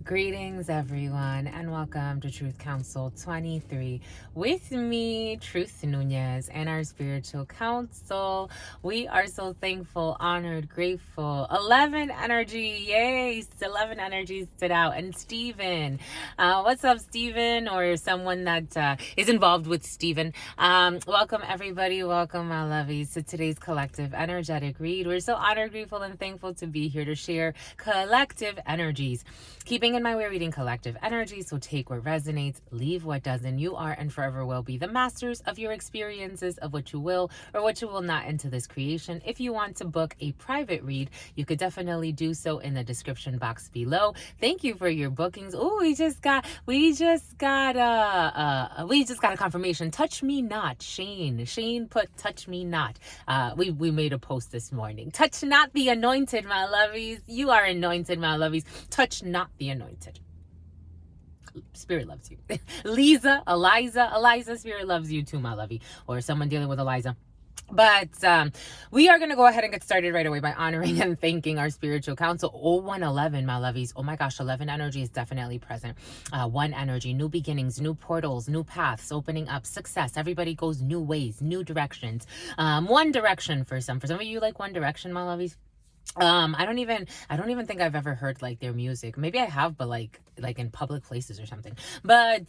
Greetings, everyone, and welcome to Truth Council 23 with me, Truth Nunez, and our spiritual council. We are so thankful, honored, grateful. 11 energy, yay! 11 energies stood out. And Steven, what's up, Steven, or someone that is involved with Steven? Welcome, everybody. Welcome, my lovies, to today's collective energetic read. We're so honored, grateful, and thankful to be here to share collective energies. Keeping in mind we're reading collective energy, so take what resonates, leave what doesn't. You are and forever will be the masters of your experiences, of what you will or what you will not into this creation. If you want to book a private read, you could definitely do so in the description box below. Thank you for your bookings. Oh, we just got a confirmation. Touch me not, Shane. Shane put touch me not. We made a post this morning. Touch not the anointed, my lovies. You are anointed, my lovies. Touch not the anointed. Spirit loves you. Eliza, Spirit loves you too, my lovey. Or someone dealing with Eliza. But we are going to go ahead and get started right away by honoring and thanking our spiritual council. 0111, my lovies. Oh my gosh, 11 energy is definitely present. 1 energy, new beginnings, new portals, new paths, opening up, success. Everybody goes new ways, new directions. One Direction for some. For some of you, like One Direction, my lovies. I don't even think I've ever heard like their music. Maybe I have, but like in public places or something. But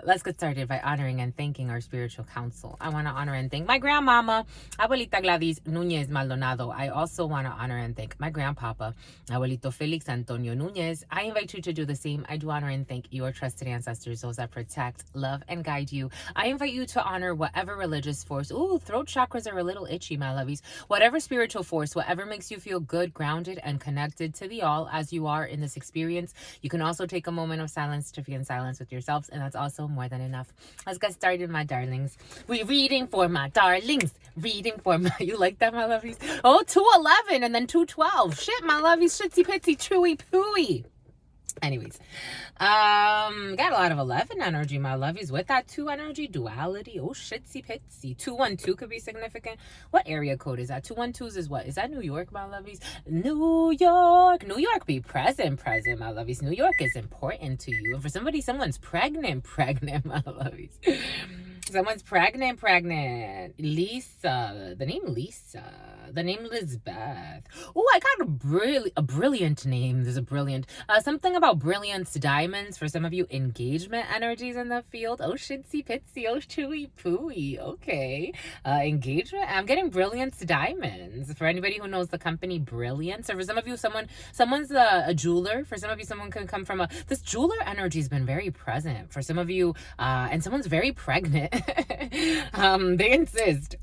let's get started by honoring and thanking our spiritual council. I want to honor and thank my grandmama, Abuelita Gladys Nunez Maldonado. I also want to honor and thank my grandpapa, Abuelito Felix Antonio Nunez. I invite you to do the same. I do honor and thank your trusted ancestors, those that protect, love, and guide you. I invite you to honor whatever religious force. Ooh, throat chakras are a little itchy, my lovies. Whatever spiritual force, whatever makes you feel good, grounded, and connected to the all as you are in this experience. You can also take a moment of silence to be in silence with yourselves, and that's also more than enough. Let's get started, my darlings. We're reading for my darlings. Reading for my, you like that, my lovies? Oh, 211 and then 212. Shit, my lovies, shitsy pitsy, chewy pooey. Anyways, got a lot of 11 energy, my lovies, with that 2 energy duality. Oh, shitsy pitsy. 212 could be significant. What area code is that? 212s is what? Is that New York, my lovies? New York be present, my lovies. New York is important to you. And for somebody, someone's pregnant, my lovies. Someone's pregnant. Lisa, the name Lisa, the name Lisbeth. Oh, I got a brilliant name. There's a brilliant, something about brilliance diamonds. For some of you, engagement energies in the field. Oh, shitsy pitsy, oh, chewy pooey. Okay. Engagement. I'm getting brilliance diamonds. For anybody who knows the company Brilliance, or for some of you, someone's a jeweler. For some of you, someone can come from this jeweler energy has been very present. For some of you, and someone's very pregnant. They insist.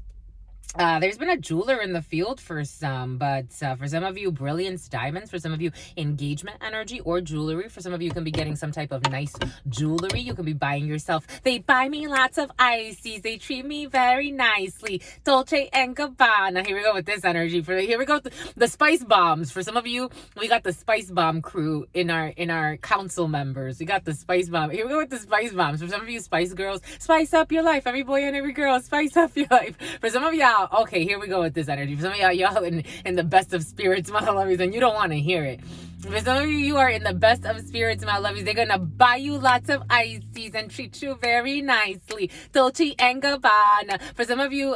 There's been a jeweler in the field for some, but for some of you, brilliance diamonds. For some of you, engagement energy or jewelry. For some of you, can be getting some type of nice jewelry. You can be buying yourself. They buy me lots of ices. They treat me very nicely. Dolce and Gabbana. Here we go with this energy. Here we go with the spice bombs. For some of you, we got the spice bomb crew in our council members. We got the spice bomb. Here we go with the spice bombs. For some of you, spice girls, spice up your life. Every boy and every girl, spice up your life. For some of y'all, okay, here we go with this energy. For some of y'all in the best of spirits, my lovies, and you don't want to hear it. For some of you are in the best of spirits, my lovies. They're going to buy you lots of ices and treat you very nicely. Dolce and Gabbana. For some of you,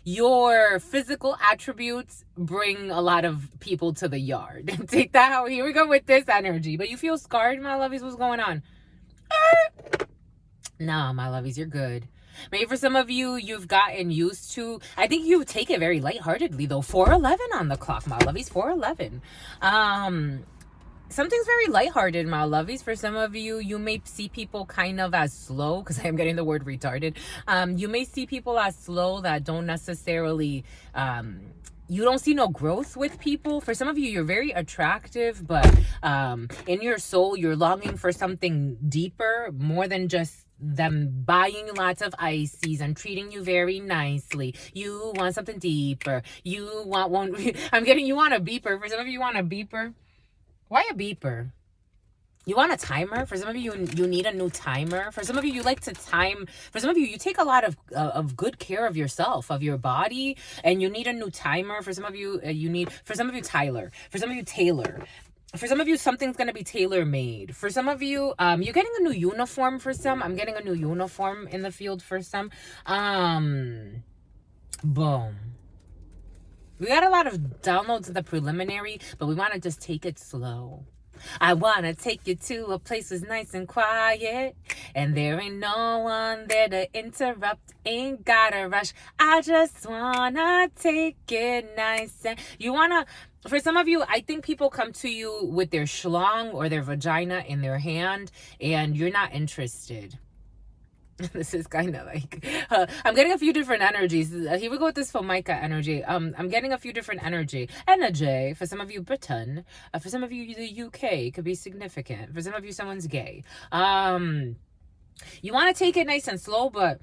your physical attributes bring a lot of people to the yard. Take that out. Here we go with this energy. But you feel scarred, my lovies? What's going on? No, my lovies, you're good. Maybe for some of you, you've gotten used to, I think you take it very lightheartedly though. 411 on the clock, my lovies, 411. Something's very lighthearted, my lovies. For some of you, you may see people kind of as slow, because I am getting the word retarded. You may see people as slow that don't necessarily, you don't see no growth with people. For some of you, you're very attractive, but in your soul, you're longing for something deeper, more than just them buying lots of ices and treating you very nicely. You want something deeper. You want one. You want a beeper. For some of you, you want a beeper. Why a beeper? You want a timer? For some of you, you need a new timer. For some of you, you like to time. For some of you, you take a lot of good care of yourself, of your body, and you need a new timer. For some of you, you need. For some of you, Tyler. For some of you, Taylor. For some of you, something's gonna be tailor made. For some of you, you're getting a new uniform. For some, I'm getting a new uniform in the field. For some, boom. We got a lot of downloads in the preliminary, but we want to just take it slow. I want to take you to a place that's nice and quiet, and there ain't no one there to interrupt. Ain't gotta rush. I just want to take it nice. And you want to, for some of you, I think people come to you with their schlong or their vagina in their hand, and you're not interested. This is kind of like, I'm getting a few different energies. Here we go with this Formica energy. I'm getting a few different energy. For some of you, Britain. For some of you, the UK could be significant. For some of you, someone's gay. You want to take it nice and slow, but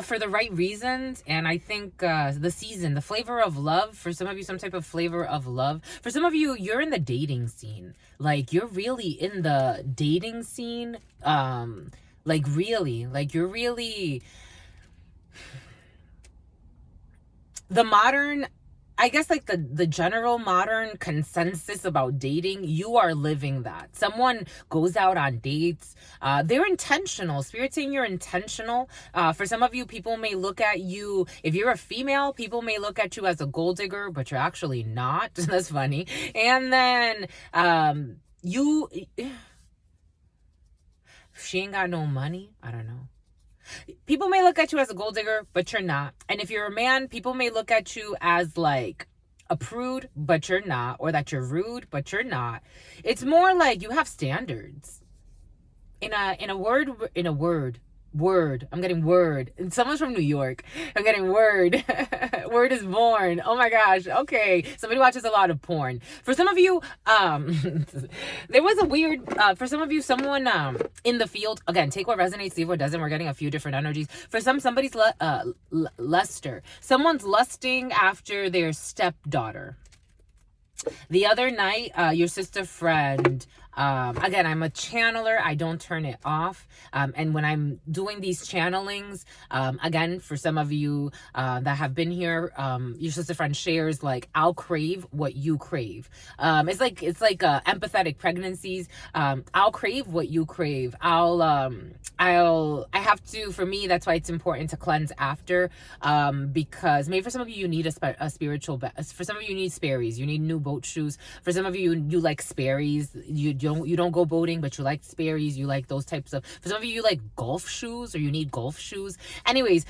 for the right reasons. And I think the season, the flavor of love, for some of you, some type of flavor of love. For some of you, you're in the dating scene. Like, you're really in the dating scene. Like, really, like, you're really the modern, I guess, like the general modern consensus about dating, you are living that. Someone goes out on dates. They're intentional. Spirit saying you're intentional. For some of you, people may look at you, if you're a female, people may look at you as a gold digger, but you're actually not. That's funny. And then she ain't got no money. I don't know. People may look at you as a gold digger, but you're not. And if you're a man, people may look at you as like a prude, but you're not. Or that you're rude, but you're not. It's more like you have standards. In a word. I'm getting word. And someone's from New York. I'm getting word. Word is born. Oh my gosh. Okay. Somebody watches a lot of porn. For some of you, there was a weird, for some of you, someone in the field, again, take what resonates, leave what doesn't. We're getting a few different energies. For somebody's luster. Someone's lusting after their stepdaughter. The other night, your sister friend, again, I'm a channeler. I don't turn it off. And when I'm doing these channelings, again, for some of you that have been here, your sister friend shares, like, I'll crave what you crave. It's like empathetic pregnancies. I'll crave what you crave. I have to, for me, that's why it's important to cleanse after, because maybe for some of you, you need a spiritual, for some of you need Sperry's, you need new boat shoes. For some of you, you like Sperry's, you don't go boating, but you like Sperry's, you like those types of, for some of you, you like golf shoes, or you need golf shoes. Anyways,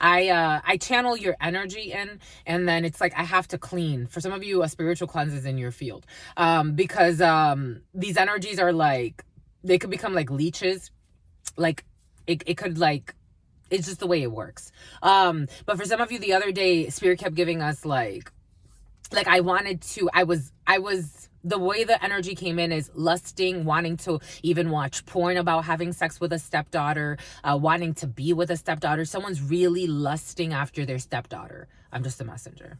I channel your energy in, and then it's like I have to clean. For some of you, a spiritual cleanse is in your field, because these energies are like, they could become like leeches, like it could, like, it's just the way it works. But for some of you, the other day, Spirit kept giving us like I was the way the energy came in is lusting, wanting to even watch porn about having sex with a stepdaughter, wanting to be with a stepdaughter. Someone's really lusting after their stepdaughter. I'm just a messenger.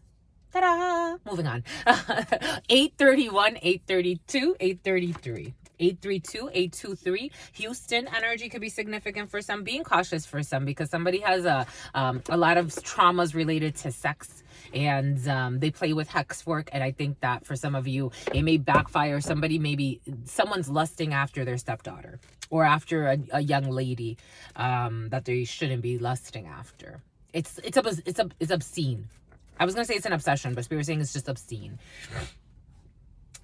Ta-da! Moving on. 831, 832, 833. 832-823. Houston energy could be significant for some. Being cautious for some, because somebody has a lot of traumas related to sex, and they play with hex work. And I think that for some of you, it may backfire. Someone's lusting after their stepdaughter, or after a young lady that they shouldn't be lusting after. It's obscene. I was gonna say it's an obsession, but Spirit was saying it's just obscene.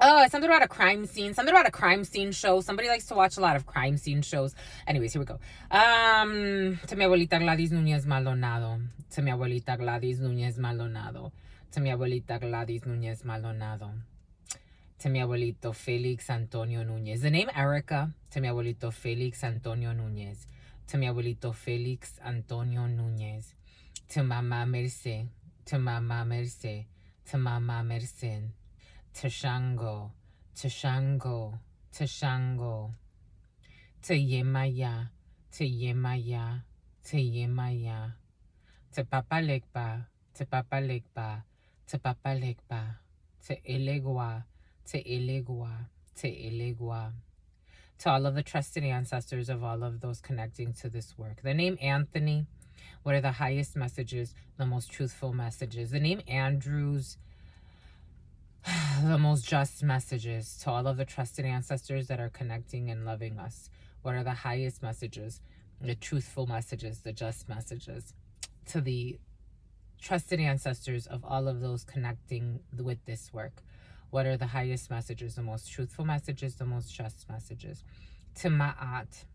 Oh, it's something about a crime scene. Something about a crime scene show. Somebody likes to watch a lot of crime scene shows. Anyways, here we go. To mi abuelita Gladys Núñez Maldonado. To mi abuelita Gladys Núñez Maldonado. To mi abuelita Gladys Núñez Maldonado. To mi abuelito Felix Antonio Núñez. The name Erica. To mi abuelito Felix Antonio Núñez. To mi abuelito Felix Antonio Núñez. To Mama Merce. To Mama Merce. To Mama Merced. Tashango, Tashango, Tashango, to Yemaya, to Yemaya, to Yemaya, to Papa Legba, to Papa Legba, to Papa Legba, te elegua, te elegua, te elegua. To all of the trusted ancestors of all of those connecting to this work. The name Anthony, what are the highest messages, the most truthful messages? The name Andrews, the most just messages. To all of the trusted ancestors that are connecting and loving us, what are the highest messages, the truthful messages, the just messages? To the trusted ancestors of all of those connecting with this work, what are the highest messages, the most truthful messages, the most just messages? To Ma'at,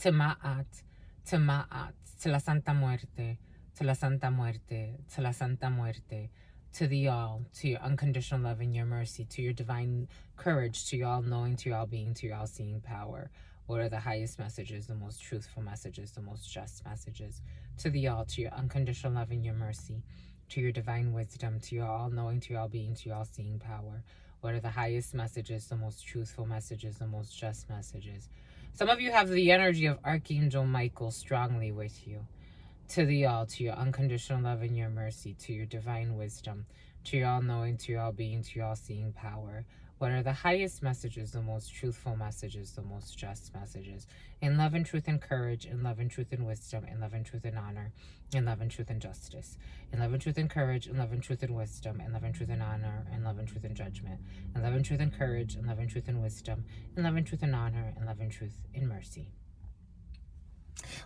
to Ma'at, to Ma'at, to la Santa Muerte, to la Santa Muerte, to la Santa Muerte, to the all, to your unconditional love and your mercy, to your divine courage, to your all-knowing, to your all-being, to your all-seeing power. What are the highest messages, the most truthful messages, the most just messages? To the all, to your unconditional love and your mercy, to your divine wisdom, to your all-knowing, to your all-being, to your all-seeing power. What are the highest messages, the most truthful messages, the most just messages? Some of you have the energy of Archangel Michael strongly with you. To the all, to your unconditional love and your mercy, to your divine wisdom, to your all-knowing, to your all-being, to your all-seeing power. What are the highest messages, the most truthful messages, the most just messages? In love and truth and courage, in love and truth and wisdom, in love and truth and honor, in love and truth and justice. In love and truth and courage, in love and truth and wisdom, in love and truth and honor, in love and truth and judgment. In love and truth and courage, in love and truth and wisdom, in love and truth and honor, in love and truth and mercy.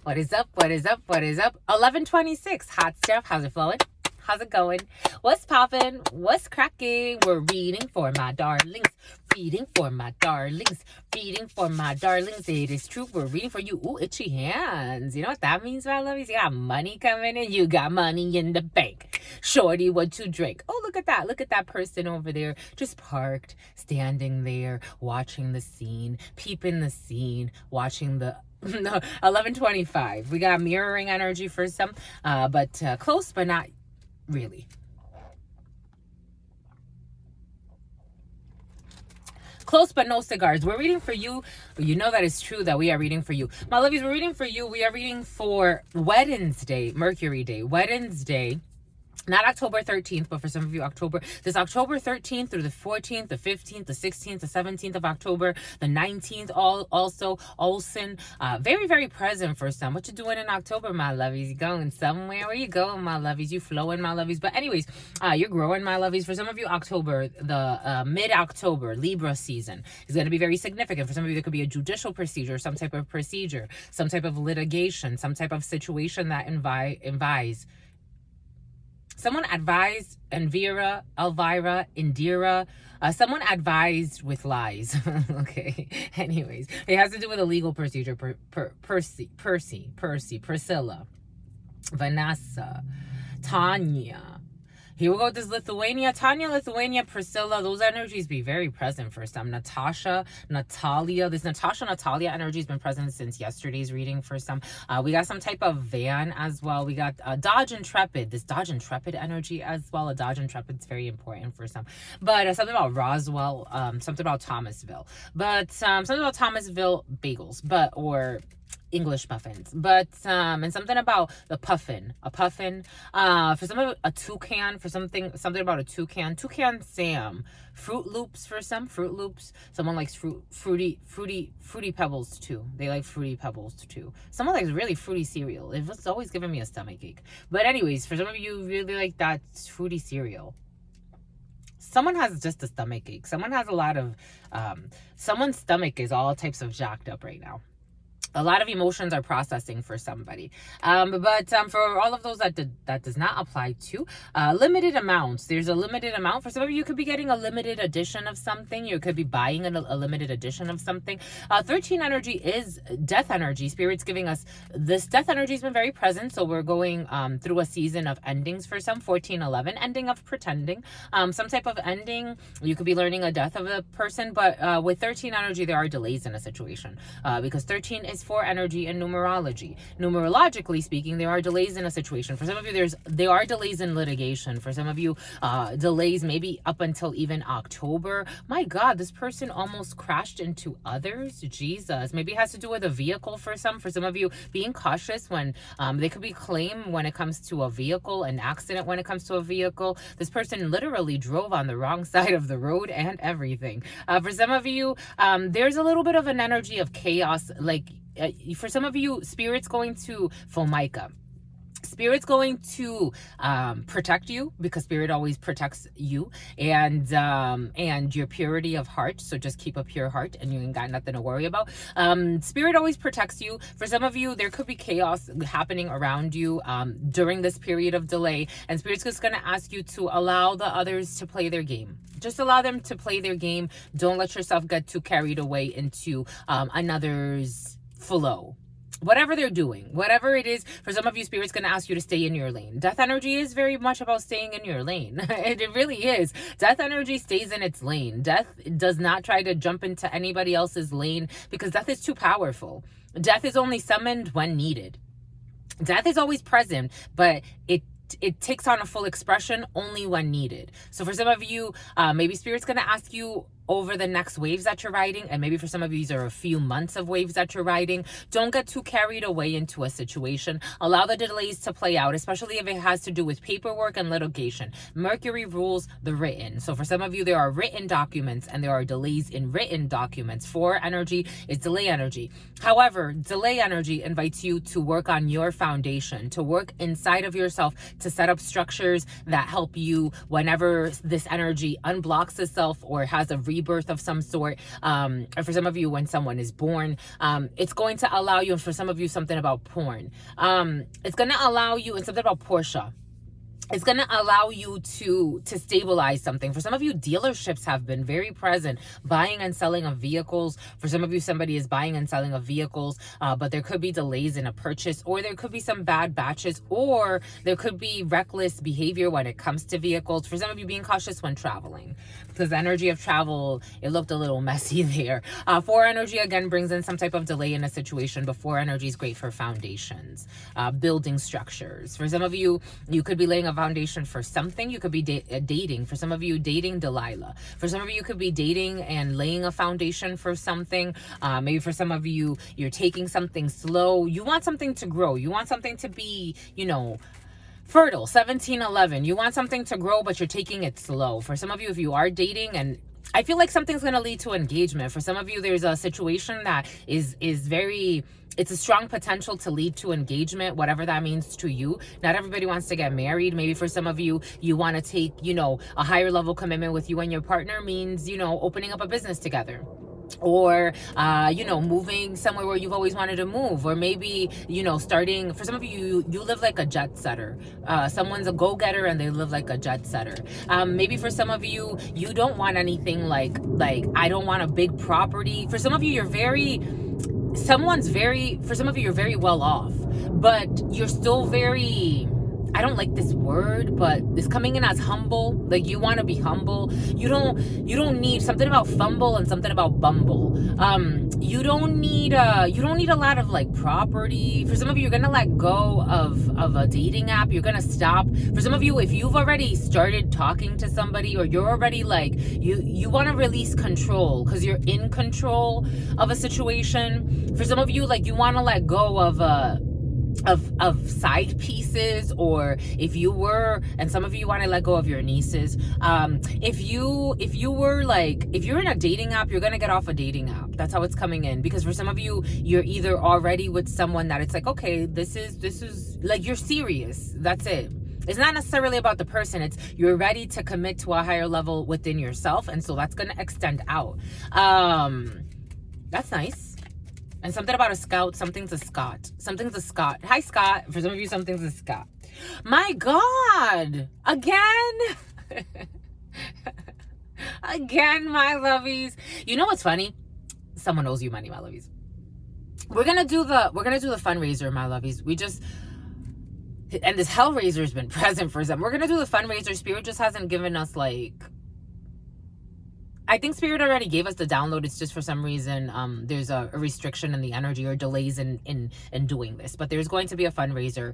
What is up? What is up? What is up? 11:26. Hot stuff. How's it flowing? How's it going? What's popping? What's cracking? We're reading for my darlings. Reading for my darlings. Reading for my darlings. It is true. We're reading for you. Ooh, itchy hands. You know what that means, my lovies? You got money coming in. You got money in the bank. Shorty, what to drink? Oh, look at that. Look at that person over there. Just parked, standing there, watching the scene, peeping the scene, watching the... No, 11:25. We got mirroring energy for some, but close, but not really. Close but no cigars. We're reading for you. You know that it's true that we are reading for you. My lovies, we're reading for you. We are reading for Wednesday, Mercury Day. Wednesday. Not October 13th, but for some of you, this October 13th through the 14th, the 15th, the 16th, the 17th of October, the 19th, also, Olsen, very, very present for some. What you doing in October, my lovies? You going somewhere? Where you going, my lovies? You flowing, my lovies? But anyways, you're growing, my lovies. For some of you, October, the mid-October, Libra season is going to be very significant. For some of you, there could be a judicial procedure, some type of procedure, some type of litigation, some type of situation that invites. Someone advised Elvira, Indira. Someone advised with lies. Okay. Anyways, it has to do with a legal procedure. Percy, Priscilla, Vanessa, Tanya. Here we go with this Lithuania. Tanya, Lithuania, Priscilla. Those energies be very present for some. Natasha, Natalia. This Natasha, Natalia energy has been present since yesterday's reading for some. We got some type of van as well. We got Dodge Intrepid. This Dodge Intrepid energy as well. A Dodge Intrepid is very important for some. But something about Roswell. Something about Thomasville. But something about Thomasville bagels. Or English muffins, but and something about a puffin for some, a toucan for something about a toucan Sam, Fruit Loops for some, Fruit Loops. Someone likes fruity pebbles too. They like fruity pebbles too. Someone likes really fruity cereal. It's always giving me a stomach ache. But anyways, for some of you really like that fruity cereal. Someone has just a stomach ache. Someone has a lot of someone's stomach is all types of jacked up right now. A lot of emotions are processing for somebody. But for all of those that does not apply to, limited amounts. There's a limited amount. For some of you, you could be getting a limited edition of something. You could be buying a limited edition of something. 13 energy is death energy. Spirit's giving us this death energy has been very present. So we're going through a season of endings for some. 14-11, ending of pretending. Some type of ending. You could be learning a death of a person. But with 13 energy, there are delays in a situation. Because 13 is is for energy and numerology. Numerologically speaking, there are delays in a situation. For some of you, there are delays in litigation. For some of you, delays maybe up until even October. My God, this person almost crashed into others. Jesus. Maybe it has to do with a vehicle for some. For some of you, being cautious when they could be claimed when it comes to a vehicle, an accident when it comes to a vehicle. This person literally drove on the wrong side of the road and everything. For some of you, there's a little bit of an energy of chaos. Like for some of you, Spirit's going to Formica. Spirit's going to protect you, because Spirit always protects you and your purity of heart. So just keep a pure heart and you ain't got nothing to worry about. Spirit always protects you. For some of you, there could be chaos happening around you during this period of delay, and Spirit's just going to ask you to allow the others to play their game. Just allow them to play their game. Don't let yourself get too carried away into another's flow. Whatever they're doing, whatever it is, for some of you, Spirit's going to ask you to stay in your lane. Death energy is very much about staying in your lane. It really is. Death energy stays in its lane. Death does not try to jump into anybody else's lane, because death is too powerful. Death is only summoned when needed. Death is always present, but it takes on a full expression only when needed. So for some of you, maybe Spirit's going to ask you over the next waves that you're riding, and maybe for some of you, these are a few months of waves that you're riding. Don't get too carried away into a situation. Allow the delays to play out, especially if it has to do with paperwork and litigation. Mercury rules the written. So for some of you, there are written documents and there are delays in written documents. For energy is delay energy. However, delay energy invites you to work on your foundation, to work inside of yourself, to set up structures that help you whenever this energy unblocks itself or has a rebirth of some sort. Or for some of you, when someone is born, it's going to allow you, and for some of you, something about porn. It's going to allow you, and something about Portia. It's going to allow you to stabilize something. For some of you, dealerships have been very present, buying and selling of vehicles. For some of you, somebody is buying and selling of vehicles, but there could be delays in a purchase, or there could be some bad batches, or there could be reckless behavior when it comes to vehicles. For some of you, being cautious when traveling, because the energy of travel, it looked a little messy there. 4 energy, again, brings in some type of delay in a situation, but 4 energy is great for foundations, building structures. For some of you, you could be laying a foundation for something. You could be dating. For some of you, dating Delilah. For some of you, you could be dating and laying a foundation for something. Maybe for some of you, you're taking something slow. You want something to grow. You want something to be, fertile. 1711. You want something to grow, but you're taking it slow. For some of you, if you are dating, and I feel like something's going to lead to engagement. For some of you, there's a situation that is very, it's a strong potential to lead to engagement, whatever that means to you. Not everybody wants to get married. Maybe for some of you, you want to take, a higher level commitment with you and your partner means, opening up a business together. Or moving somewhere where you've always wanted to move, or maybe starting. For some of you, you live like a jet setter. Someone's a go-getter and they live like a jet setter. Maybe for some of you, you don't want anything like I don't want a big property. For some of you, for some of you, you're very well off, but you're still very, I don't like this word, but it's coming in as humble. Like, you want to be humble. You don't need something about fumble and something about bumble. You don't need a lot of like property. For some of you, you're gonna let go of a dating app. You're gonna stop. For some of you, if you've already started talking to somebody, or you're already like, you want to release control because you're in control of a situation. For some of you, like, you want to let go of side pieces, or if some of you want to let go of your nieces. If you're in a dating app, you're gonna get off a dating app. That's how it's coming in, because for some of you, you're either already with someone that it's like, okay, this is like, you're serious. That's it. It's not necessarily about the person. It's you're ready to commit to a higher level within yourself, and so that's gonna extend out. That's nice. And something about a scout, something's a Scott. Something's a Scott. Hi, Scott. For some of you, something's a Scott. My God. Again? Again, my lovies. You know what's funny? Someone owes you money, my lovies. We're gonna do the fundraiser, my lovies. And this Hellraiser has been present for some. We're gonna do the fundraiser. Spirit just hasn't given us, like, I think Spirit already gave us the download. It's just for some reason there's a restriction in the energy or delays in doing this. But there's going to be a fundraiser.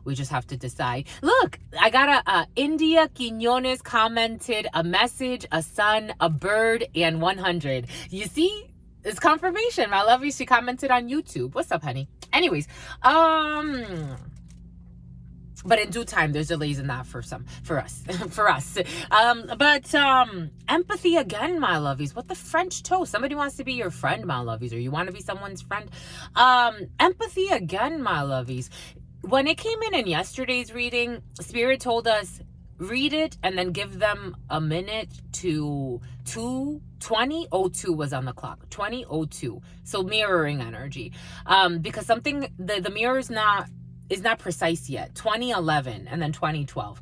We just have to decide. Look, I got India Quiñones commented a message, a sun, a bird, and 100. You see? It's confirmation. My lovey, she commented on YouTube. What's up, honey? Anyways, but in due time, there's delays in that for us. But empathy again, my lovies. What the French toast? Somebody wants to be your friend, my lovies, or you want to be someone's friend. Empathy again, my lovies. When it came in yesterday's reading, Spirit told us, read it and then give them a minute to 20:02 was on the clock. 20:02. So mirroring energy. Because something, the mirror is not precise yet. 2011 and then 2012.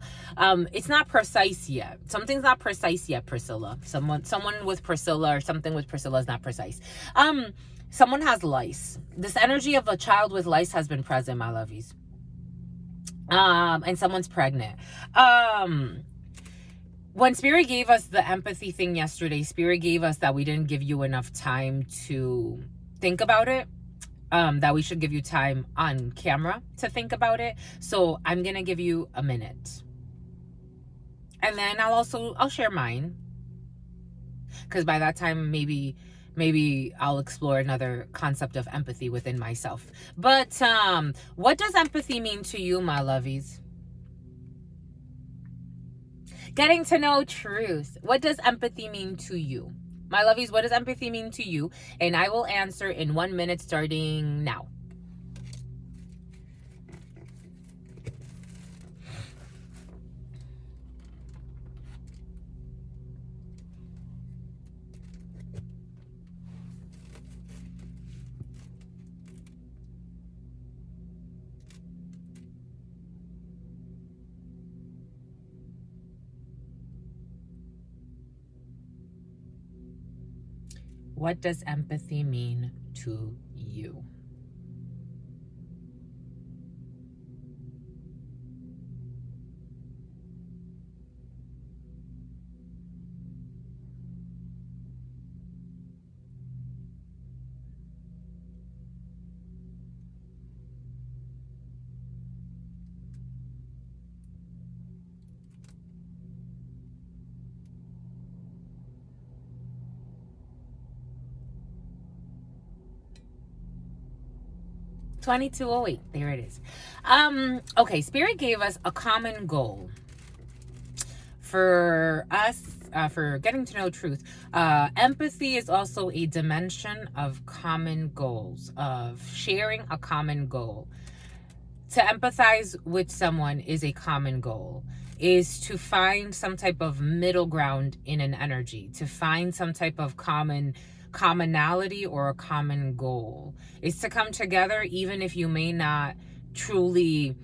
It's not precise yet. Something's not precise yet, Priscilla. Someone with Priscilla or something with Priscilla is not precise. Someone has lice. This energy of a child with lice has been present, my lovies. And someone's pregnant. When Spirit gave us the empathy thing yesterday, Spirit gave us that we didn't give you enough time to think about it. That we should give you time on camera to think about it. So I'm going to give you a minute. And then I'll share mine. Because by that time, maybe I'll explore another concept of empathy within myself. But what does empathy mean to you, my lovies? Getting to know truth. What does empathy mean to you? My lovies, what does empathy mean to you? And I will answer in 1 minute starting now. What does empathy mean to you? $22.08. There it is. Okay, Spirit gave us a common goal for us, for getting to know truth. Empathy is also a dimension of common goals, of sharing a common goal. To empathize with someone is a common goal, is to find some type of middle ground in an energy, to find some type of commonality or a common goal. Is to come together even if you may not truly,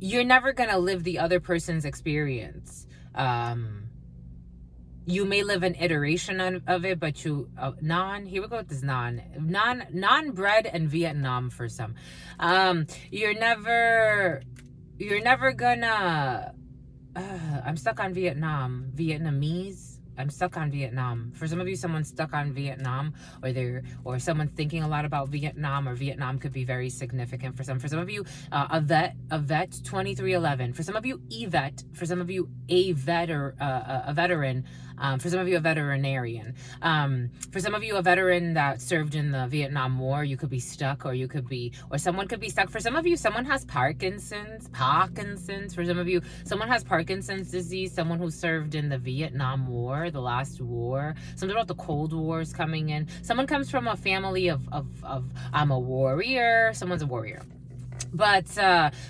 you're never going to live the other person's experience. You may live an iteration of it, but here we go with this non-bread and Vietnam for some. You're never gonna, I'm stuck on Vietnamese. I'm stuck on Vietnam. For some of you, someone's stuck on Vietnam, or someone's thinking a lot about Vietnam, or Vietnam could be very significant for some. For some of you, a vet 2311. For some of you, EVET. For some of you, a veteran. For some of you, a veterinarian. For some of you, a veteran that served in the Vietnam War. You could be stuck, or someone could be stuck. For some of you, someone has Parkinson's. For some of you, someone has Parkinson's disease. Someone who served in the Vietnam War, the last war. Something about the Cold Wars coming in. Someone comes from a family of I'm a warrior. Someone's a warrior. But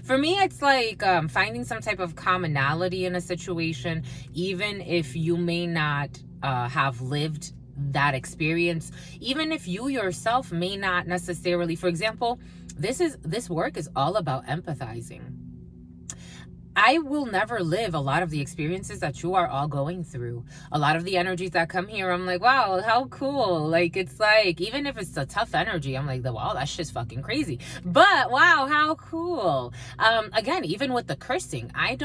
for me, it's like finding some type of commonality in a situation, even if you may not have lived that experience, even if you yourself may not necessarily. For example, this work is all about empathizing. I will never live a lot of the experiences that you are all going through. A lot of the energies that come here, I'm like, wow, how cool. Like, it's like, even if it's a tough energy, I'm like, wow, that shit's fucking crazy. But wow, how cool. Again, even with the cursing, I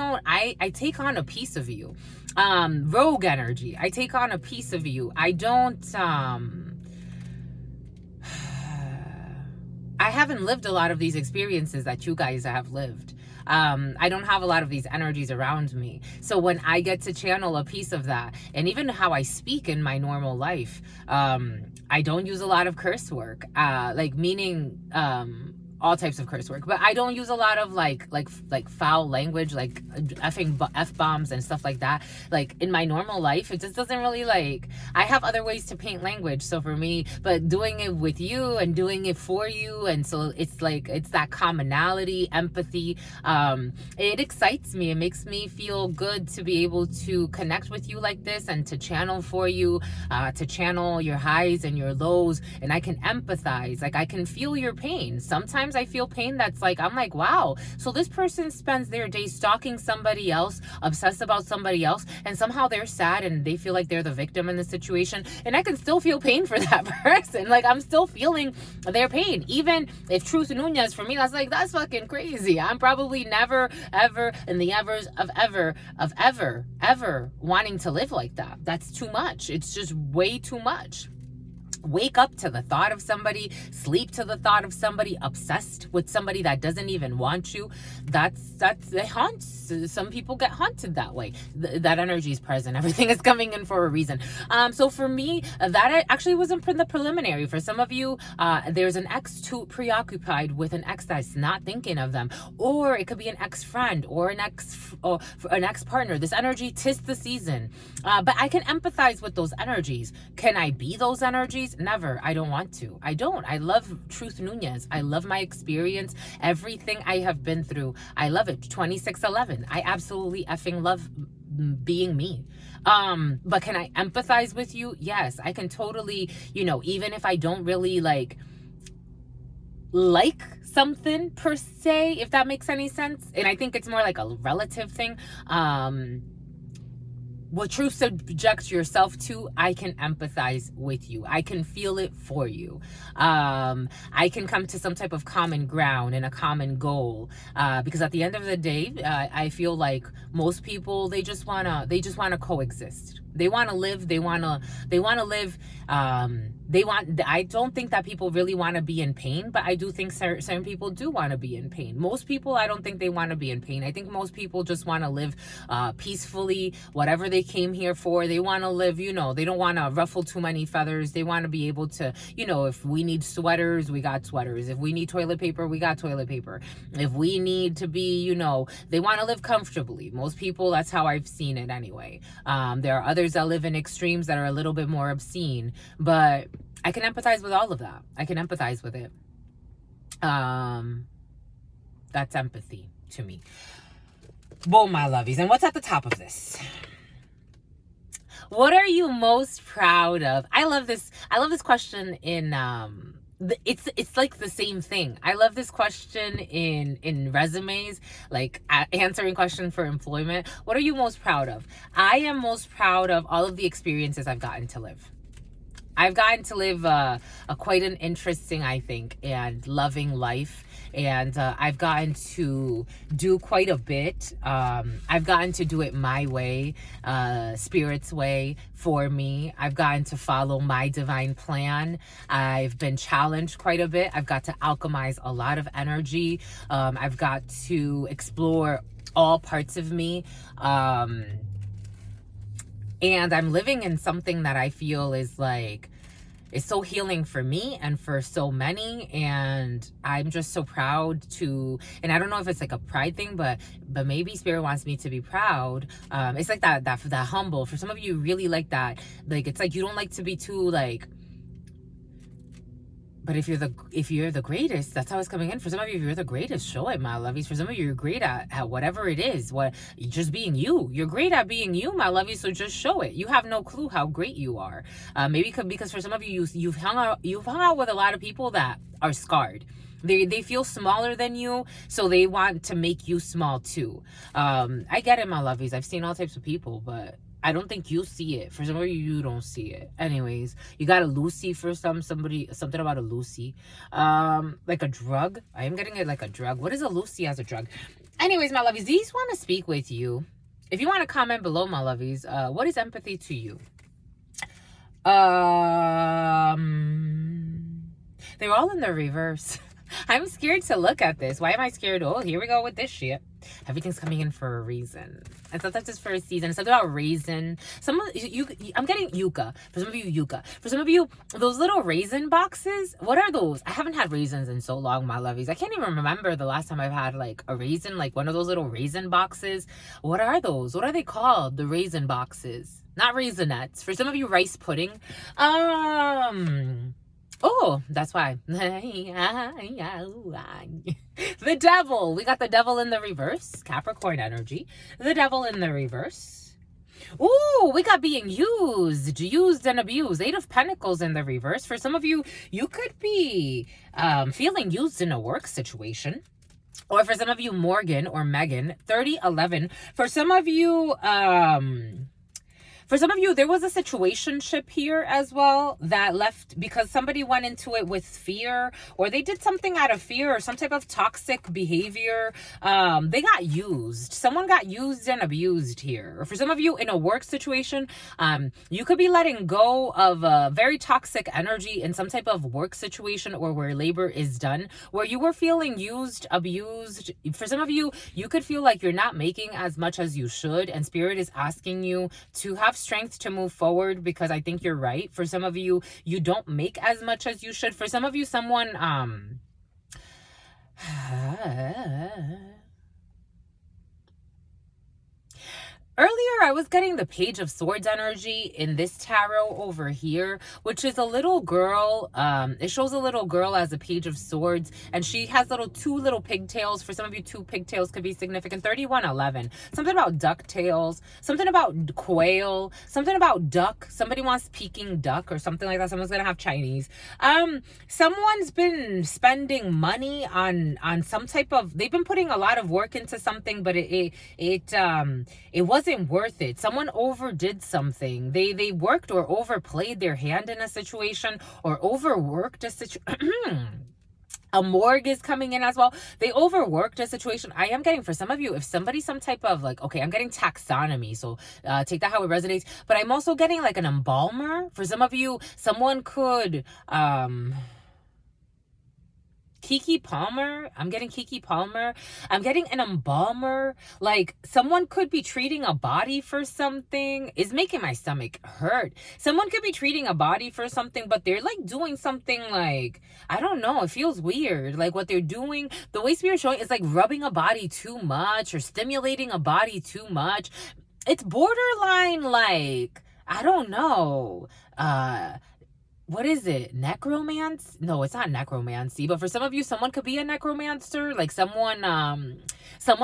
take on a piece of you. Rogue energy, I take on a piece of you. I don't, I haven't lived a lot of these experiences that you guys have lived. I don't have a lot of these energies around me. So when I get to channel a piece of that, and even how I speak in my normal life, I don't use a lot of curse work, like meaning, all types of curse work, but I don't use a lot of like foul language, like F-bombs and stuff like that. Like in my normal life, it just doesn't really, like, I have other ways to paint language. So for me, but doing it with you and doing it for you, and so it's like, it's that commonality, empathy. It excites me. It makes me feel good to be able to connect with you like this and to channel for you, to channel your highs and your lows. And I can empathize, like I can feel your pain. Sometimes I feel pain that's like, I'm like, wow, so this person spends their day stalking somebody else, obsessed about somebody else, and somehow they're sad and they feel like they're the victim in the situation, and I can still feel pain for that person. Like, I'm still feeling their pain. Even if Truth Nunez, for me, that's like, that's fucking crazy. I'm probably never, ever, in the evers of ever wanting to live like that. That's too much. It's just way too much. Wake up to the thought of somebody, sleep to the thought of somebody, obsessed with somebody that doesn't even want you. It haunts. Some people get haunted that way. That energy is present. Everything is coming in for a reason. So for me, that actually wasn't the preliminary. For some of you, there's an ex too preoccupied with an ex that's not thinking of them, or it could be an ex-friend or an ex-partner. This energy, 'tis the season. But I can empathize with those energies. Can I be those energies? Never. I don't want to. I don't. I love Truth Nunez. I love my experience. Everything I have been through. I love it. 2611. I absolutely effing love being me. But can I empathize with you? Yes. I can totally, even if I don't really like something per se, if that makes any sense. And I think it's more like a relative thing. What truth subjects yourself to, I can empathize with you. I can feel it for you. I can come to some type of common ground and a common goal. Because at the end of the day, I feel like most people, they just wanna coexist. They want to live. They want to live. I don't think that people really want to be in pain, but I do think certain people do want to be in pain. Most people, I don't think they want to be in pain. I think most people just want to live peacefully, whatever they came here for. They want to live, they don't want to ruffle too many feathers. They want to be able to, if we need sweaters, we got sweaters. If we need toilet paper, we got toilet paper. If we need to be, they want to live comfortably. Most people, that's how I've seen it anyway. There are others that live in extremes that are a little bit more obscene, but I can empathize with all of that. I can empathize with it. That's empathy to me. Boom, my lovies. And what's at the top of this? What are you most proud of? I love this question in it's like the same thing. I love this question in resumes, like answering question for employment. What are you most proud of? I am most proud of all of the experiences I've gotten to live. I've gotten to live a quite an interesting, I think, and loving life. And I've gotten to do quite a bit. I've gotten to do it my way, Spirit's way for me. I've gotten to follow my divine plan. I've been challenged quite a bit. I've got to alchemize a lot of energy. I've got to explore all parts of me. And I'm living in something that I feel is so healing for me and for so many. And I'm just so proud to, and I don't know if it's like a pride thing, but maybe Spirit wants me to be proud. It's like that humble. For some of you really like that. Like, it's like you don't like to be too like, but if you're the greatest, that's how it's coming in. For some of you, if you're the greatest, show it, my lovies. For some of you, you're great at whatever it is. Just being you. You're great at being you, my lovies. So just show it. You have no clue how great you are. Maybe because for some of you, you've hung out with a lot of people that are scarred. They feel smaller than you, so they want to make you small too. I get it, my lovies. I've seen all types of people, but I don't think you see it. For some of you, you don't see it. Anyways, you got a Lucy for something about a Lucy. Like a drug. I am getting it like a drug. What is a Lucy as a drug? Anyways, my lovies, these want to speak with you. If you want to comment below, my lovies, what is empathy to you? They're all in the reverse. I'm scared to look at this. Why am I scared? Oh, here we go with this shit. Everything's coming in for a reason. I thought that's just for a season. It's something about raisin. I'm getting yucca. For some of you, yucca. For some of you, those little raisin boxes. What are those? I haven't had raisins in so long, my lovies. I can't even remember the last time I've had like a raisin, like one of those little raisin boxes. What are those? What are they called? The raisin boxes. Not raisinettes. For some of you, rice pudding. Oh, that's why. The devil. We got the devil in the reverse. Capricorn energy. The devil in the reverse. Ooh, we got being used and abused. 8 of Pentacles in the reverse. For some of you, you could be feeling used in a work situation. Or for some of you, Morgan or Megan. 3011. For some of you, there was a situationship here as well that left because somebody went into it with fear, or they did something out of fear or some type of toxic behavior. They got used. Someone got used and abused here. Or for some of you in a work situation, you could be letting go of a very toxic energy in some type of work situation or where labor is done, where you were feeling used, abused. For some of you, you could feel like you're not making as much as you should, and Spirit is asking you to have strength to move forward, because I think you're right. For some of you, you don't make as much as you should. For some of you, someone earlier, I was getting the Page of Swords energy in this tarot over here, which is a little girl. It shows a little girl as a Page of Swords, and she has two little pigtails. For some of you, 2 pigtails could be significant. 3111. Something about ducktails. Something about quail. Something about duck. Somebody wants Peking duck or something like that. Someone's gonna have Chinese. Someone's been spending money on some type of. They've been putting a lot of work into something, but it wasn't worth it. Someone overdid something. They worked or overplayed their hand in a situation, or overworked a situation. A morgue is coming in as well. They overworked a situation. I am getting, for some of you, if somebody, some type of like, okay, I'm getting taxonomy, so take that how it resonates, but I'm also getting like an embalmer. For some of you, someone could Kiki Palmer. I'm getting Kiki Palmer. I'm getting an embalmer. Like, someone could be treating a body for something. It's making my stomach hurt. Someone could be treating a body for something, but they're like doing something like, I don't know. It feels weird. Like what they're doing, the way Spirit's showing is like rubbing a body too much or stimulating a body too much. It's borderline like, I don't know. What is it? Necromance? No, it's not necromancy. But for some of you, someone could be a necromancer. Like someone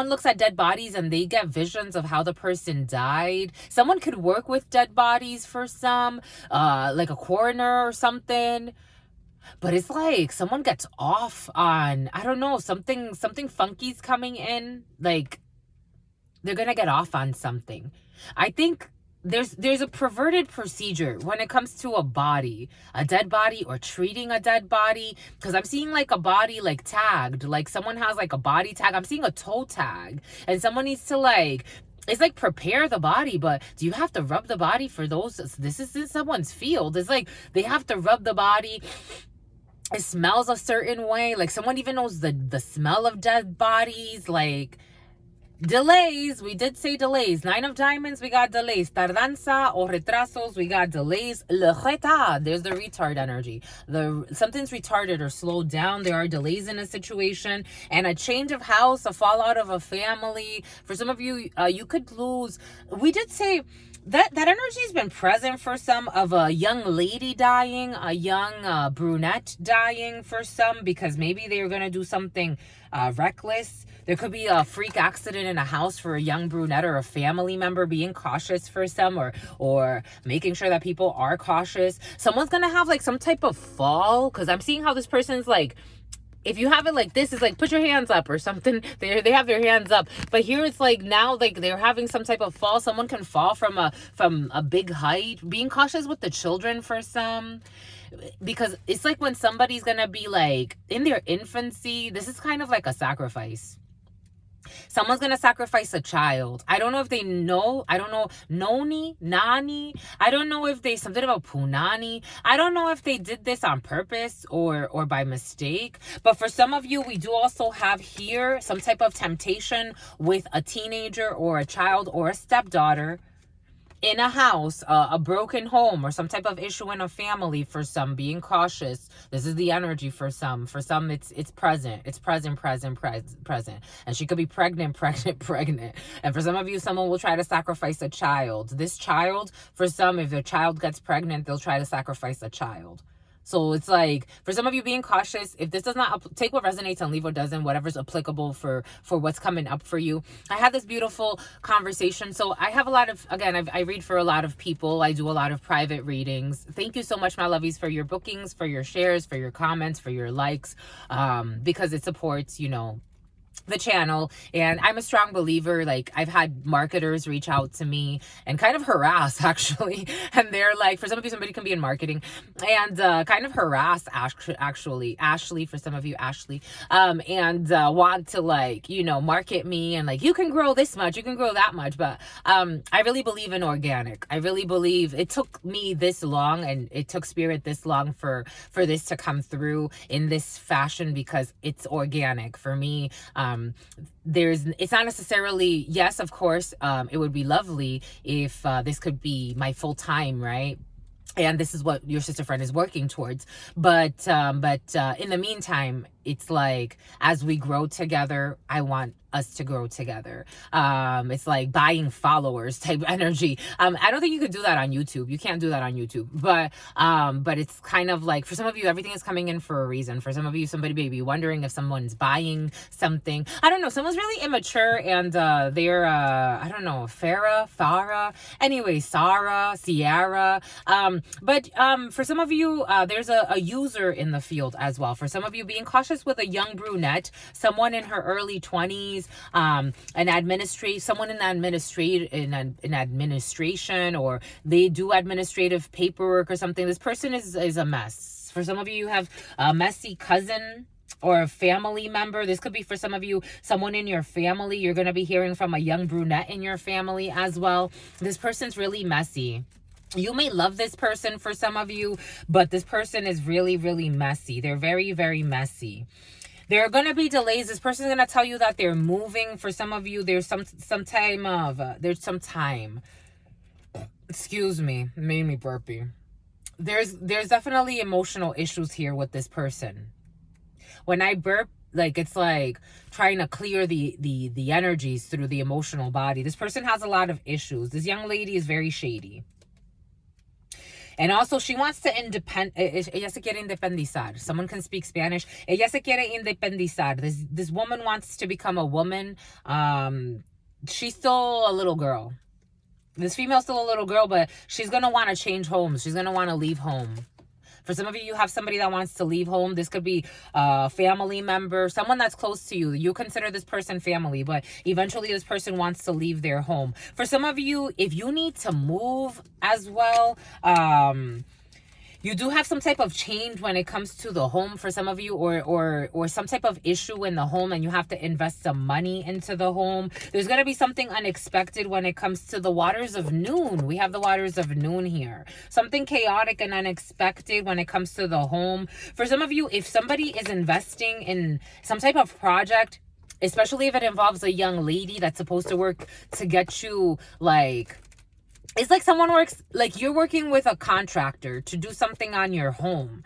looks at dead bodies and they get visions of how the person died. Someone could work with dead bodies for some, like a coroner or something. But it's like someone gets off on, I don't know, something funky's coming in. Like they're gonna get off on something. I think there's a perverted procedure when it comes to a body, a dead body, or treating a dead body, because I'm seeing like a body like tagged, like someone has like a body tag. I'm seeing a toe tag, and someone needs to like, it's like prepare the body, but do you have to rub the body for those? This is someone's field. It's like they have to rub the body. It smells a certain way. Like someone even knows the smell of dead bodies. Like delays, we did say delays. 9 of Diamonds, we got delays. Tardanza or retrasos, we got delays. Le retard, there's the retard energy. Something's retarded or slowed down. There are delays in a situation, and a change of house, a fallout of a family. For some of you, you could lose. We did say that energy has been present for some, of a young lady dying, a young brunette dying for some, because maybe they're going to do something reckless. There could be a freak accident in a house for a young brunette or a family member, being cautious for some, or making sure that people are cautious. Someone's going to have like some type of fall, because I'm seeing how this person's like if you have it like this, it's like put your hands up or something. They have their hands up, but here it's like now like they're having some type of fall. Someone can fall from a big height. Being cautious with the children for some, because it's like when somebody's gonna be like in their infancy, this is kind of like a sacrifice. Someone's gonna sacrifice a child. I don't know if they know. I don't know. Nani. I don't know if they something about punani. I don't know if they did this on purpose or by mistake. But for some of you, we do also have here some type of temptation with a teenager or a child or a stepdaughter in a house, a broken home, or some type of issue in a family. For some, being cautious. This is the energy for some. For some, it's present. It's present. And she could be pregnant. And for some of you, someone will try to sacrifice a child. This child, for some, if their child gets pregnant, they'll try to sacrifice a child. So it's like, for some of you, being cautious. If this does not take what resonates and leave what doesn't, whatever's applicable for what's coming up for you. I had this beautiful conversation. So I have a lot of, again, I read for a lot of people. I do a lot of private readings. Thank you so much, my lovies, for your bookings, for your shares, for your comments, for your likes, because it supports, you know, the channel. And I'm a strong believer. Like, I've had marketers reach out to me and kind of harass, actually, and they're like, for some of you, somebody can be in marketing, and kind of harass actually Ashley, for some of you, Ashley, and want to, like, you know, market me and like, you can grow this much, you can grow that much. But I really believe in organic. I really believe it took me this long, and it took spirit this long for this to come through in this fashion, because it's organic for me. It's not necessarily, yes, of course, it would be lovely if this could be my full time, right? And this is what your sister friend is working towards. But in the meantime, it's like, as we grow together, I want us to grow together. It's like buying followers type energy. I don't think you could do that on YouTube. You can't do that on YouTube. But it's kind of like, for some of you, everything is coming in for a reason. For some of you, somebody may be wondering if someone's buying something. I don't know. Someone's really immature, and they're I don't know, Farah. Anyway, Sarah, Sierra. But for some of you, there's a user in the field as well. For some of you, being cautious with a young brunette, someone in her early 20s, someone in administration, or they do administrative paperwork or something. This person is a mess. For some of you, you have a messy cousin or a family member. This could be, for some of you, someone in your family. You're going to be hearing from a young brunette in your family as well. This person's really messy. You may love this person, for some of you, but this person is really, really messy. They're very, very messy. There are going to be delays. This person is going to tell you that they're moving. For some of you, there's some time. Excuse me, it made me burpy. There's definitely emotional issues here with this person. When I burp, like, it's like trying to clear the energies through the emotional body. This person has a lot of issues. This young lady is very shady. And also, she wants to ella se quiere independizar. Someone can speak Spanish. Ella se quiere independizar. This woman wants to become a woman. She's still a little girl. This female's still a little girl, but she's going to want to change homes. She's going to want to leave home. For some of you, you have somebody that wants to leave home. This could be a family member, someone that's close to you. You consider this person family, but eventually this person wants to leave their home. For some of you, if you need to move as well, you do have some type of change when it comes to the home, for some of you, or some type of issue in the home, and you have to invest some money into the home. There's going to be something unexpected when it comes to the waters of noon. We have the waters of noon here. Something chaotic and unexpected when it comes to the home. For some of you, if somebody is investing in some type of project, especially if it involves a young lady that's supposed to work to get you, like, it's like someone works, like you're working with a contractor to do something on your home.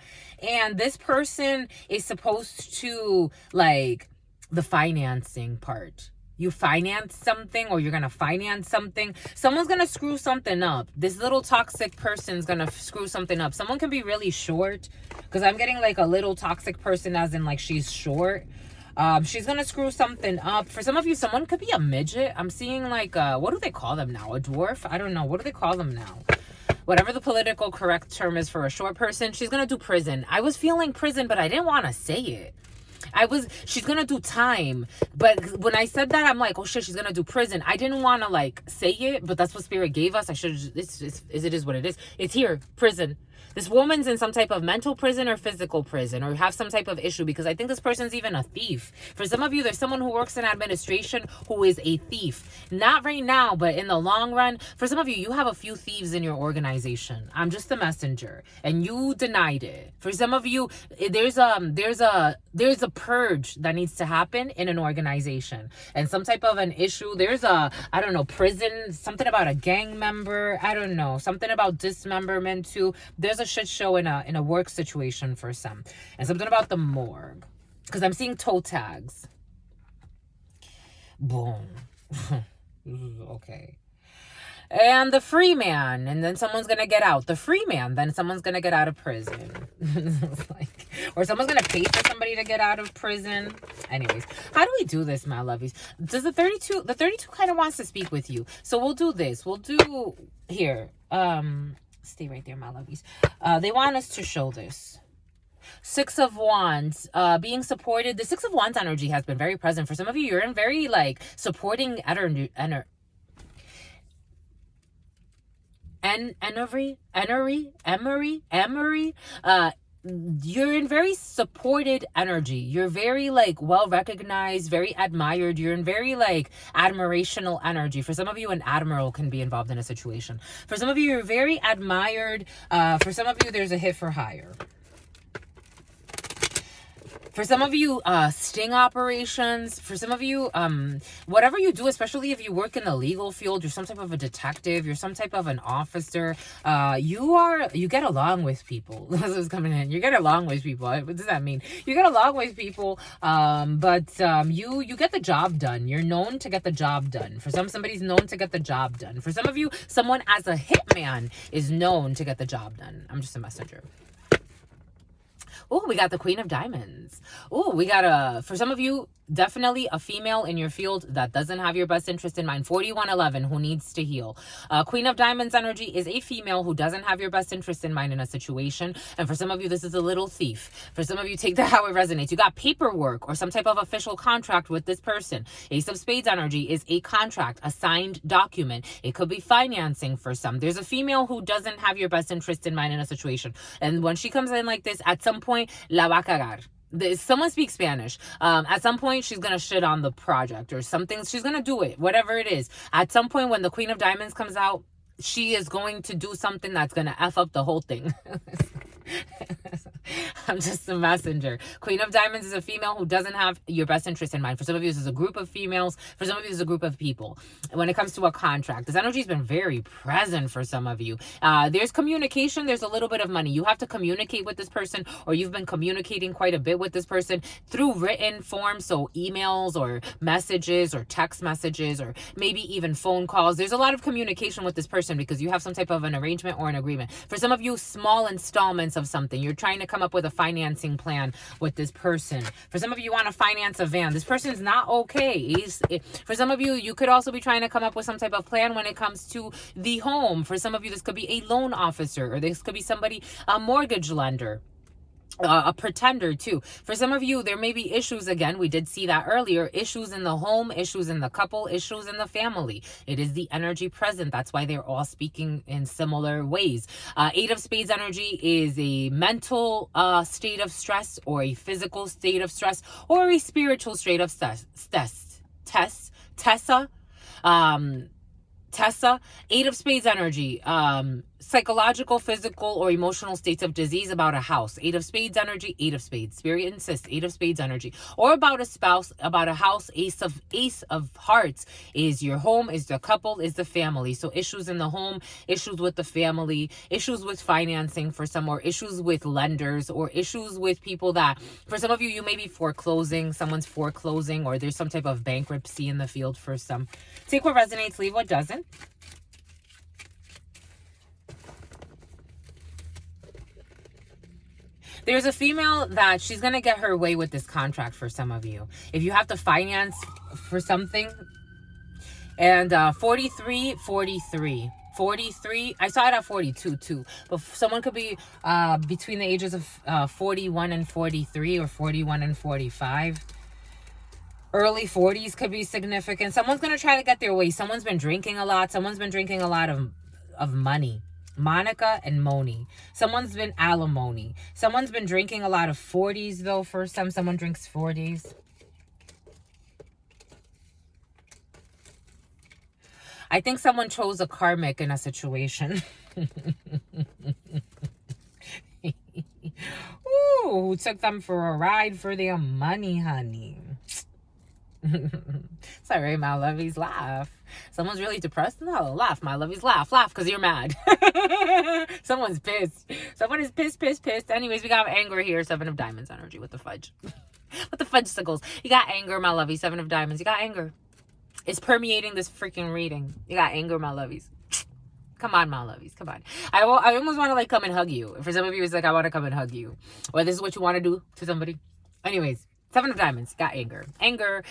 And this person is supposed to, like, the financing part. You finance something, or you're going to finance something. Someone's going to screw something up. This little toxic person's going to screw something up. Someone can be really short, because I'm getting like a little toxic person, as in like she's short. She's gonna screw something up. For some of you, someone could be a midget. I'm seeing like, what do they call them now? A dwarf? I don't know. What do they call them now? Whatever the political correct term is for a short person. She's gonna do prison. I was feeling prison, but I didn't want to say it. she's gonna do time. But when I said that, I'm like, oh shit, she's gonna do prison. I didn't want to like say it, but that's what spirit gave us. I should have, it is what it is. It's here, prison. This woman's in some type of mental prison or physical prison, or have some type of issue, because I think this person's even a thief. For some of you, there's someone who works in administration who is a thief. Not right now, but in the long run. For some of you, you have a few thieves in your organization. I'm just the messenger, and you denied it. For some of you, there's a purge that needs to happen in an organization, and some type of an issue. There's a, I don't know, prison, something about a gang member. I don't know, something about dismemberment too. There's a shit show in a work situation for some, and something about the morgue, because I'm seeing toe tags. Boom. Okay. And the free man, and then someone's gonna get out. The free man, then someone's gonna get out of prison. Like, or someone's gonna pay for somebody to get out of prison. Anyways, how do we do this, my lovies? Does the 32 kind of wants to speak with you? So we'll do this. We'll do here. Stay right there, my lovies. They want us to show this. Six of Wands, being supported. The Six of Wands energy has been very present for some of you. You're in very like supporting energy. You're in very supported energy. You're very like well recognized, very admired. You're in very like admirational energy. For some of you, an admiral can be involved in a situation. For some of you, you're very admired. For some of you, there's a hit for hire. For some of you, sting operations. For some of you, whatever you do, especially if you work in the legal field, you're some type of a detective, you're some type of an officer. You get along with people. This is coming in. You get along with people. What does that mean? You get along with people, but you get the job done. You're known to get the job done. For somebody's known to get the job done. For some of you, someone as a hitman is known to get the job done. I'm just a messenger. Oh, we got the Queen of Diamonds. Oh, we got for some of you, definitely a female in your field that doesn't have your best interest in mind. 4111, who needs to heal. Queen of Diamonds energy is a female who doesn't have your best interest in mind in a situation. And for some of you, this is a little thief. For some of you, take that how it resonates. You got paperwork or some type of official contract with this person. Ace of Spades energy is a contract, a signed document. It could be financing for some. There's a female who doesn't have your best interest in mind in a situation. And when she comes in like this, at some point, la va a cagar. Someone speaks Spanish. At some point, she's going to shit on the project or something. She's going to do it, whatever it is. At some point, when the Queen of Diamonds comes out, she is going to do something that's going to F up the whole thing. I'm just a messenger. Queen of Diamonds is a female who doesn't have your best interest in mind. For some of you, this is a group of females. For some of you, this is a group of people. When it comes to a contract, this energy has been very present for some of you. There's communication. There's a little bit of money. You have to communicate with this person, or you've been communicating quite a bit with this person through written form. So emails or messages or text messages or maybe even phone calls. There's a lot of communication with this person because you have some type of an arrangement or an agreement. For some of you, small installments of something. You're trying to come up with a financing plan with this person. For some of you, you want to finance a van. This person's not okay. For some of you, you could also be trying to come up with some type of plan when it comes to the home. For some of you, this could be a loan officer, or this could be somebody, a mortgage lender. A pretender too. For some of you, there may be issues. Again, we did see that earlier. Issues in the home, issues in the couple, issues in the family. It is the energy present. That's why they're all speaking in similar ways. Eight of Spades energy is a mental state of stress, or a physical state of stress, or a spiritual state of stress. Tessa, Eight of Spades energy, psychological, physical, or emotional states of disease about a house. Eight of Spades energy, Eight of Spades. Spirit insists, Eight of Spades energy. Or about a spouse, about a house. Ace of Hearts is your home, is the couple, is the family. So issues in the home, issues with the family, issues with financing for some, or issues with lenders, or issues with people that, for some of you, you may be foreclosing, someone's foreclosing, or there's some type of bankruptcy in the field for some. Take what resonates, leave what doesn't. There's a female that she's going to get her way with this contract for some of you. If you have to finance for something. And 43. 43. I saw it at 42 too. But someone could be between the ages of 41 and 43 or 41 and 45. Early 40s could be significant. Someone's going to try to get their way. Someone's been drinking a lot. Someone's been drinking a lot of money. Monica and Moni. Someone's been alimony. Someone's been drinking a lot of 40s though. For someone drinks 40s. I think someone chose a karmic in a situation. Ooh, who took them for a ride for their money, honey. Sorry, my lovies, laugh. Someone's really depressed? No, laugh, my lovies, laugh. Laugh because you're mad. Someone's pissed. Someone is pissed. Anyways, we got anger here. 7 of Diamonds energy with the fudge. With the fudgesicles. You got anger, my lovies. 7 of Diamonds. You got anger. It's permeating this freaking reading. You got anger, my lovies. Come on, my lovies. Come on. I almost want to like come and hug you. For some of you, it's like I want to come and hug you. Or this is what you want to do to somebody. Anyways. 7 of Diamonds, got anger. Anger,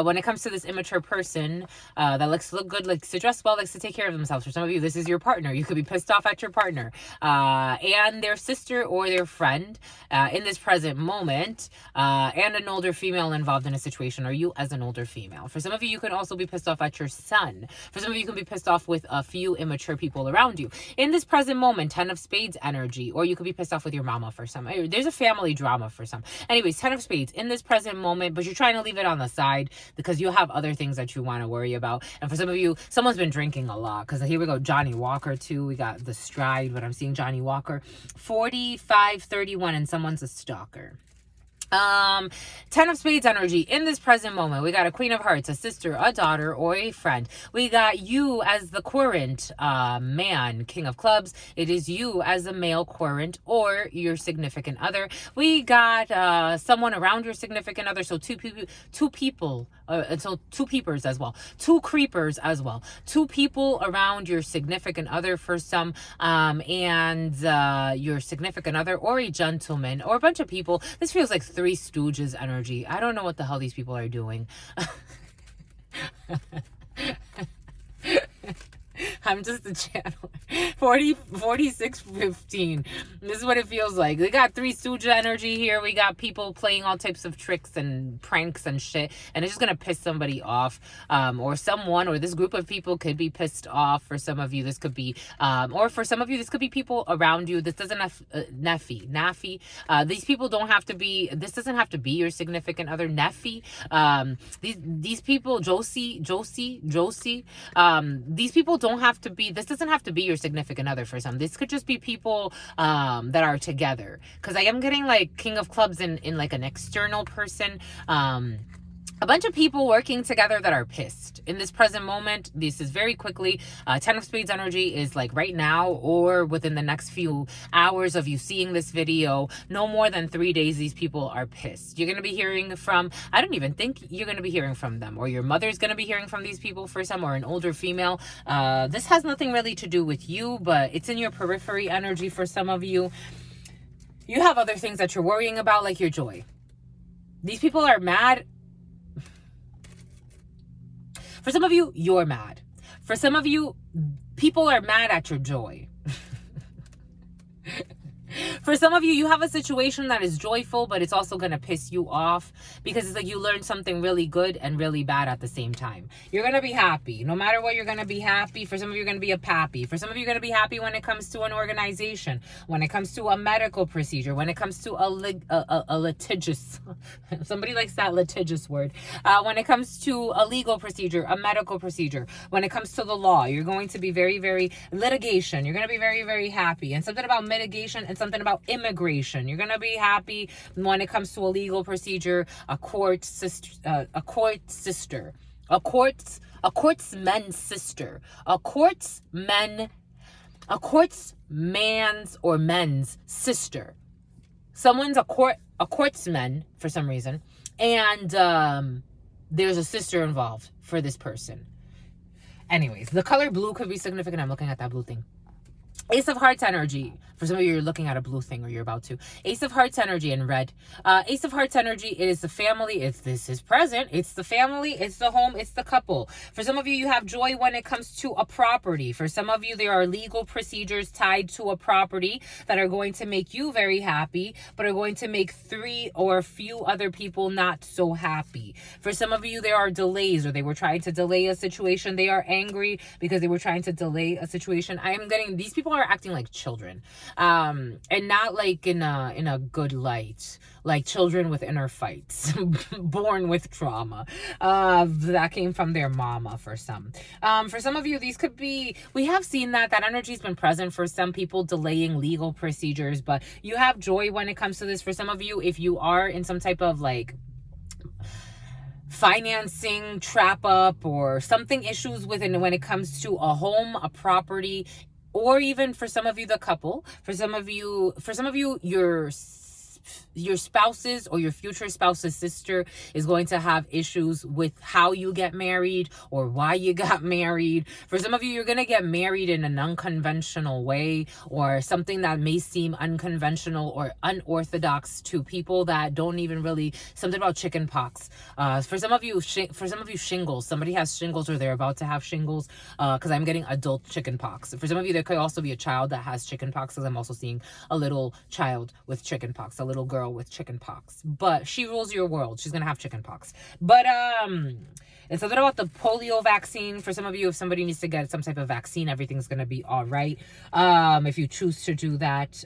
when it comes to this immature person that likes to look good, likes to dress well, likes to take care of themselves. For some of you, this is your partner. You could be pissed off at your partner and their sister or their friend in this present moment and an older female involved in a situation, or you as an older female. For some of you, you can also be pissed off at your son. For some of you, you can be pissed off with a few immature people around you. In this present moment, 10 of Spades energy, or you could be pissed off with your mama for some. There's a family drama for some. Anyways, 10 of Spades in this present moment, but you're trying to leave it on the side because you have other things that you want to worry about. And for some of you, someone's been drinking a lot, because here we go, Johnny Walker too. We got the stride, but I'm seeing Johnny Walker. 45, 31, and someone's a stalker. 10 of Spades energy in this present moment. We got a Queen of Hearts, a sister, a daughter, or a friend. We got you as the current man, King of Clubs. It is you as a male current or your significant other. We got someone around your significant other. So two people, so two peepers as well. 2 creepers as well. 2 people around your significant other for some, and your significant other or a gentleman or a bunch of people. This feels like 3 Stooges energy. I don't know what the hell these people are doing. I'm just a channel. 4615. This is what it feels like. We got 3 Stooge energy here. We got people playing all types of tricks and pranks and shit, and it's just gonna piss somebody off, or someone, or this group of people could be pissed off. For some of you, this could be, or for some of you, this could be people around you. This doesn't have Naffy. These people don't have to be. This doesn't have to be your significant other. Neffy. These people, Josie. These people don't have to be, this doesn't have to be your significant other for some. This could just be people that are together, because I am getting like King of Clubs in like an external person. A bunch of people working together that are pissed in this present moment. This is very quickly. 10 of Spades energy is like right now or within the next few hours of you seeing this video. No more than 3 days, these people are pissed. You're going to be hearing from, I don't even think you're going to be hearing from them, or your mother's going to be hearing from these people for some, or an older female. This has nothing really to do with you, but it's in your periphery energy for some of you. You have other things that you're worrying about, like your joy. These people are mad. For some of you, you're mad. For some of you, people are mad at your joy. For some of you, you have a situation that is joyful, but it's also going to piss you off, because it's like you learned something really good and really bad at the same time. You're going to be happy. No matter what, you're going to be happy. For some of you, you're going to be a pappy. For some of you, you're going to be happy when it comes to an organization, when it comes to a medical procedure, when it comes to a litigious, somebody likes that litigious word, when it comes to a legal procedure, a medical procedure, when it comes to the law, you're going to be very, very litigation. You're going to be very, very happy. And something about mitigation and something about immigration. You're going to be happy when it comes to a legal procedure, a courtsman's sister, a courtsman's or men's sister. Someone's a courtsman for some reason, and there's a sister involved for this person. Anyways, the color blue could be significant. I'm looking at that blue thing. Ace of Hearts energy. For some of you, you're looking at a blue thing or you're about to. Ace of Hearts energy in red. Ace of Hearts energy, it is the family. This is present. It's the family. It's the home. It's the couple. For some of you, you have joy when it comes to a property. For some of you, there are legal procedures tied to a property that are going to make you very happy, but are going to make 3 or a few other people not so happy. For some of you, there are delays, or they were trying to delay a situation. They are angry because they were trying to delay a situation. I am getting, these people are acting like children, and not like in a good light, like children with inner fights, born with trauma, that came from their mama. For some of you, these could be, we have seen that energy's been present for some people, delaying legal procedures, but you have joy when it comes to this. For some of you, if you are in some type of like financing trap up or something, issues within when it comes to a home, a property, or even for some of you, the couple. For some of you, your spouse's or your future spouse's sister is going to have issues with how you get married or why you got married. For some of you, you're going to get married in an unconventional way, or something that may seem unconventional or unorthodox to people that don't even really, something about chicken pox. For some of you, shingles. Somebody has shingles or they're about to have shingles, because I'm getting adult chicken pox. For some of you, there could also be a child that has chicken pox, because I'm also seeing a little child with chicken pox, a little girl with chicken pox. But she rules your world. She's gonna have chicken pox. But it's a little about the polio vaccine. For some of you, if somebody needs to get some type of vaccine, everything's gonna be all right, if you choose to do that.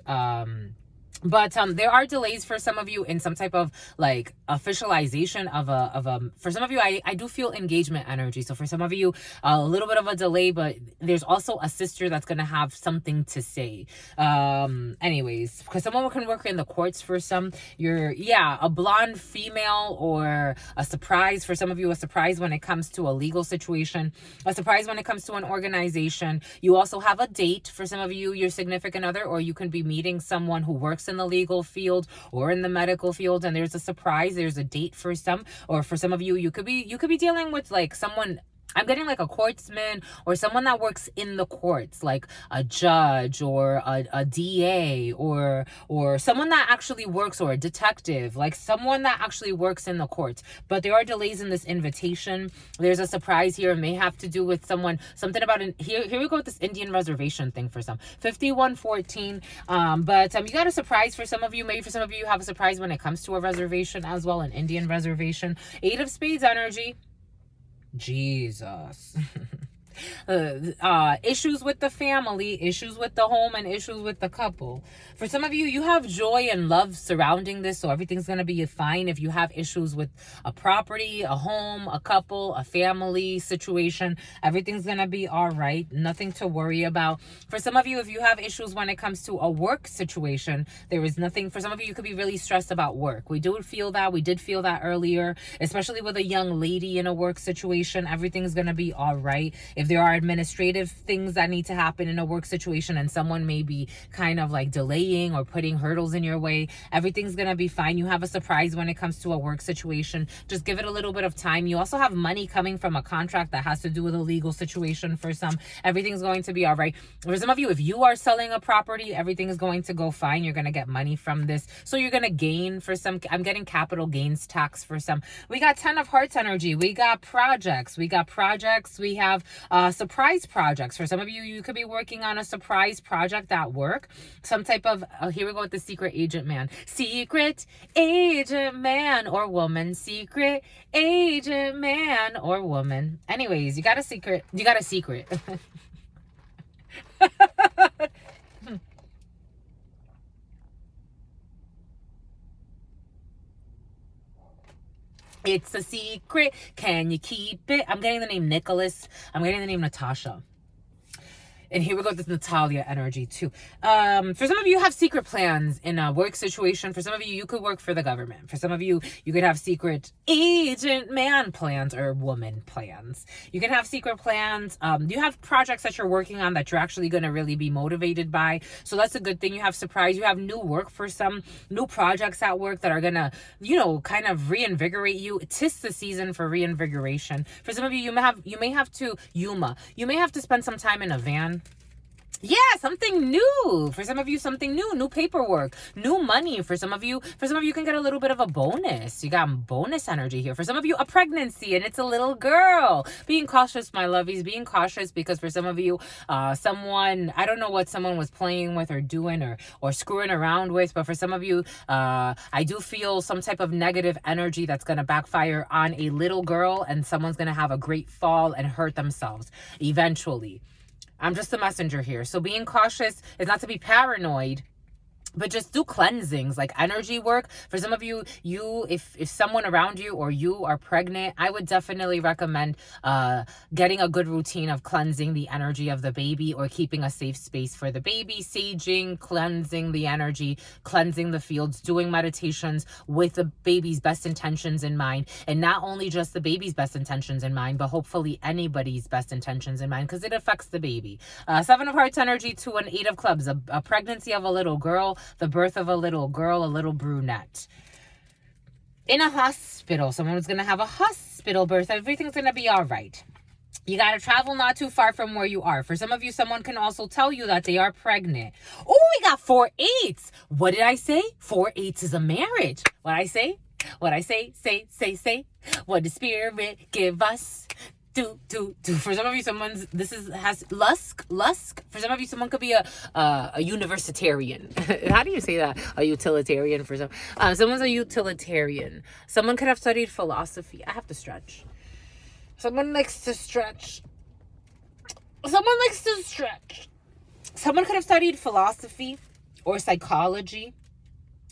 But there are delays for some of you in some type of like officialization of a for some of you, I do feel engagement energy. So for some of you, a little bit of a delay, but there's also a sister that's going to have something to say. Anyways, because someone can work in the courts. For some, a blonde female, or a surprise. For some of you, a surprise when it comes to a legal situation, a surprise when it comes to an organization. You also have a date. For some of you, your significant other, or you can be meeting someone who works in the legal field or in the medical field, and there's a surprise, there's a date for some. Or for some of you, you could be dealing with like someone, I'm getting like a courtsman or someone that works in the courts, like a judge or a DA, or someone that actually works, or a detective, like someone that actually works in the courts. But there are delays in this invitation. There's a surprise here. It may have to do with something about here we go with this Indian reservation thing for some. 5114. But you got a surprise for some of you. Maybe for some of you, you have a surprise when it comes to a reservation as well, an Indian reservation. 8 of Spades energy. Jesus. Issues with the family, issues with the home, and issues with the couple. For some of you, you have joy and love surrounding this, so everything's going to be fine. If you have issues with a property, a home, a couple, a family situation, everything's going to be all right. Nothing to worry about. For some of you, if you have issues when it comes to a work situation, there is nothing. For some of you, you could be really stressed about work. We did feel that earlier, especially with a young lady in a work situation. Everything's going to be all right. If there are administrative things that need to happen in a work situation and someone may be kind of like delaying or putting hurdles in your way, everything's going to be fine. You have a surprise when it comes to a work situation. Just give it a little bit of time. You also have money coming from a contract that has to do with a legal situation. For some, everything's going to be all right. For some of you, if you are selling a property, everything is going to go fine. You're going to get money from this. So you're going to gain. For some, I'm getting capital gains tax for some. We got 10 of Hearts energy. We got projects. We have surprise projects. For some of you, you could be working on a surprise project at work. Some type of, here we go with the secret agent man. Secret agent man or woman. Secret agent man or woman. Anyways, you got a secret. It's a secret. Can you keep it? I'm getting the name Nicholas. I'm getting the name Natasha. And here we go with this Natalia energy too. For some of you, have secret plans in a work situation. For some of you, you could work for the government. For some of you, you could have secret agent man plans or woman plans. You can have secret plans. You have projects that you're working on that you're actually going to really be motivated by. So that's a good thing. You have surprise. You have new work for some, new projects at work that are going to, kind of reinvigorate you. 'Tis the season for reinvigoration. For some of you, you may have to spend some time in a van. Yeah, something new. For some of you, something new paperwork, new money. For some of you can get a little bit of a bonus. You got bonus energy here. For some of you, a pregnancy, and it's a little girl. Being cautious, my lovies, being cautious, because for some of you, someone, I don't know what someone was playing with or doing or screwing around with, but for some of you, I do feel some type of negative energy that's going to backfire on a little girl, and someone's going to have a great fall and hurt themselves eventually. I'm just a messenger here. So being cautious is not to be paranoid, but just do cleansings, like energy work. For some of you, if someone around you or you are pregnant, I would definitely recommend getting a good routine of cleansing the energy of the baby, or keeping a safe space for the baby, saging, cleansing the energy, cleansing the fields, doing meditations with the baby's best intentions in mind. And not only just the baby's best intentions in mind, but hopefully anybody's best intentions in mind, because it affects the baby. Seven of Hearts energy to an Eight of Clubs, a pregnancy of a little girl, the birth of a little girl, a little brunette. In a hospital, someone's going to have a hospital birth. Everything's going to be all right. You got to travel not too far from where you are. For some of you, someone can also tell you that they are pregnant. Oh, we got 4 8s. What did I say? 4 8s is a marriage. What I say? What I say? Say. What the Spirit give us. Do. For some of you, has lusk. For some of you, someone could be a universitarian. How do you say that? A utilitarian for some. Someone's a utilitarian. Someone could have studied philosophy. I have to stretch. Someone likes to stretch. Someone could have studied philosophy or psychology.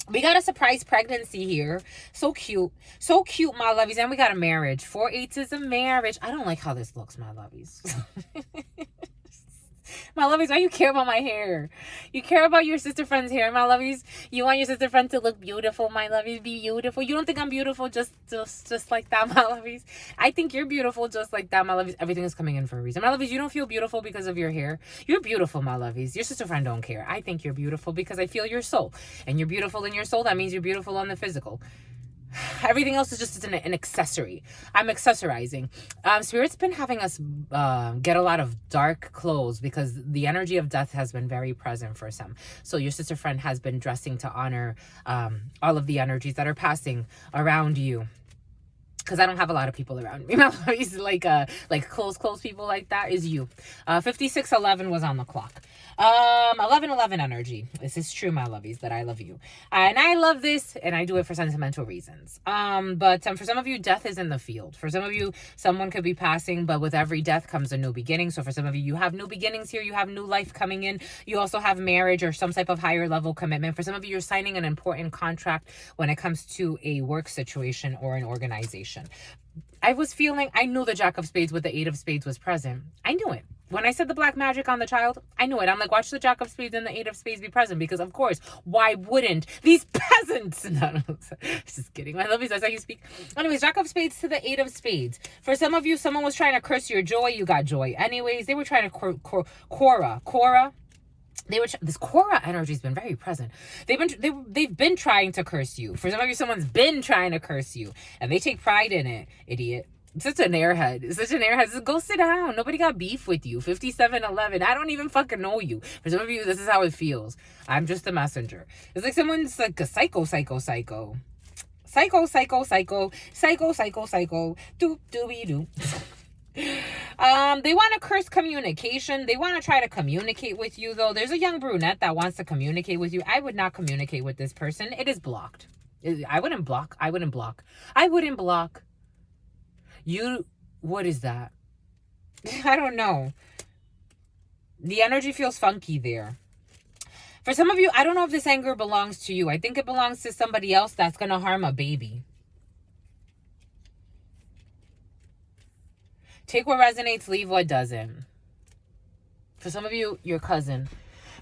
We got a surprise pregnancy here. So cute, my lovies. And we got a marriage. 4 8s is a marriage. I don't like how this looks, my lovies. My lovies, why you care about my hair? You care about your sister friend's hair, my lovies. You want your sister friend to look beautiful, my lovies. Be beautiful. You don't think I'm beautiful just like that, my lovies? I think you're beautiful just like that, my lovies. Everything is coming in for a reason. My lovies, you don't feel beautiful because of your hair. You're beautiful, my lovies. Your sister friend don't care. I think you're beautiful because I feel your soul. And you're beautiful in your soul. That means you're beautiful on the physical. Everything else is just an accessory. I'm accessorizing. Spirit's been having us get a lot of dark clothes because the energy of death has been very present for some. So your sister friend has been dressing to honor all of the energies that are passing around you. Because I don't have a lot of people around me. It's like close people like that is you. 5611 was on the clock. 1111 energy. This is true, my lovies, that I love you. And I love this, and I do it for sentimental reasons. But for some of you, death is in the field. For some of you, someone could be passing, but with every death comes a new beginning. So for some of you, you have new beginnings here. You have new life coming in. You also have marriage or some type of higher level commitment. For some of you, you're signing an important contract when it comes to a work situation or an organization. I knew the Jack of Spades with the Eight of Spades was present. I knew it. When I said the black magic on the child, I knew it. I'm like, watch the Jack of Spades and the Eight of Spades be present, because of course, why wouldn't these peasants? No, just kidding. I love you. That's how you speak. Anyways, Jack of Spades to the Eight of Spades. For some of you, someone was trying to curse your joy. You got joy. Anyways, they were trying to Cora. This Cora energy has been very present. They've been trying to curse you. For some of you, someone's been trying to curse you, and they take pride in it, idiot. Such an airhead. Just go sit down. Nobody got beef with you. 5711. I don't even fucking know you. For some of you, this is how it feels. I'm just a messenger. It's like someone's like a psycho. Doo-doo-be-doo. They want to curse communication. They want to try to communicate with you, though. There's a young brunette that wants to communicate with you. I would not communicate with this person. It is blocked. I wouldn't block. You, what is that? I don't know. The energy feels funky there. For some of you, I don't know if this anger belongs to you. I think it belongs to somebody else that's going to harm a baby. Take what resonates, leave what doesn't. For some of you, your cousin.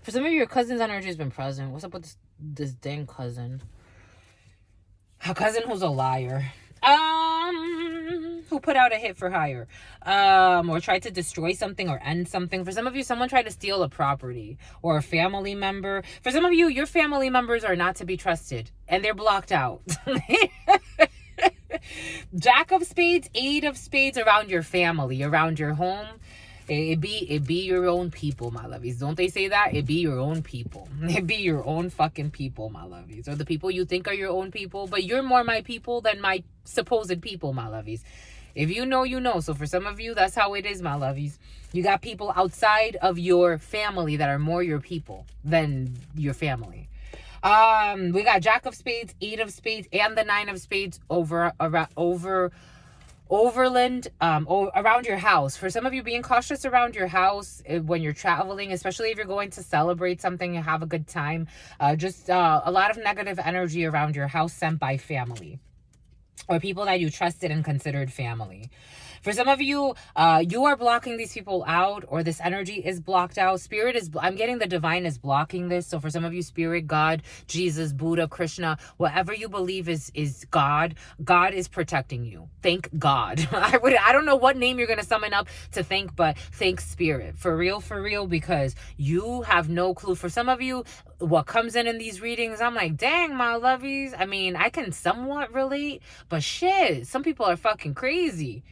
For some of you, your cousin's energy has been present. What's up with this dang cousin? A cousin who's a liar. Who put out a hit for hire. Or tried to destroy something or end something. For some of you, someone tried to steal a property or a family member. For some of you, your family members are not to be trusted, and they're blocked out. Jack of Spades, Eight of Spades around your family, around your home. It be your own people, my lovies. Don't they say that? It be your own people. It be your own fucking people, my lovies. Or the people you think are your own people, but you're more my people than my supposed people, my lovies. If you know, you know. So for some of you, that's how it is, my lovies. You got people outside of your family that are more your people than your family. We got Jack of Spades, Eight of Spades, and the Nine of Spades overland, around your house. For some of you, being cautious around your house when you're traveling, especially if you're going to celebrate something and have a good time. Just a lot of negative energy around your house sent by family or people that you trusted and considered family. For some of you, you are blocking these people out, or this energy is blocked out. Spirit is, I'm getting the divine is blocking this. So for some of you, Spirit, God, Jesus, Buddha, Krishna, whatever you believe is God, God is protecting you. Thank God. I don't know what name you're going to summon up to thank, but thank Spirit. For real, because you have no clue. For some of you, what comes in these readings, I'm like, dang, my lovies. I mean, I can somewhat relate, but shit, some people are fucking crazy.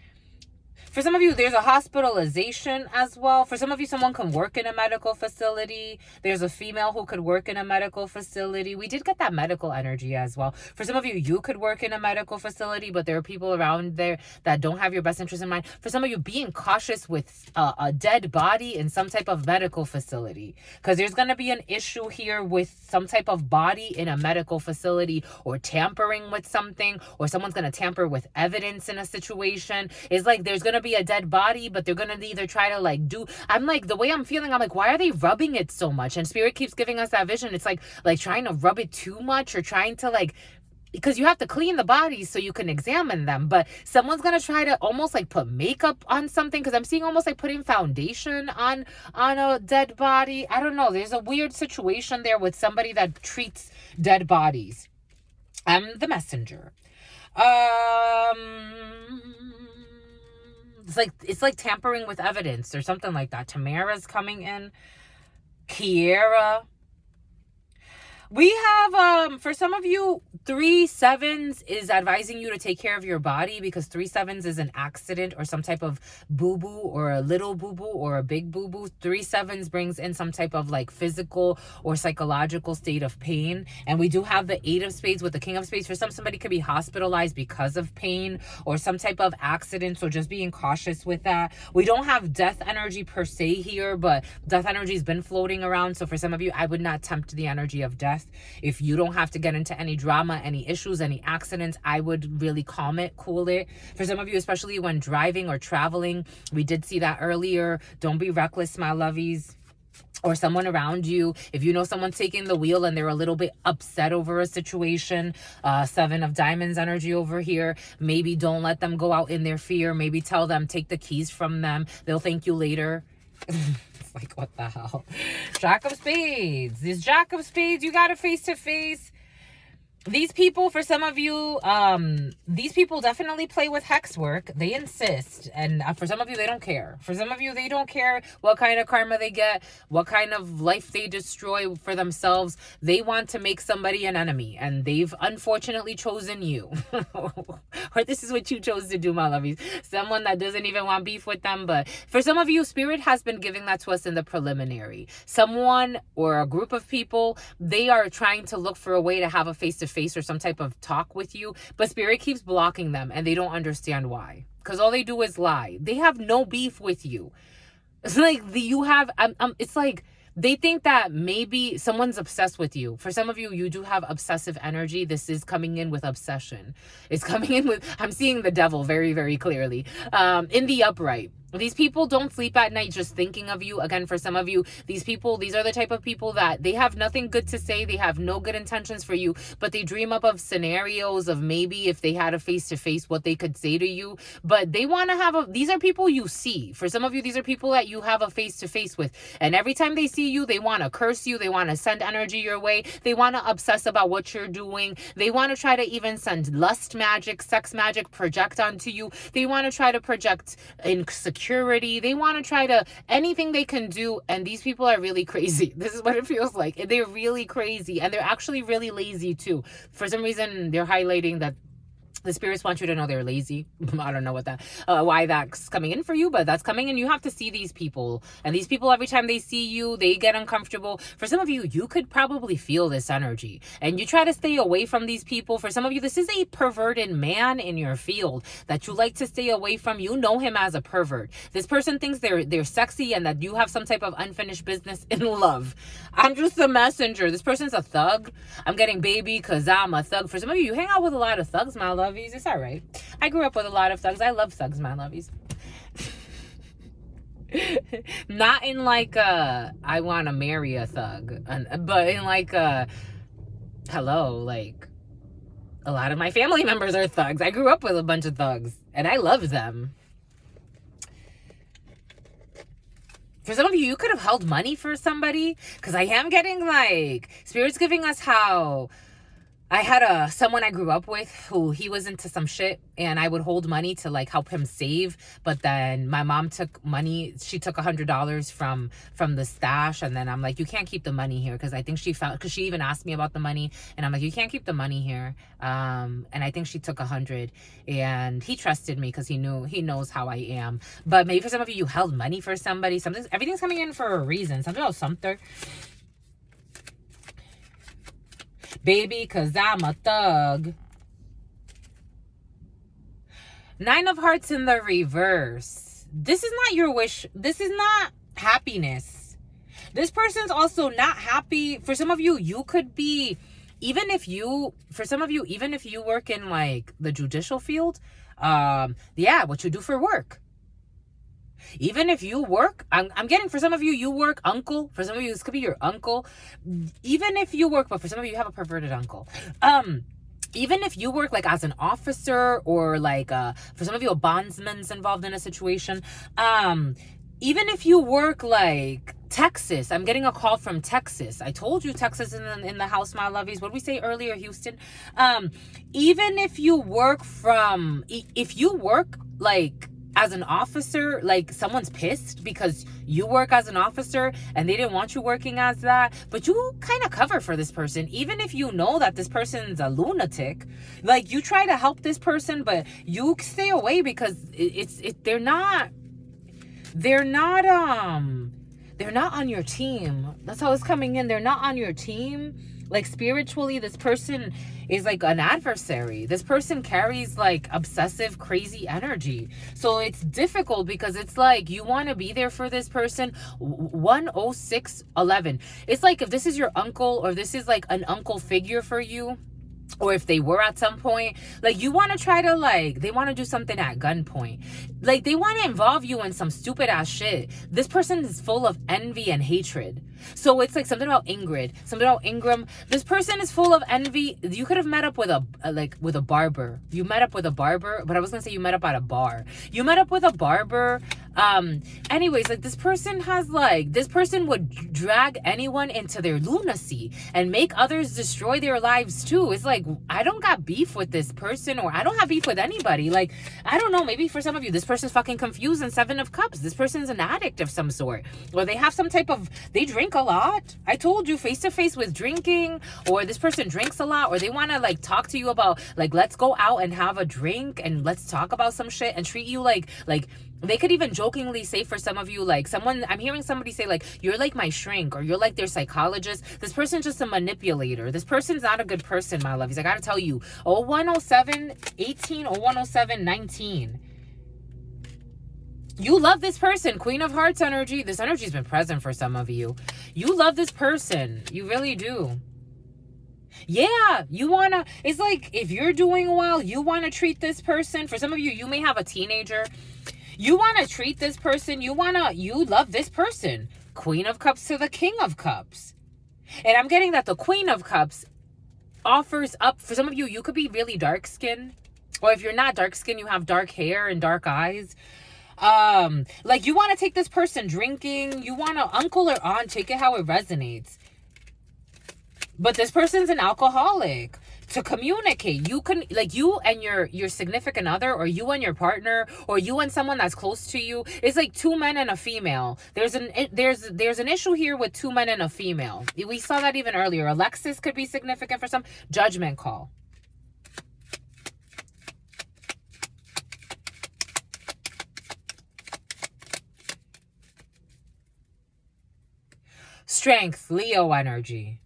For some of you, there's a hospitalization as well. For some of you, someone can work in a medical facility. There's a female who could work in a medical facility. We did get that medical energy as well. For some of you, you could work in a medical facility, but there are people around there that don't have your best interest in mind. For some of you, being cautious with a dead body in some type of medical facility, because there's going to be an issue here with some type of body in a medical facility, or tampering with something, or someone's going to tamper with evidence in a situation. It's like there's going to be a dead body, but they're gonna either try to like do, I'm like, the way I'm feeling, I'm like, why are they rubbing it so much? And Spirit keeps giving us that vision. It's like trying to rub it too much, or trying to like, because you have to clean the bodies so you can examine them, but someone's gonna try to almost like put makeup on something, because I'm seeing almost like putting foundation on a dead body. I don't know, there's a weird situation there with somebody that treats dead bodies. I'm the messenger. It's like tampering with evidence or something like that. Tamara's coming in. Kiera. We have, for some of you, 3 sevens is advising you to take care of your body, because 3 sevens is an accident or some type of boo-boo, or a little boo-boo or a big boo-boo. 3 sevens brings in some type of like physical or psychological state of pain. And we do have the 8 of Spades with the King of Spades. For somebody could be hospitalized because of pain or some type of accident. So just being cautious with that. We don't have death energy per se here, but death energy has been floating around. So for some of you, I would not tempt the energy of death. If you don't have to get into any drama, any issues, any accidents, I would really calm it, cool it. For some of you, especially when driving or traveling, we did see that earlier. Don't be reckless, my lovies. Or someone around you, if you know someone's taking the wheel and they're a little bit upset over a situation, 7 of Diamonds energy over here, maybe don't let them go out in their fear. Maybe tell them, take the keys from them. They'll thank you later. It's like, what the hell? Jack of Spades. This Jack of Spades, you got a face-to-face. These people, for some of you, these people definitely play with hex work. They insist. And for some of you, they don't care. For some of you, they don't care what kind of karma they get, what kind of life they destroy for themselves. They want to make somebody an enemy. And they've unfortunately chosen you. Or this is what you chose to do, my lovies. Someone that doesn't even want beef with them. But for some of you, Spirit has been giving that to us in the preliminary. Someone or a group of people, they are trying to look for a way to have a face-to-face or some type of talk with you, but Spirit keeps blocking them, and they don't understand why, because all they do is lie. They have no beef with you. It's like you have it's like they think that maybe someone's obsessed with you. For some of you, you do have obsessive energy. This is coming in with obsession. It's coming in with, I'm seeing the devil very, very clearly. In the upright. These people don't sleep at night just thinking of you. Again, for some of you, these are the type of people that they have nothing good to say. They have no good intentions for you, but they dream up of scenarios of maybe if they had a face-to-face, what they could say to you. But they want to have these are people you see. For some of you, these are people that you have a face-to-face with. And every time they see you, they want to curse you. They want to send energy your way. They want to obsess about what you're doing. They want to try to even send lust magic, sex magic, project onto you. They want to try to project insecurity. They want to try to anything they can do, and these people are really crazy. This is what it feels like. They're really crazy, and they're actually really lazy too. For some reason, they're highlighting that The spirits want you to know they're lazy. I don't know why that's coming in for you, but that's coming in. You have to see these people. And these people, every time they see you, they get uncomfortable. For some of you, you could probably feel this energy. And you try to stay away from these people. For some of you, this is a perverted man in your field that you like to stay away from. You know him as a pervert. This person thinks they're sexy and that you have some type of unfinished business in love. I'm just a messenger. This person's a thug. I'm getting baby because I'm a thug. For some of you, you hang out with a lot of thugs, my lovies. It's all right. I grew up with a lot of thugs. I love thugs, my lovies. Not in like I want to marry a thug, but in like hello, like a lot of my family members are thugs. I grew up with a bunch of thugs and I love them. For some of you, you could have held money for somebody, because I am getting like spirits giving us how I had someone I grew up with who he was into some shit, and I would hold money to like help him save. But then my mom took money. She took $100 from the stash, and then I'm like, you can't keep the money here, because I think she found, because she even asked me about the money, and I'm like, you can't keep the money here. And I think she took 100, and he trusted me because he knows how I am. But maybe for some of you, you held money for somebody. Everything's coming in for a reason. Something about something. Baby, because I'm a thug. 9 of Hearts in the reverse. This is not your wish. This is not happiness. This person's also not happy. For some of you, you could be, even if you work in like the judicial field, what you do for work. Even if you work, I'm getting, for some of you, you work uncle. For some of you, this could be your uncle. Even if you work, but for some of you, you have a perverted uncle. Even if you work like as an officer, or like for some of you, a bondsman's involved in a situation. Even if you work like Texas, I'm getting a call from Texas. I told you Texas in the house, my lovies. What did we say earlier, Houston? Even if you work like as an officer, like someone's pissed because you work as an officer and they didn't want you working as that, but you kind of cover for this person. Even if you know that this person's a lunatic, like you try to help this person, but you stay away because they're not on your team. That's how it's coming in. They're not on your team. Like spiritually, this person is like an adversary. This person carries like obsessive, crazy energy. So it's difficult because it's like you want to be there for this person. 10611. It's like if this is your uncle, or this is like an uncle figure for you, or if they were at some point, like you want to try to like, they want to do something at gunpoint. Like they want to involve you in some stupid ass shit. This person is full of envy and hatred. So it's like something about Ingrid, something about Ingram. This person is full of envy. You could have met up with a barber. You met up with a barber, but I was going to say you met up at a bar. You met up with a barber. Anyways, like this person would drag anyone into their lunacy and make others destroy their lives too. It's like, I don't got beef with this person, or I don't have beef with anybody. Like, I don't know, maybe for some of you, this person's fucking confused in 7 of Cups. This person's an addict of some sort, or they have some type of, they drink a lot. I told you, face to face with drinking, or this person drinks a lot, or they want to like talk to you about like, let's go out and have a drink and let's talk about some shit and treat you like they could even jokingly say, for some of you, like I'm hearing somebody say like, you're like my shrink, or you're like their psychologist. This person's just a manipulator. This person's not a good person, my lovies. I gotta tell you, 010718, 010719. You love this person. Queen of Hearts energy. This energy's been present for some of you. You love this person. You really do. Yeah, you wanna, it's like if you're doing well, you want to treat this person. For some of you, you may have a teenager. You want to treat this person. You love this person. Queen of Cups to the King of Cups. And I'm getting that the Queen of Cups offers up, for some of you, you could be really dark skinned. Or if you're not dark skinned, you have dark hair and dark eyes. Like you want to take this person drinking. You want to uncle or aunt, take it how it resonates. But this person's an alcoholic. To communicate, you can, like you and your significant other, or you and your partner, or you and someone that's close to you, it's like 2 men and a female. There's an issue here with 2 men and a female. We saw that even earlier. Alexis could be significant for some. Judgment call. Strength, Leo energy.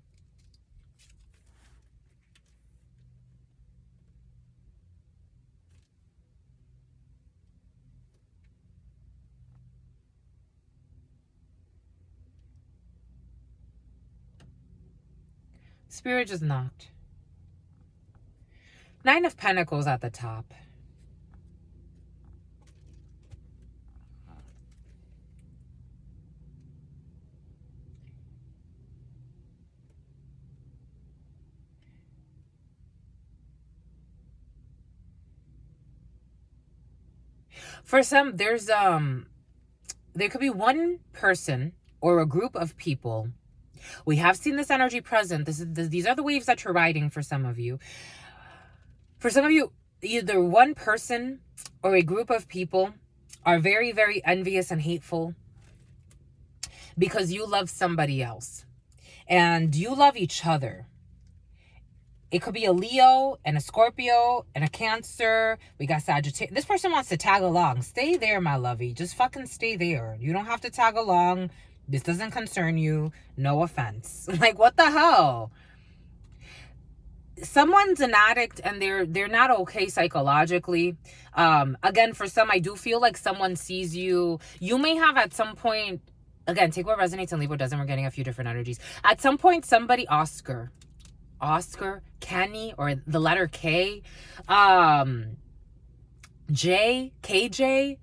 Spirit just knocked. Nine of Pentacles at the top. For some, there could be one person or a group of people. We have seen this energy present. These are the waves that you're riding for some of you. For some of you, either one person or a group of people are very, very envious and hateful because you love somebody else and you love each other. It could be a Leo and a Scorpio and a Cancer. We got Sagittarius. This person wants to tag along. Stay there, my lovey. Just fucking stay there. You don't have to tag along. This doesn't concern you. No offense. Like, what the hell? Someone's an addict and they're not okay psychologically. Again, for some, I do feel like someone sees you. You may have at some point, again, take what resonates and leave what doesn't. We're getting a few different energies. At some point, somebody, Oscar, Kenny, or the letter K, J, KJ.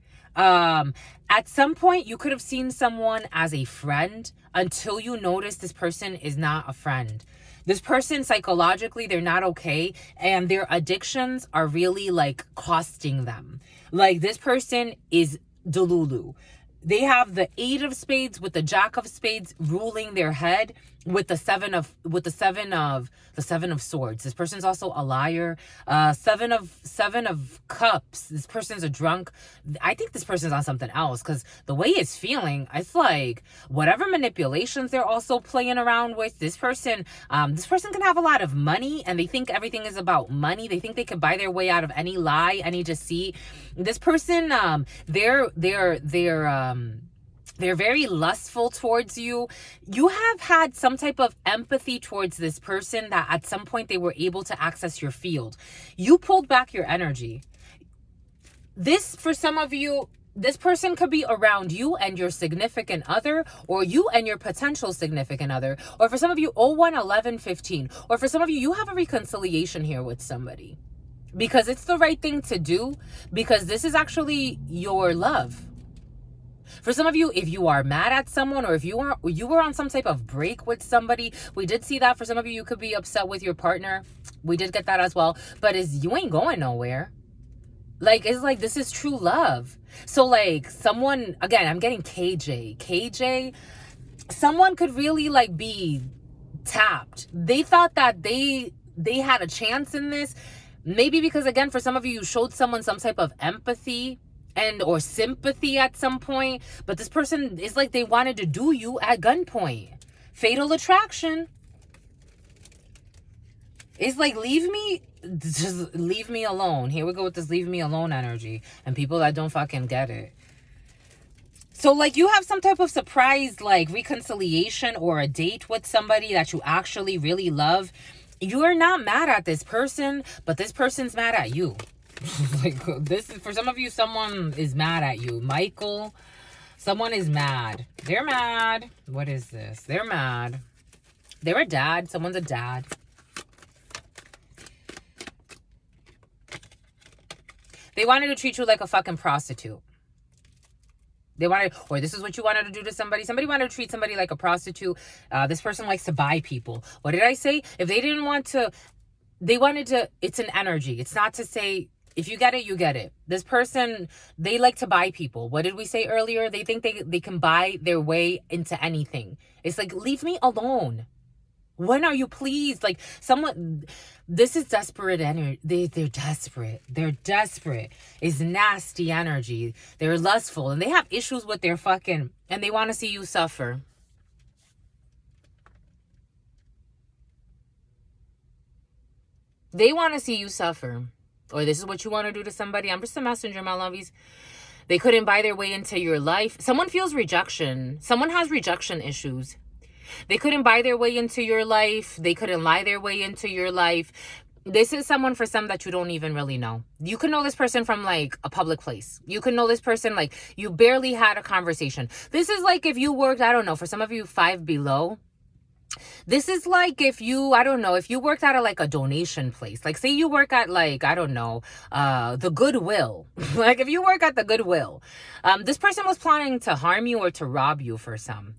At some point, you could have seen someone as a friend until you notice this person is not a friend. This person, psychologically, they're not okay. And their addictions are really, like, costing them. Like, this person is Delulu. They have the 8 of spades with the Jack of spades ruling their head with the seven of swords. This person's also a liar. Seven of cups. This person's a drunk. I think this person's on something else because the way it's feeling, it's like whatever manipulations they're also playing around with. This person can have a lot of money and they think everything is about money. They think they can buy their way out of any lie, any deceit. This person, they're very lustful towards you. You have had some type of empathy towards this person that at some point they were able to access your field. You pulled back your energy. This, for some of you, this person could be around you and your significant other, or you and your potential significant other. Or for some of you, 01, 11, 15. Or for some of you, you have a reconciliation here with somebody. Because it's the right thing to do. Because this is actually your love. For some of you, if you are mad at someone or if you were on some type of break with somebody, we did see that. For some of you, you could be upset with your partner. We did get that as well. But you ain't going nowhere. Like, it's like, this is true love. So, like, someone, again, I'm getting KJ. Someone could really, like, be tapped. They thought that they had a chance in this. Maybe because, again, for some of you, you showed someone some type of empathy or sympathy at some point, but this person is like they wanted to do you at gunpoint. Fatal attraction. It's like, just leave me alone. Here we go with this leave me alone energy and people that don't fucking get it. So, like, you have some type of surprise, like, reconciliation or a date with somebody that you actually really love. You're not mad at this person, but this person's mad at you. Like, this is for some of you, someone is mad at you. Michael, someone is mad. They're mad. What is this? They're mad. They're a dad. Someone's a dad. They wanted to treat you like a fucking prostitute. Or this is what you wanted to do to somebody. Somebody wanted to treat somebody like a prostitute. This person likes to buy people. What did I say? If they didn't want to, they wanted to, it's an energy. It's not to say, if you get it, you get it. This person, they like to buy people. What did we say earlier? They think they can buy their way into anything. It's like, leave me alone. When are you pleased? Like, someone, this is desperate energy. They're desperate. They're desperate. It's nasty energy. They're lustful. And they have issues with their fucking, and they want to see you suffer. They want to see you suffer. Or this is what you want to do to somebody. I'm just a messenger, my lovies. They couldn't buy their way into your life. Someone feels rejection. Someone has rejection issues. They couldn't buy their way into your life. They couldn't lie their way into your life. This is someone for some that you don't even really know. You can know this person from like a public place. You can know this person like you barely had a conversation. This is like if you worked, I don't know, for some of you, Five Below. This is like if you, I don't know, if you worked at like a donation place. Like say you work at like, I don't know, the Goodwill. Like if you work at the Goodwill, this person was planning to harm you or to rob you for some.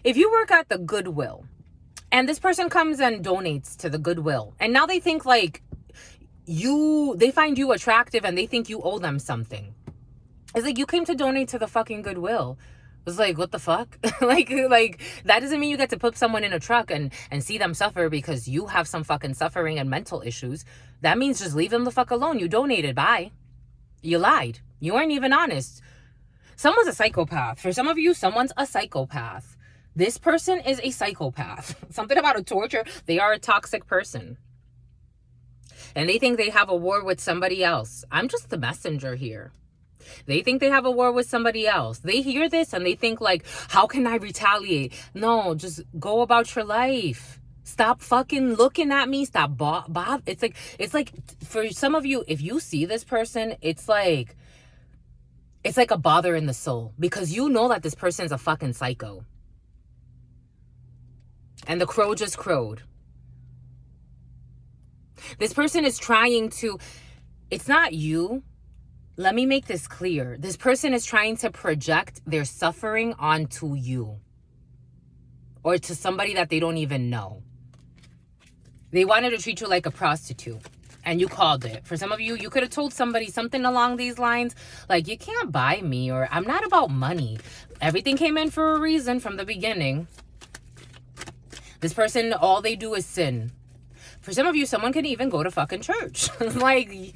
If you work at the Goodwill, and this person comes and donates to the Goodwill, and now they think like they find you attractive and they think you owe them something. It's like you came to donate to the fucking Goodwill. It's like, what the fuck? like that doesn't mean you get to put someone in a truck and see them suffer because you have some fucking suffering and mental issues. That means just leave them the fuck alone. You donated. Bye. You lied. You weren't even honest. Someone's a psychopath. For some of you, someone's a psychopath. This person is a psychopath. Something about a torture. They are a toxic person. And they think they have a war with somebody else. I'm just the messenger here. They think they have a war with somebody else. They hear this and they think like, how can I retaliate? No, just go about your life. Stop fucking looking at me. Stop Bob. It's like for some of you, if you see this person, it's like a bother in the soul because you know that this person's a fucking psycho. And the crow just crowed. This person is trying to, it's not you. Let me make this clear. This person is trying to project their suffering onto you or to somebody that they don't even know. They wanted to treat you like a prostitute and you called it. For some of you, you could have told somebody something along these lines like, you can't buy me, or I'm not about money. Everything came in for a reason from the beginning. This person, all they do is sin. For some of you, someone can even go to fucking church. Like,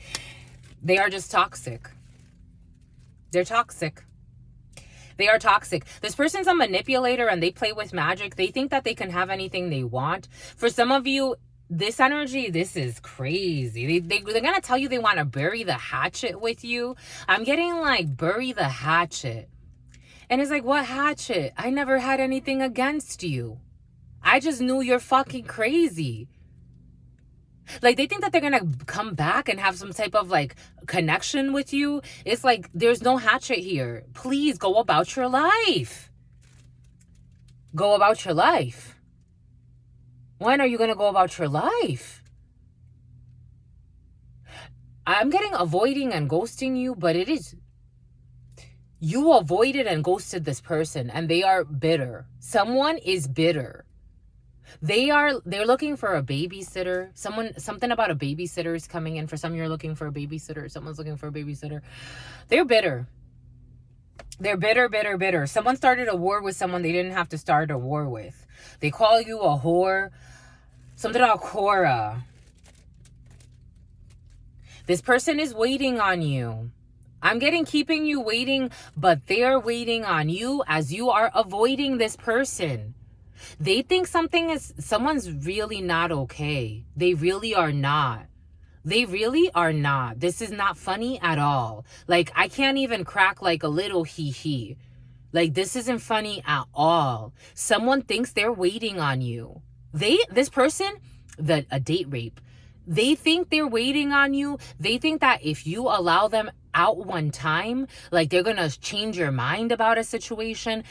they are just toxic. They're toxic. They are toxic. This person's a manipulator and they play with magic. They think that they can have anything they want. For some of you, this energy, this is crazy. They're going to tell you they want to bury the hatchet with you. I'm getting like, bury the hatchet. And it's like, what hatchet? I never had anything against you. I just knew you're fucking crazy. Like, they think that they're going to come back and have some type of, like, connection with you. It's like, there's no hatchet here. Please go about your life. Go about your life. When are you going to go about your life? I'm getting avoiding and ghosting you, but it is... You avoided and ghosted this person, and they are bitter. Someone is bitter. They're looking for a babysitter. Something about a babysitter is coming in. For some, you're looking for a babysitter. Someone's looking for a babysitter. They're bitter. They're bitter, bitter, bitter. Someone started a war with someone they didn't have to start a war with. They call you a whore. Something about Cora. This person is waiting on you. I'm getting keeping you waiting, but they're waiting on you as you are avoiding this person. They think someone's really not okay. They really are not. They really are not. This is not funny at all. Like, I can't even crack like a little hee-hee. Like, this isn't funny at all. Someone thinks they're waiting on you. This person, a date rape, they think they're waiting on you. They think that if you allow them out one time, like, they're going to change your mind about a situation.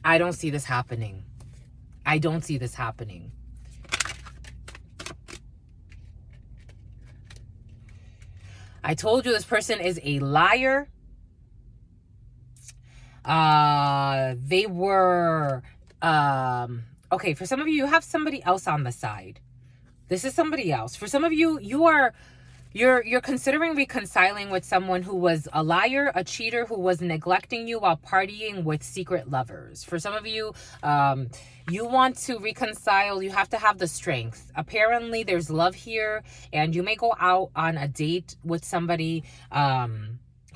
I don't see this happening. I don't see this happening. I told you this person is a liar. They were, okay, for some of you, you have somebody else on the side. This is somebody else. For some of you, you're considering reconciling with someone who was a liar, a cheater, who was neglecting you while partying with secret lovers. For some of you, you want to reconcile. You have to have the strength. Apparently, there's love here, and you may go out on a date with somebody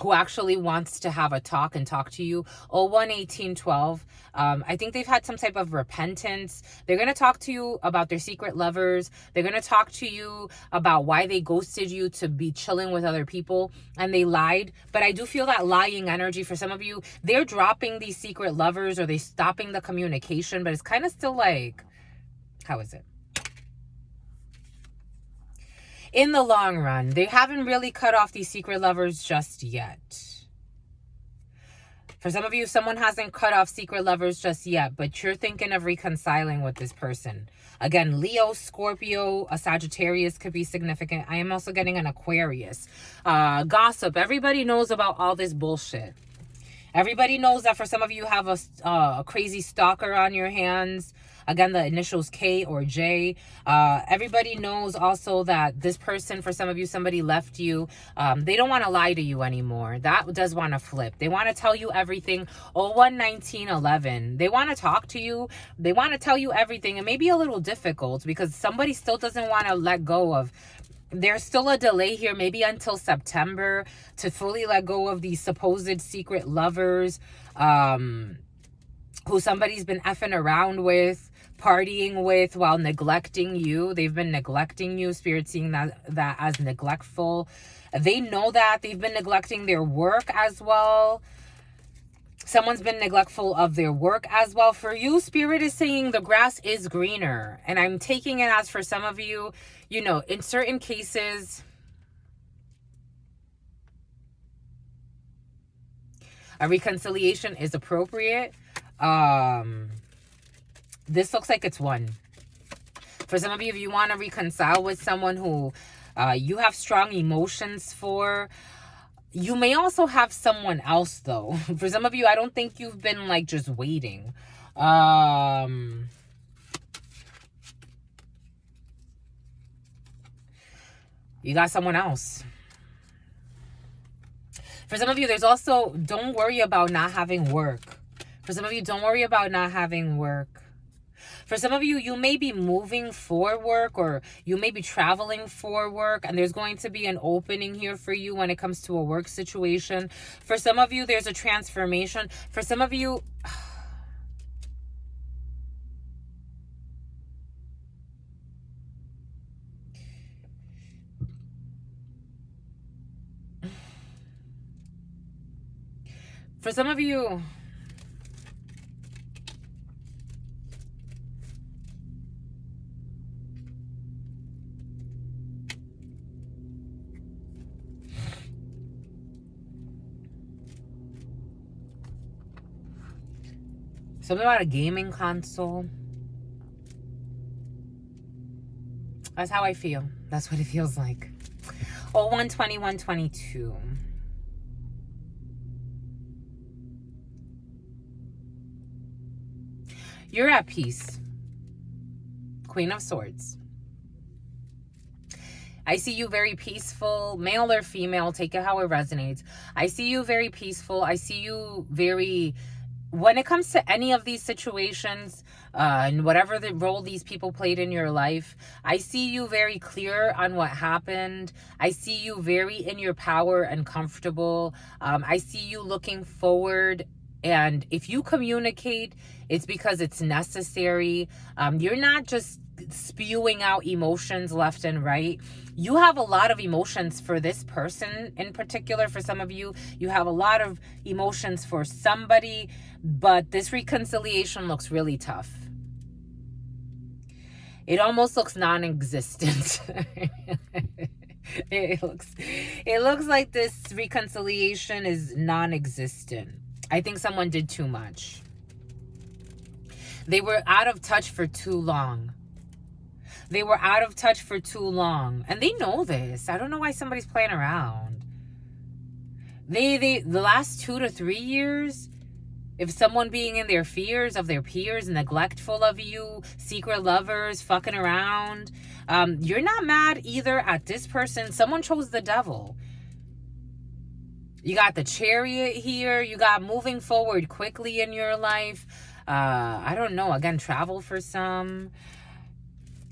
who actually wants to have a talk and talk to you. 011812. I think they've had some type of repentance. They're going to talk to you about their secret lovers. They're going to talk to you about why they ghosted you to be chilling with other people and they lied. But I do feel that lying energy for some of you, they're dropping these secret lovers or they're stopping the communication, but it's kind of still like, how is it? In the long run, they haven't really cut off these secret lovers just yet. For some of you, someone hasn't cut off secret lovers just yet, but you're thinking of reconciling with this person. Again, Leo, Scorpio, a Sagittarius could be significant. I am also getting an Aquarius. Gossip. Everybody knows about all this bullshit. Everybody knows that for some of you have a crazy stalker on your hands. Again, the initials K or J. Everybody knows also that this person, for some of you, somebody left you. They don't want to lie to you anymore. That does want to flip. They want to tell you everything. 011911. They want to talk to you. They want to tell you everything. It may be a little difficult because somebody still doesn't want to let go of. There's still a delay here, maybe until September, to fully let go of these supposed secret lovers who somebody's been effing around with, partying with while neglecting you. They've been neglecting you. Spirit seeing that as neglectful. They know that. They've been neglecting their work as well. Someone's been neglectful of their work as well. For you, Spirit is saying the grass is greener. And I'm taking it as for some of you, you know, in certain cases, a reconciliation is appropriate. This looks like it's one. For some of you, if you want to reconcile with someone who you have strong emotions for, you may also have someone else though. For some of you, I don't think you've been like just waiting. You got someone else. For some of you, there's also, don't worry about not having work. For some of you, don't worry about not having work. For some of you, you may be moving for work or you may be traveling for work, and there's going to be an opening here for you when it comes to a work situation. For some of you, there's a transformation. For some of you, something about a gaming console. That's how I feel. That's what it feels like. 012122. You're at peace. Queen of Swords. I see you very peaceful, male or female, take it how it resonates. I see you very peaceful. I see you very, when it comes to any of these situations, and whatever the role these people played in your life, I see you very clear on what happened. I see you very in your power and comfortable. I see you looking forward. And if you communicate, it's because it's necessary. You're not just spewing out emotions left and right. You have a lot of emotions for this person in particular. For some of you, you have a lot of emotions for somebody, but this reconciliation looks really tough. It almost looks non-existent. It looks like this reconciliation is non-existent. I think someone did too much. They were out of touch for too long. They were out of touch for too long. And they know this. I don't know why somebody's playing around. The last 2 to 3 years, if someone being in their fears of their peers, neglectful of you, secret lovers, fucking around, you're not mad either at this person. Someone chose the devil. You got the Chariot here. You got moving forward quickly in your life. I don't know. Again, travel for some.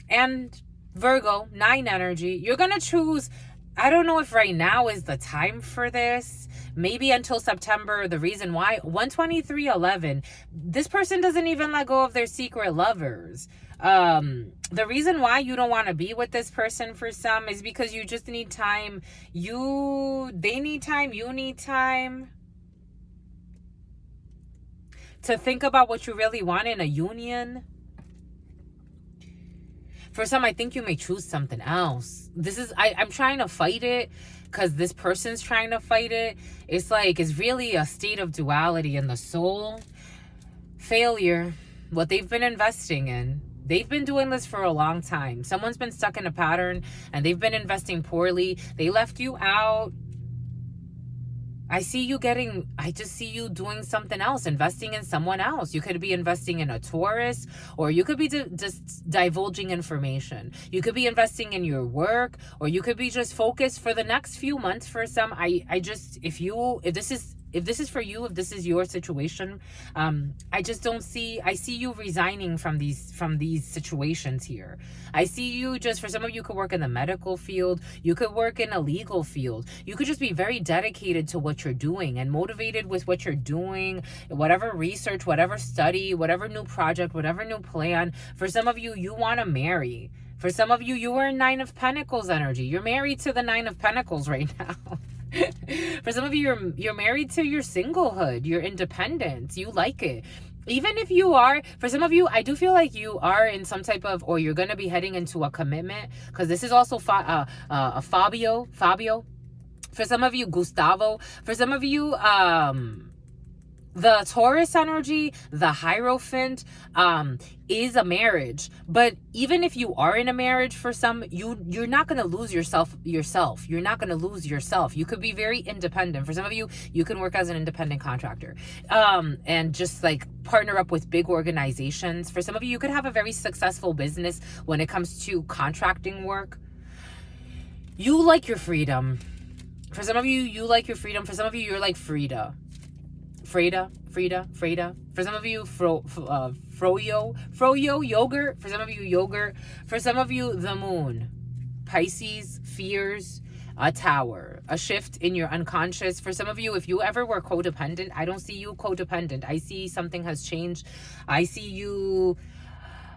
And Virgo, 9 energy. You're going to choose I don't know if right now is the time for this. Maybe until September. The reason why, 12311, this person doesn't even let go of their secret lovers. The reason why you don't want to be with this person for some is because you just need time. They need time, you need time to think about what you really want in a union. For some, I think you may choose something else. I'm trying to fight it because this person's trying to fight it. It's like, it's really a state of duality in the soul. Failure, what they've been investing in. They've been doing this for a long time. Someone's been stuck in a pattern and they've been investing poorly. They left you out. I just see you doing something else, investing in someone else. You could be investing in a Taurus, or you could be just divulging information. You could be investing in your work, or you could be just focused for the next few months for some. If this is for you, if this is your situation, I see you resigning from these situations here. I see you for some of you could work in the medical field. You could work in a legal field. You could just be very dedicated to what you're doing and motivated with what you're doing, whatever research, whatever study, whatever new project, whatever new plan. For some of you, you want to marry. For some of you, you are in 9 of Pentacles energy. You're married to the 9 of Pentacles right now. For some of you, you're married to your singlehood, your independence. You like it. Even if you are, for some of you, I do feel like you are in some type of, or you're going to be heading into a commitment, because this is also Fabio. For some of you, Gustavo. For some of you, the Taurus energy, the Hierophant, is a marriage. But even if you are in a marriage, for some, you're not going to lose yourself. You're not going to lose yourself. You could be very independent. For some of you, you can work as an independent contractor, and just like partner up with big organizations. For some of you could have a very successful business when it comes to contracting work. You like your freedom. For some of you, you like your freedom. For some of you, you're like Frida. For some of you, froyo, yogurt. For some of you, yogurt. For some of you, the moon. Pisces, fears, a tower, a shift in your unconscious. For some of you, if you ever were codependent, I don't see you codependent. I see something has changed. I see you...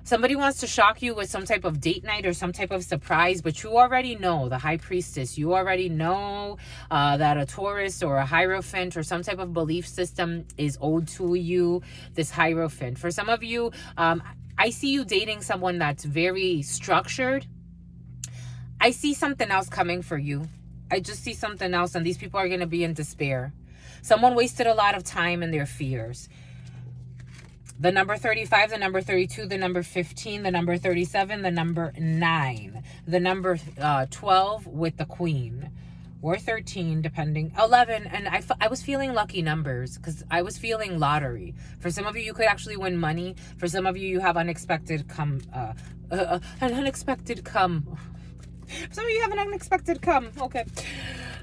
Somebody wants to shock you with some type of date night or some type of surprise, but you already know, the High Priestess, you already know that a Taurus or a Hierophant or some type of belief system is owed to you, this Hierophant. For some of you, I see you dating someone that's very structured. I see something else coming for you. I just see something else, and these people are going to be in despair. Someone wasted a lot of time in their fears. The number 35, the number 32, the number 15, the number 37, the number 9, the number 12 with the Queen, or 13, depending, 11. And I was feeling lucky numbers because I was feeling lottery. For some of you, you could actually win money. For some of you, you have unexpected come. For some of you have an unexpected come. Okay.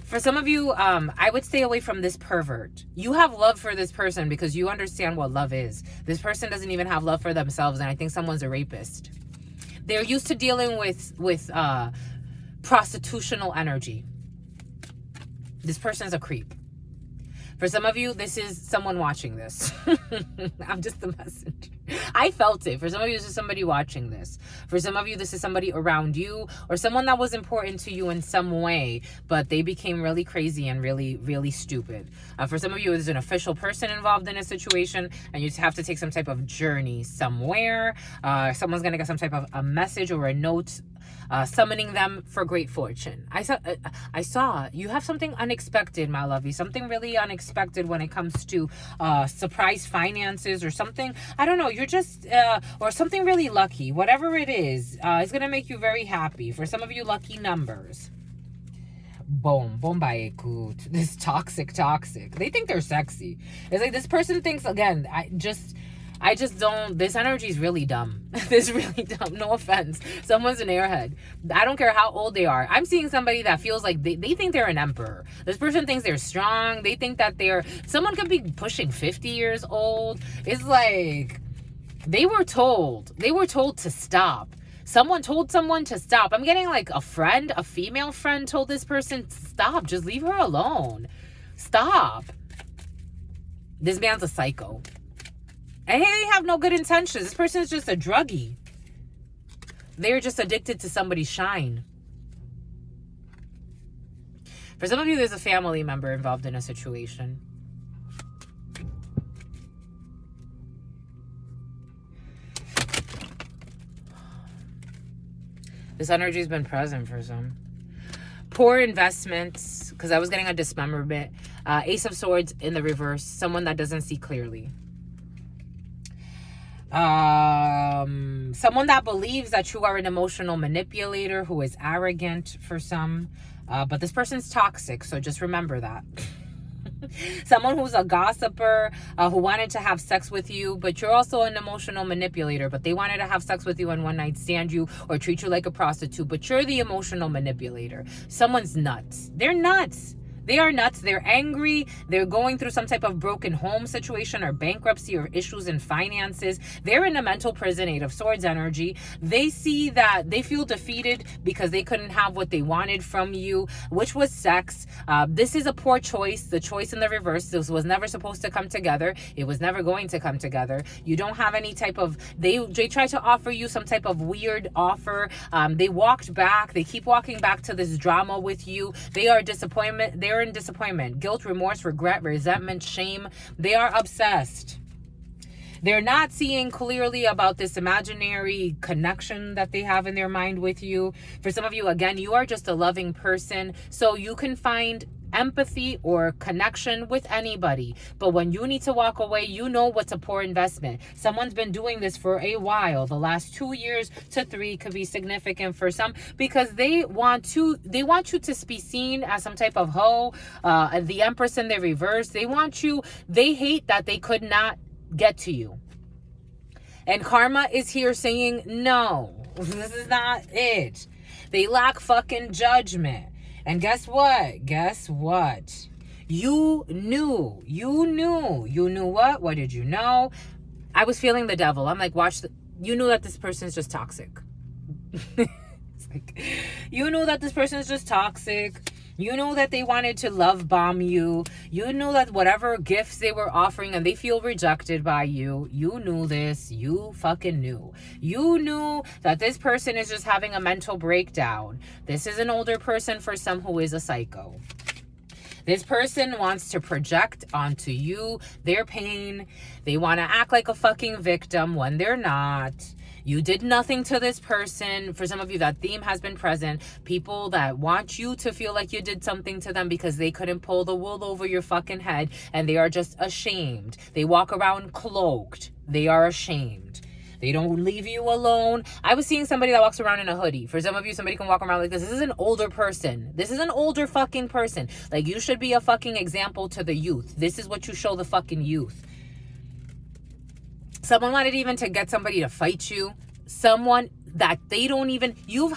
For some of you, I would stay away from this pervert. You have love for this person because you understand what love is. This person doesn't even have love for themselves, and I think someone's a rapist. They're used to dealing with prostitutional energy. This person's a creep. For some of you, this is someone watching this. I'm just the messenger. I felt it. For some of you, this is somebody watching this. For some of you, this is somebody around you or someone that was important to you in some way, but they became really crazy and really, really stupid. For some of you, there's an official person involved in a situation and you have to take some type of journey somewhere. Someone's going to get some type of a message or a note summoning them for great fortune. I saw you have something unexpected, my lovey, something really unexpected when it comes to surprise finances or something. I don't know, you're just or something really lucky. Whatever it is gonna make you very happy. For some of you, lucky numbers. Boom, bombay, this toxic. They think they're sexy. It's like this person thinks, again, I just don't, this energy is really dumb. This is really dumb. No offense. Someone's an airhead. I don't care how old they are. I'm seeing somebody that feels like they think they're an emperor. This person thinks they're strong. They think that someone could be pushing 50 years old. It's like, they were told to stop. Someone told someone to stop. I'm getting like a friend, a female friend told this person, stop, just leave her alone. Stop. This man's a psycho. And they have no good intentions. This person is just a druggie. They're just addicted to somebody's shine. For some of you, there's a family member involved in a situation. This energy has been present for some. Poor investments, because I was getting a dismemberment. Ace of Swords in the reverse. Someone that doesn't see clearly. Someone that believes that you are an emotional manipulator who is arrogant for some. But this person's toxic, so just remember that. Someone who's a gossiper, who wanted to have sex with you, but you're also an emotional manipulator, but they wanted to have sex with you and one night stand you or treat you like a prostitute, but you're the emotional manipulator. Someone's nuts. They're nuts. They are nuts. They're angry. They're going through some type of broken home situation or bankruptcy or issues in finances. They're in a mental prison, Eight of Swords energy. They see that they feel defeated because they couldn't have what they wanted from you, which was sex. This is a poor choice. The choice in the reverse. This was never supposed to come together. It was never going to come together. You don't have any type of, they try to offer you some type of weird offer. They walked back. They keep walking back to this drama with you. They are disappointment. They're in disappointment, guilt, remorse, regret, resentment, shame. They are obsessed. They're not seeing clearly about this imaginary connection that they have in their mind with you. For some of you, again, you are just a loving person, so you can find empathy or connection with anybody. But when you need to walk away, you know what's a poor investment. Someone's been doing this for a while. The last 2 years to 3 could be significant for some because they want you to be seen as some type of hoe, the Empress in the reverse. They hate that they could not get to you. And karma is here saying, no, this is not it. They lack fucking judgment. And guess what? Guess what? You knew what? What did you know? I was feeling the devil. I'm like, you knew that this person is just toxic. It's like, you knew that this person is just toxic. You know that they wanted to love bomb you. You know that whatever gifts they were offering and they feel rejected by you. You knew this. You fucking knew. You knew that this person is just having a mental breakdown. This is an older person for some who is a psycho. This person wants to project onto you their pain. They want to act like a fucking victim when they're not. You did nothing to this person. For some of you, that theme has been present. People that want you to feel like you did something to them because they couldn't pull the wool over your fucking head, and they are just ashamed. They walk around cloaked. They are ashamed. They don't leave you alone. I was seeing somebody that walks around in a hoodie. For some of you, somebody can walk around like this. This is an older person. This is an older fucking person. Like, you should be a fucking example to the youth. This is what you show the fucking youth. Someone wanted even to get somebody to fight you. Someone that they don't even, you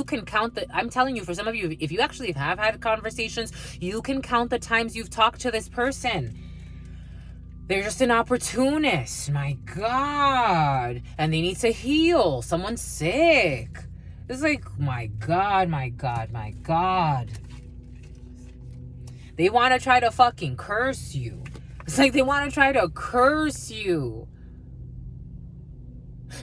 can count I'm telling you, for some of you, if you actually have had conversations, you can count the times you've talked to this person. They're just an opportunist. My God. And they need to heal. Someone's sick. It's like, my God, my God, my God. They want to try to fucking curse you. It's like they want to try to curse you.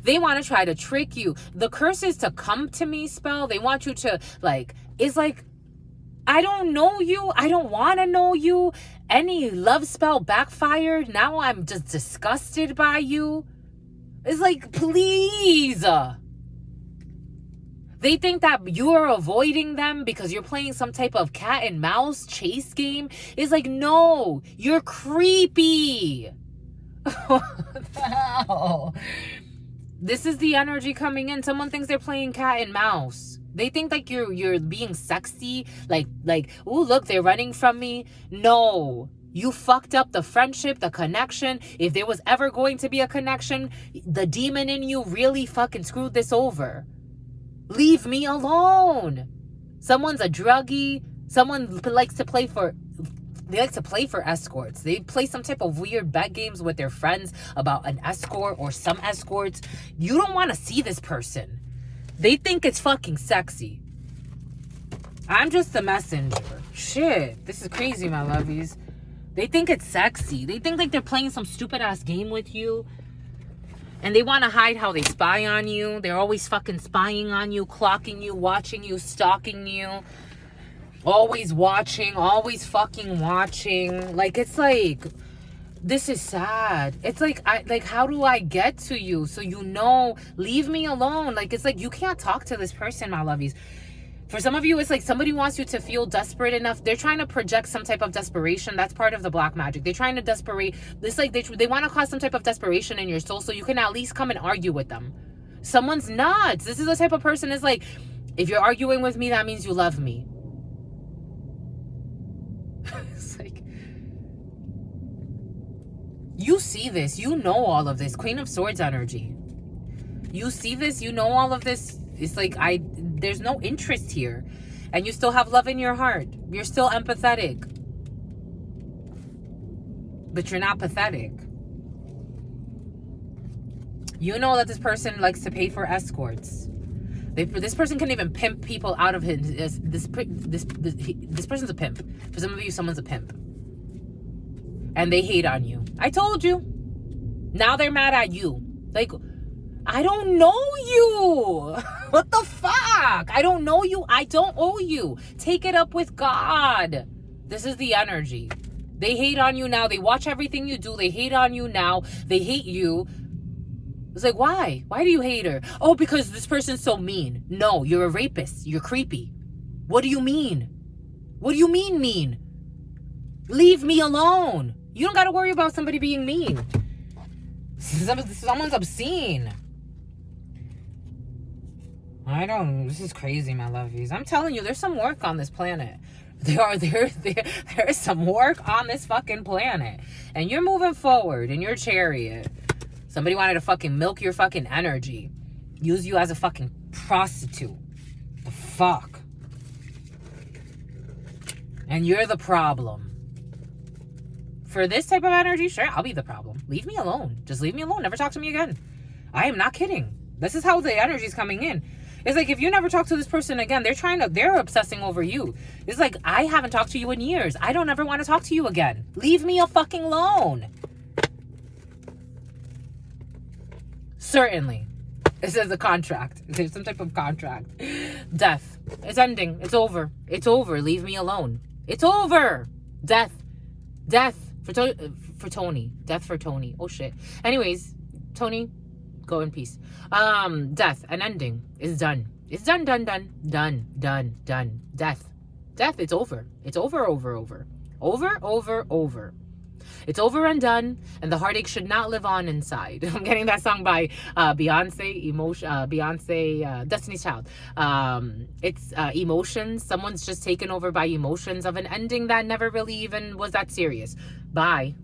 They want to try to trick you. The curse is to come to me spell. They want you to, like, it's like, I don't know you. I don't want to know you. Any love spell backfired. Now I'm just disgusted by you. It's like, please. They think that you're avoiding them because you're playing some type of cat and mouse chase game. It's like, no, you're creepy. What the hell? This is the energy coming in. Someone thinks they're playing cat and mouse. They think like you're being sexy. Like, oh, look, they're running from me. No, you fucked up the friendship, the connection. If there was ever going to be a connection, the demon in you really fucking screwed this over. Leave me alone. Someone's a druggie. Someone likes to play for... They like to play for escorts. They play some type of weird bet games with their friends about an escort or some escorts. You don't want to see this person. They think it's fucking sexy. I'm just the messenger. Shit, this is crazy, my lovies. They think it's sexy. They think like they're playing some stupid ass game with you. And they want to hide how they spy on you. They're always fucking spying on you, clocking you, watching you, stalking you. Always watching, always fucking watching. Like, it's like, this is sad. It's like, how do I get to you? So you know, leave me alone. Like, it's like, you can't talk to this person, my lovies. For some of you, it's like somebody wants you to feel desperate enough. They're trying to project some type of desperation. That's part of the black magic. They're trying to desperate. It's like they want to cause some type of desperation in your soul so you can at least come and argue with them. Someone's nuts. This is the type of person is like, if you're arguing with me, that means you love me. It's like, you see this. You know all of this. Queen of Swords energy. You see this. You know all of this. It's like, there's no interest here. And you still have love in your heart. You're still empathetic. But you're not pathetic. You know that this person likes to pay for escorts. This person can even pimp people out of his... This person's a pimp. For some of you, someone's a pimp. And they hate on you. I told you. Now they're mad at you. Like... I don't know you. What the fuck? I don't know you. I don't owe you. Take it up with God. This is the energy. They hate on you now. They watch everything you do. They hate on you now. They hate you. It's like, why? Why do you hate her? Oh, because this person's so mean. No, you're a rapist. You're creepy. What do you mean? What do you mean? Leave me alone. You don't got to worry about somebody being mean. Someone's obscene. This is crazy, my lovies. I'm telling you, there's some work on this planet. There is some work on this fucking planet. And you're moving forward in your chariot. Somebody wanted to fucking milk your fucking energy. Use you as a fucking prostitute. The fuck? And you're the problem. For this type of energy, sure, I'll be the problem. Leave me alone. Just leave me alone. Never talk to me again. I am not kidding. This is how the energy's coming in. It's like, if you never talk to this person again, they're obsessing over you. It's like, I haven't talked to you in years. I don't ever want to talk to you again. Leave me a fucking alone. Certainly. It says a contract. There's some type of contract. Death. It's ending. It's over. It's over. Leave me alone. It's over. Death. Death. For Tony. Death for Tony. Oh, shit. Anyways, Tony, go in peace. Death. An ending. It's done. It's done. Death. Death. It's over. It's over. It's over and done, and the heartache should not live on inside. I'm getting that song by Beyonce, Destiny's Child. It's emotions. Someone's just taken over by emotions of an ending that never really even was that serious. Bye.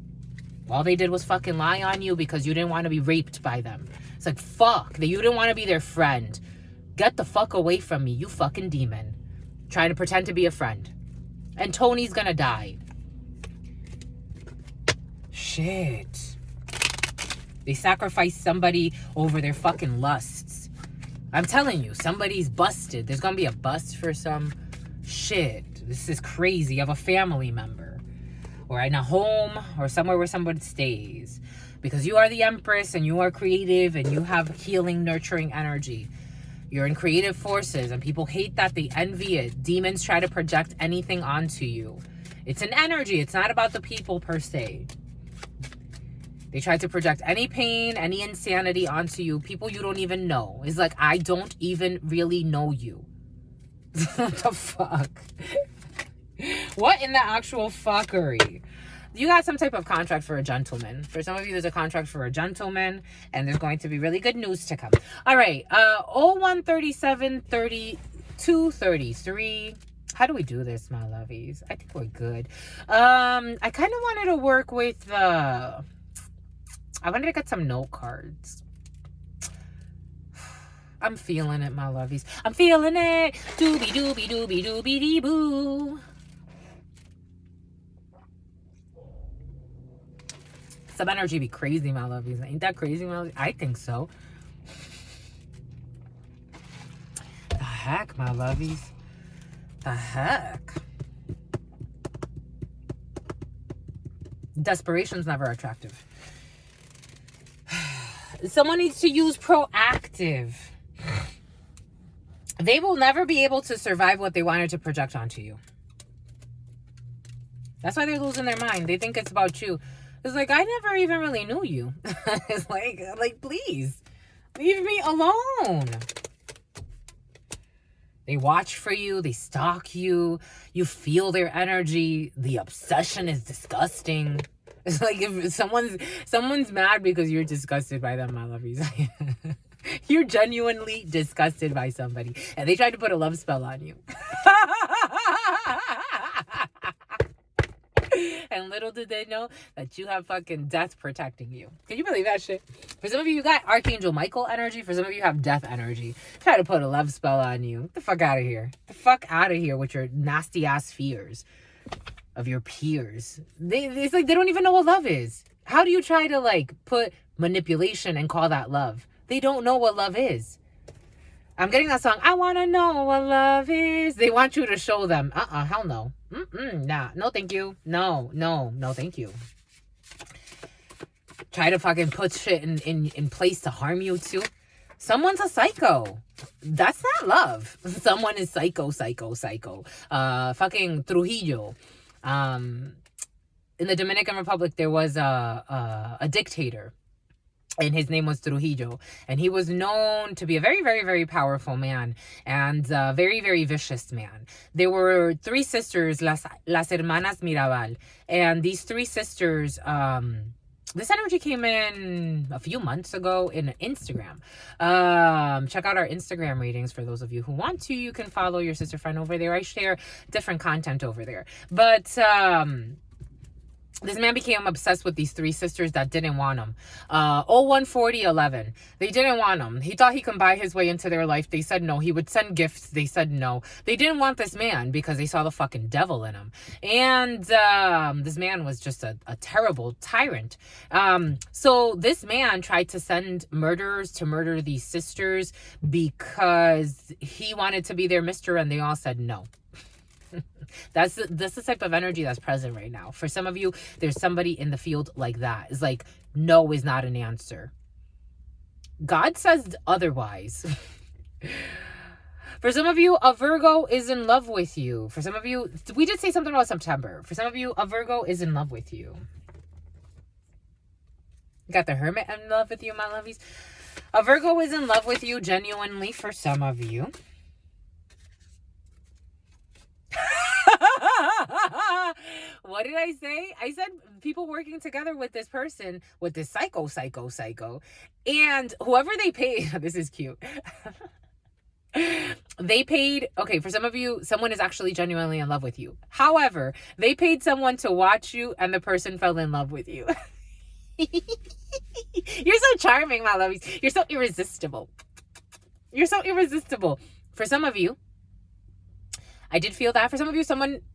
All they did was fucking lie on you because you didn't want to be raped by them. It's like, fuck, that you didn't want to be their friend. Get the fuck away from me, you fucking demon. Trying to pretend to be a friend. And Tony's gonna die. Shit. They sacrificed somebody over their fucking lusts. I'm telling you, somebody's busted. There's gonna be a bust for some shit. This is crazy. You have a family member, or in a home, or somewhere where somebody stays. Because you are the Empress, and you are creative, and you have healing, nurturing energy. You're in creative forces, and people hate that. They envy it. Demons try to project anything onto you. It's an energy. It's not about the people per se. They try to project any pain, any insanity onto you. People you don't even know. It's like, I don't even really know you. What the fuck? What in the actual fuckery? You got some type of contract for a gentleman. For some of you, there's a contract for a gentleman, and there's going to be really good news to come. All right. 0137 32 33. How do we do this, my lovies? I think we're good. I kind of wanted to work with I wanted to get some note cards. I'm feeling it, my lovies. I'm feeling it. Doobie doobie doobie doobie dee boo. Some energy be crazy, my lovies. Ain't that crazy, my lovies? I think so. heck, my lovies? The heck? Desperation's never attractive. Someone needs to use proactive. They will never be able to survive what they wanted to project onto you. That's why they're losing their mind. They think it's about you. It's like, I never even really knew you. It's like, please, leave me alone. They watch for you. They stalk you. You feel their energy. The obsession is disgusting. It's like if someone's mad because you're disgusted by them, my lovies. You're genuinely disgusted by somebody. And they tried to put a love spell on you. And little did they know that you have fucking death protecting you. Can you believe that shit? For some of you got Archangel Michael energy. For some of you have death energy. Try to put a love spell on you. Get the fuck out of here. Get the fuck out of here with your nasty ass fears of your peers. It's like they don't even know what love is. How do you try to like put manipulation and call that love? They don't know what love is. I'm getting that song, I want to know what love is. They want you to show them. Hell no. Nah, no thank you. No, thank you. Try to fucking put shit in place to harm you too. Someone's a psycho. That's not love. Someone is psycho. Fucking Trujillo. In the Dominican Republic, there was a dictator. And his name was Trujillo. And he was known to be a very, very, very powerful man. And a very, very vicious man. There were three sisters, las hermanas Mirabal. And these three sisters, this energy came in a few months ago in Instagram. Check out our Instagram readings for those of you who want to. You can follow your sister friend over there. I share different content over there. But this man became obsessed with these three sisters that didn't want him. 014011. They didn't want him. He thought he could buy his way into their life. They said no. He would send gifts. They said no. They didn't want this man because they saw the fucking devil in him. And this man was just a terrible tyrant. So this man tried to send murderers to murder these sisters because he wanted to be their mister, and they all said no. That's the type of energy that's present right now. For some of you, there's somebody in the field like that. It's like, no is not an answer. God says otherwise. For some of you, a Virgo is in love with you. For some of you, we did say something about September. For some of you, a Virgo is in love with you. Got the Hermit in love with you, my lovies. A Virgo is in love with you genuinely for some of you. What did I say? I said people working together with this person, with this psycho. And whoever they paid, this is cute. They paid, okay, for some of you, someone is actually genuinely in love with you. However, they paid someone to watch you and the person fell in love with you. You're so charming, my lovies. You're so irresistible. You're so irresistible. For some of you, I did feel that. For some of you,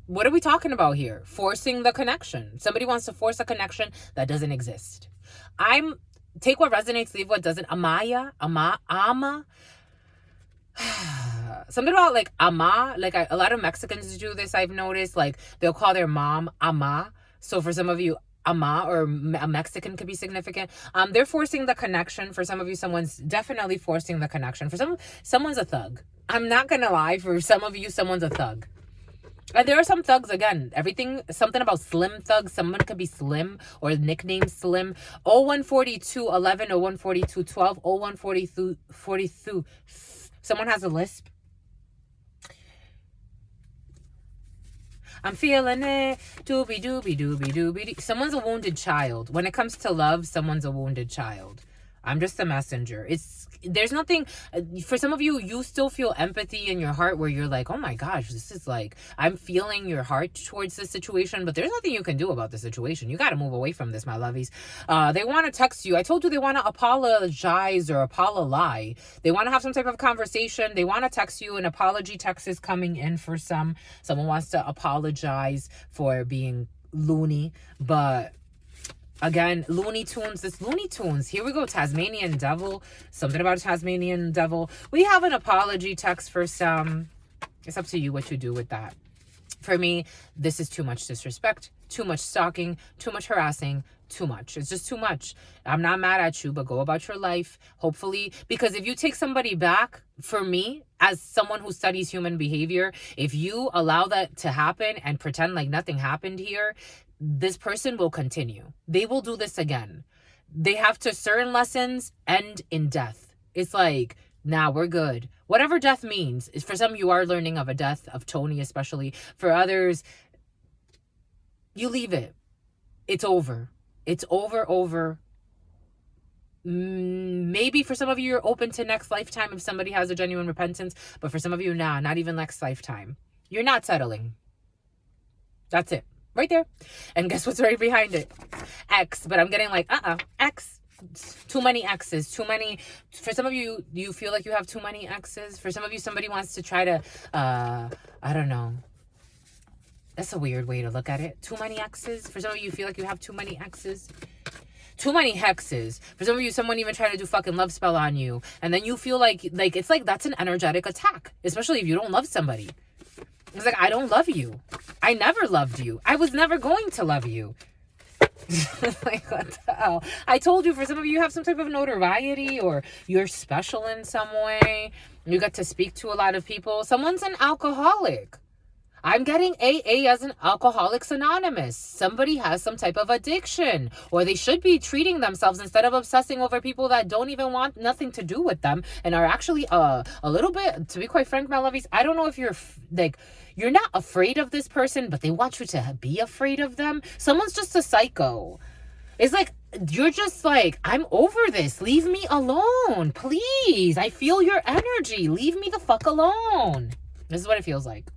what are we talking about here? Forcing the connection. Somebody wants to force a connection that doesn't exist. Take what resonates, leave what doesn't. Ama. Something about like ama. Like a lot of Mexicans do this, I've noticed. Like they'll call their mom ama. So for some of you, ama or a Mexican could be significant. They're forcing the connection. For some of you, someone's definitely forcing the connection. For someone's a thug. I'm not gonna lie, for some of you, someone's a thug. And there are some thugs, again, something about slim thugs. Someone could be slim or nickname slim. 014211, 014212, 014242. Someone has a lisp. I'm feeling it. Doobie. Someone's a wounded child. When it comes to love, someone's a wounded child. I'm just a messenger. There's nothing, for some of you, you still feel empathy in your heart where you're like, oh my gosh, this is like, I'm feeling your heart towards this situation, but there's nothing you can do about the situation. You got to move away from this, my lovies. They want to text you. I told you they want to apologize or apologize. They want to have some type of conversation. They want to text you. An apology text is coming in for some. Someone wants to apologize for being loony, but Again, Looney Tunes, this Looney Tunes. Here we go, Tasmanian Devil. Something about a Tasmanian Devil. We have an apology text for some. It's up to you what you do with that. For me, this is too much disrespect, too much stalking, too much harassing, too much. It's just too much. I'm not mad at you, but go about your life. Hopefully, because if you take somebody back, for me, as someone who studies human behavior, if you allow that to happen and pretend like nothing happened here, this person will continue. They will do this again. They have to, certain lessons end in death. It's like, nah, we're good. Whatever death means. Is for some, you are learning of a death, of Tony especially. For others, you leave it. It's over. It's over. Maybe for some of you, you're open to next lifetime if somebody has a genuine repentance. But for some of you, nah, not even next lifetime. You're not settling. That's it. Right there. And guess what's right behind it? X. But I'm getting like, X. Too many X's. Too many. For some of you, you feel like you have too many X's. For some of you, somebody wants to try to, I don't know. That's a weird way to look at it. Too many X's. For some of you, you feel like you have too many X's. Too many hexes. For some of you, someone even tried to do fucking love spell on you. And then you feel like it's like that's an energetic attack. Especially if you don't love somebody. It's like, I don't love you. I never loved you. I was never going to love you. Like, what the hell? I told you, for some of you, you have some type of notoriety or you're special in some way. You get to speak to a lot of people. Someone's an alcoholic. I'm getting AA as an Alcoholics Anonymous. Somebody has some type of addiction, or they should be treating themselves instead of obsessing over people that don't even want nothing to do with them and are actually a little bit, to be quite frank, my lovies, I don't know if you're like, you're not afraid of this person, but they want you to be afraid of them. Someone's just a psycho. It's like, you're just like, I'm over this. Leave me alone, please. I feel your energy. Leave me the fuck alone. This is what it feels like.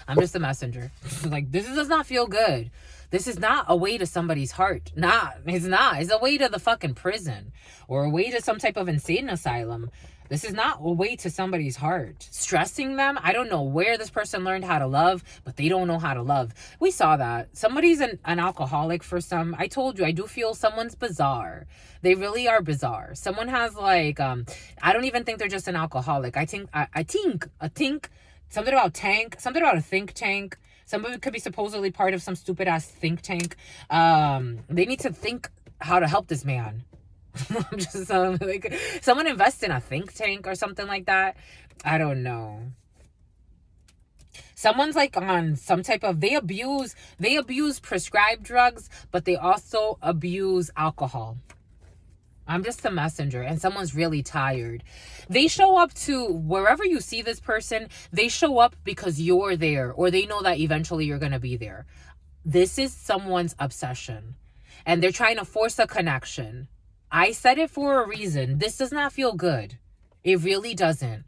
I'm just a messenger. Like, this does not feel good. This is not a way to somebody's heart. Nah, it's not. It's a way to the fucking prison or a way to some type of insane asylum. This is not a way to somebody's heart. Stressing them. I don't know where this person learned how to love, but they don't know how to love. We saw that. Somebody's an alcoholic for some. I told you, I do feel someone's bizarre. They really are bizarre. Someone has like, I don't even think they're just an alcoholic. I think something about something about a think tank. Somebody could be supposedly part of some stupid ass think tank. They need to think how to help this man. Just like someone invest in a think tank or something like that. I don't know. Someone's like on some type of, they abuse prescribed drugs, but they also abuse alcohol. I'm just a messenger, and someone's really tired. They show up to wherever you see this person. They show up because you're there, or they know that eventually you're going to be there. This is someone's obsession, and they're trying to force a connection. I said it for a reason. This does not feel good. It really doesn't.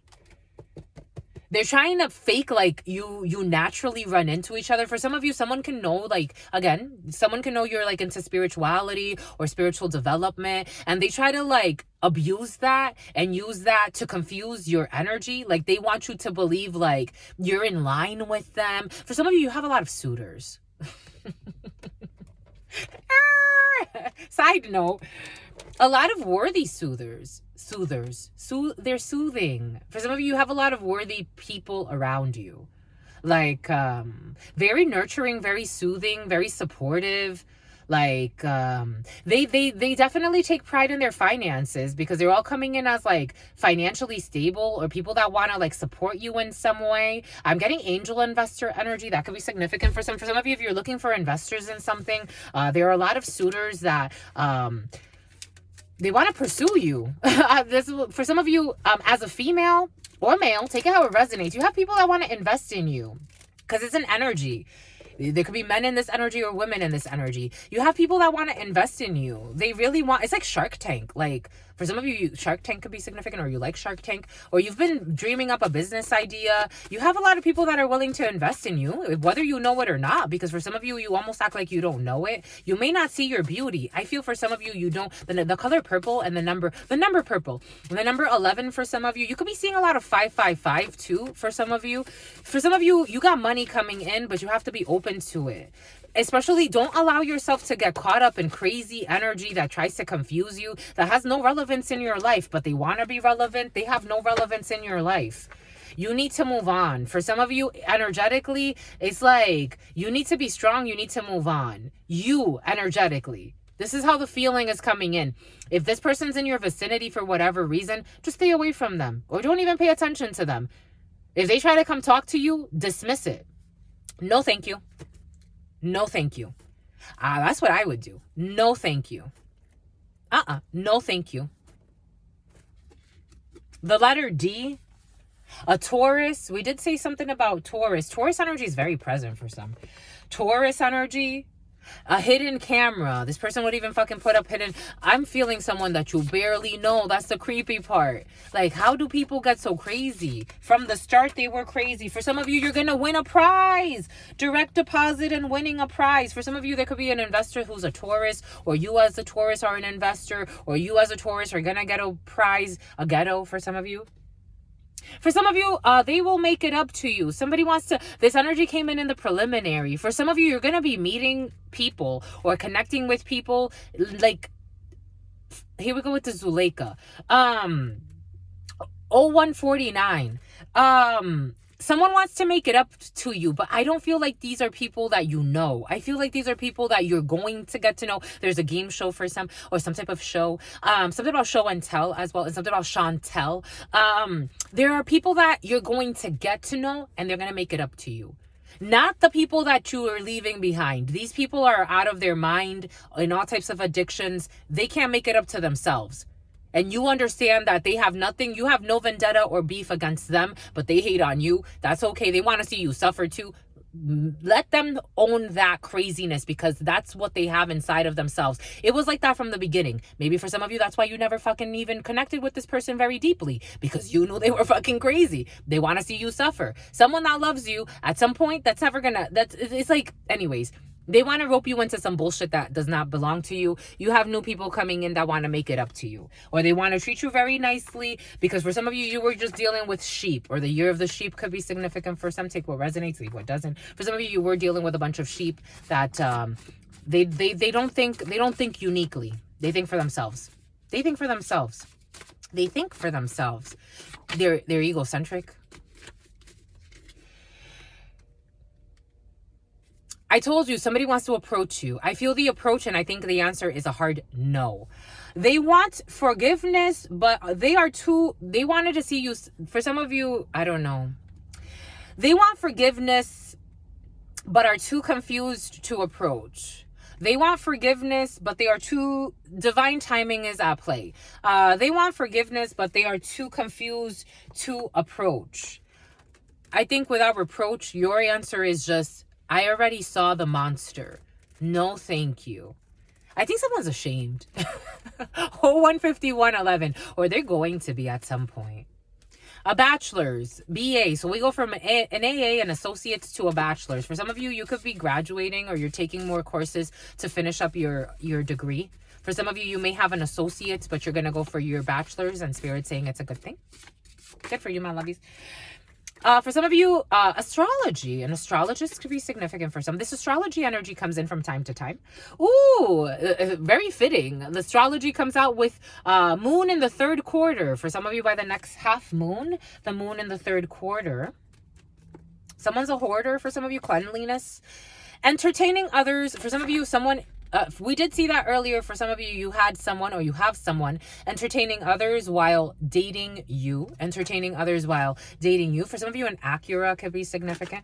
They're trying to fake like you naturally run into each other. For some of you, someone can know, like, again, someone can know you're like into spirituality or spiritual development, and they try to like abuse that and use that to confuse your energy. Like, they want you to believe like you're in line with them. For some of you, you have a lot of suitors. Side note, a lot of worthy soothers. They're soothing. For some of you, you have a lot of worthy people around you. Like, very nurturing, very soothing, very supportive. Like, they definitely take pride in their finances because they're all coming in as like financially stable or people that want to like support you in some way. I'm getting angel investor energy. That could be significant for some. For some of you, if you're looking for investors in something, there are a lot of suitors that, they want to pursue you. For some of you, as a female or male, take it how it resonates. You have people that want to invest in you because it's an energy. There could be men in this energy or women in this energy. You have people that want to invest in you. They really want, it's like Shark Tank. Like, for some of you, Shark Tank could be significant, or you like Shark Tank, or you've been dreaming up a business idea. You have a lot of people that are willing to invest in you, whether you know it or not, because for some of you, you almost act like you don't know it. You may not see your beauty. I feel for some of you, you don't, the color purple and the number purple, and the number 11 for some of you, you could be seeing a lot of 555 too for some of you. For some of you, you got money coming in, but you have to be open to it. Especially, don't allow yourself to get caught up in crazy energy that tries to confuse you, that has no relevance in your life, but they want to be relevant. They have no relevance in your life. You need to move on. For some of you, energetically, it's like you need to be strong. You need to move on. You, energetically. This is how the feeling is coming in. If this person's in your vicinity for whatever reason, just stay away from them or don't even pay attention to them. If they try to come talk to you, dismiss it. No, thank you. No, thank you. That's what I would do. No, thank you. No, thank you. The letter D, a Taurus. We did say something about Taurus. Taurus energy is very present for some. Taurus energy, a hidden camera. This person would even fucking put up hidden. I'm feeling someone that you barely know. That's the creepy part. Like, how do people get so crazy? From the start, they were crazy. For some of you, you're going to win a prize. Direct deposit and winning a prize. For some of you, there could be an investor who's a Taurus, or you as a Taurus are an investor, or you as a Taurus are going to get a prize, a ghetto for some of you. For some of you, they will make it up to you. Somebody wants to, this energy came in the preliminary. For some of you, you're going to be meeting people or connecting with people. Like, here we go with the Zuleika. 0149. Someone wants to make it up to you, but I don't feel like these are people that you know. I feel like these are people that you're going to get to know. There's a game show for some, or some type of show. Something about show and tell as well, and something about Chantel. There are people that you're going to get to know, and they're going to make it up to you. Not the people that you are leaving behind. These people are out of their mind in all types of addictions. They can't make it up to themselves. And you understand that they have nothing, you have no vendetta or beef against them, but they hate on you. That's okay. They want to see you suffer too. Let them own that craziness, because that's what they have inside of themselves. It was like that from the beginning. Maybe for some of you, that's why you never fucking even connected with this person very deeply, because you knew they were fucking crazy. They want to see you suffer. Someone that loves you at some point, that's never gonna, it's like, anyways. They want to rope you into some bullshit that does not belong to you. You have new people coming in that want to make it up to you. Or they want to treat you very nicely, because for some of you, you were just dealing with sheep. Or the year of the sheep could be significant for some. Take what resonates, leave what doesn't. For some of you, you were dealing with a bunch of sheep that they don't think uniquely. They think for themselves. They think for themselves. They think for themselves. They're egocentric. I told you somebody wants to approach you. I feel the approach, and I think the answer is a hard no. They want forgiveness, but they wanted to see you. For some of you, I don't know. They want forgiveness, but are too confused to approach. They want forgiveness, but they are too, divine timing is at play. They want forgiveness, but they are too confused to approach. I think without reproach, your answer is just, I already saw the monster. No, thank you. I think someone's ashamed. 15111, or they're going to be at some point. A bachelor's, BA. So we go from an AA and associates to a bachelor's. For some of you, you could be graduating, or you're taking more courses to finish up your degree. For some of you, you may have an associate's, but you're going to go for your bachelor's, and Spirit's saying it's a good thing. Good for you, my lovies. For some of you, astrology. An astrologist could be significant for some. This astrology energy comes in from time to time. Ooh, very fitting. The astrology comes out with moon in the third quarter. For some of you, by the next half moon, the moon in the third quarter. Someone's a hoarder. For some of you, cleanliness. Entertaining others. For some of you, someone... we did see that earlier. For some of you, you had someone, or you have someone entertaining others while dating you. Entertaining others while dating you. For some of you, an Acura could be significant.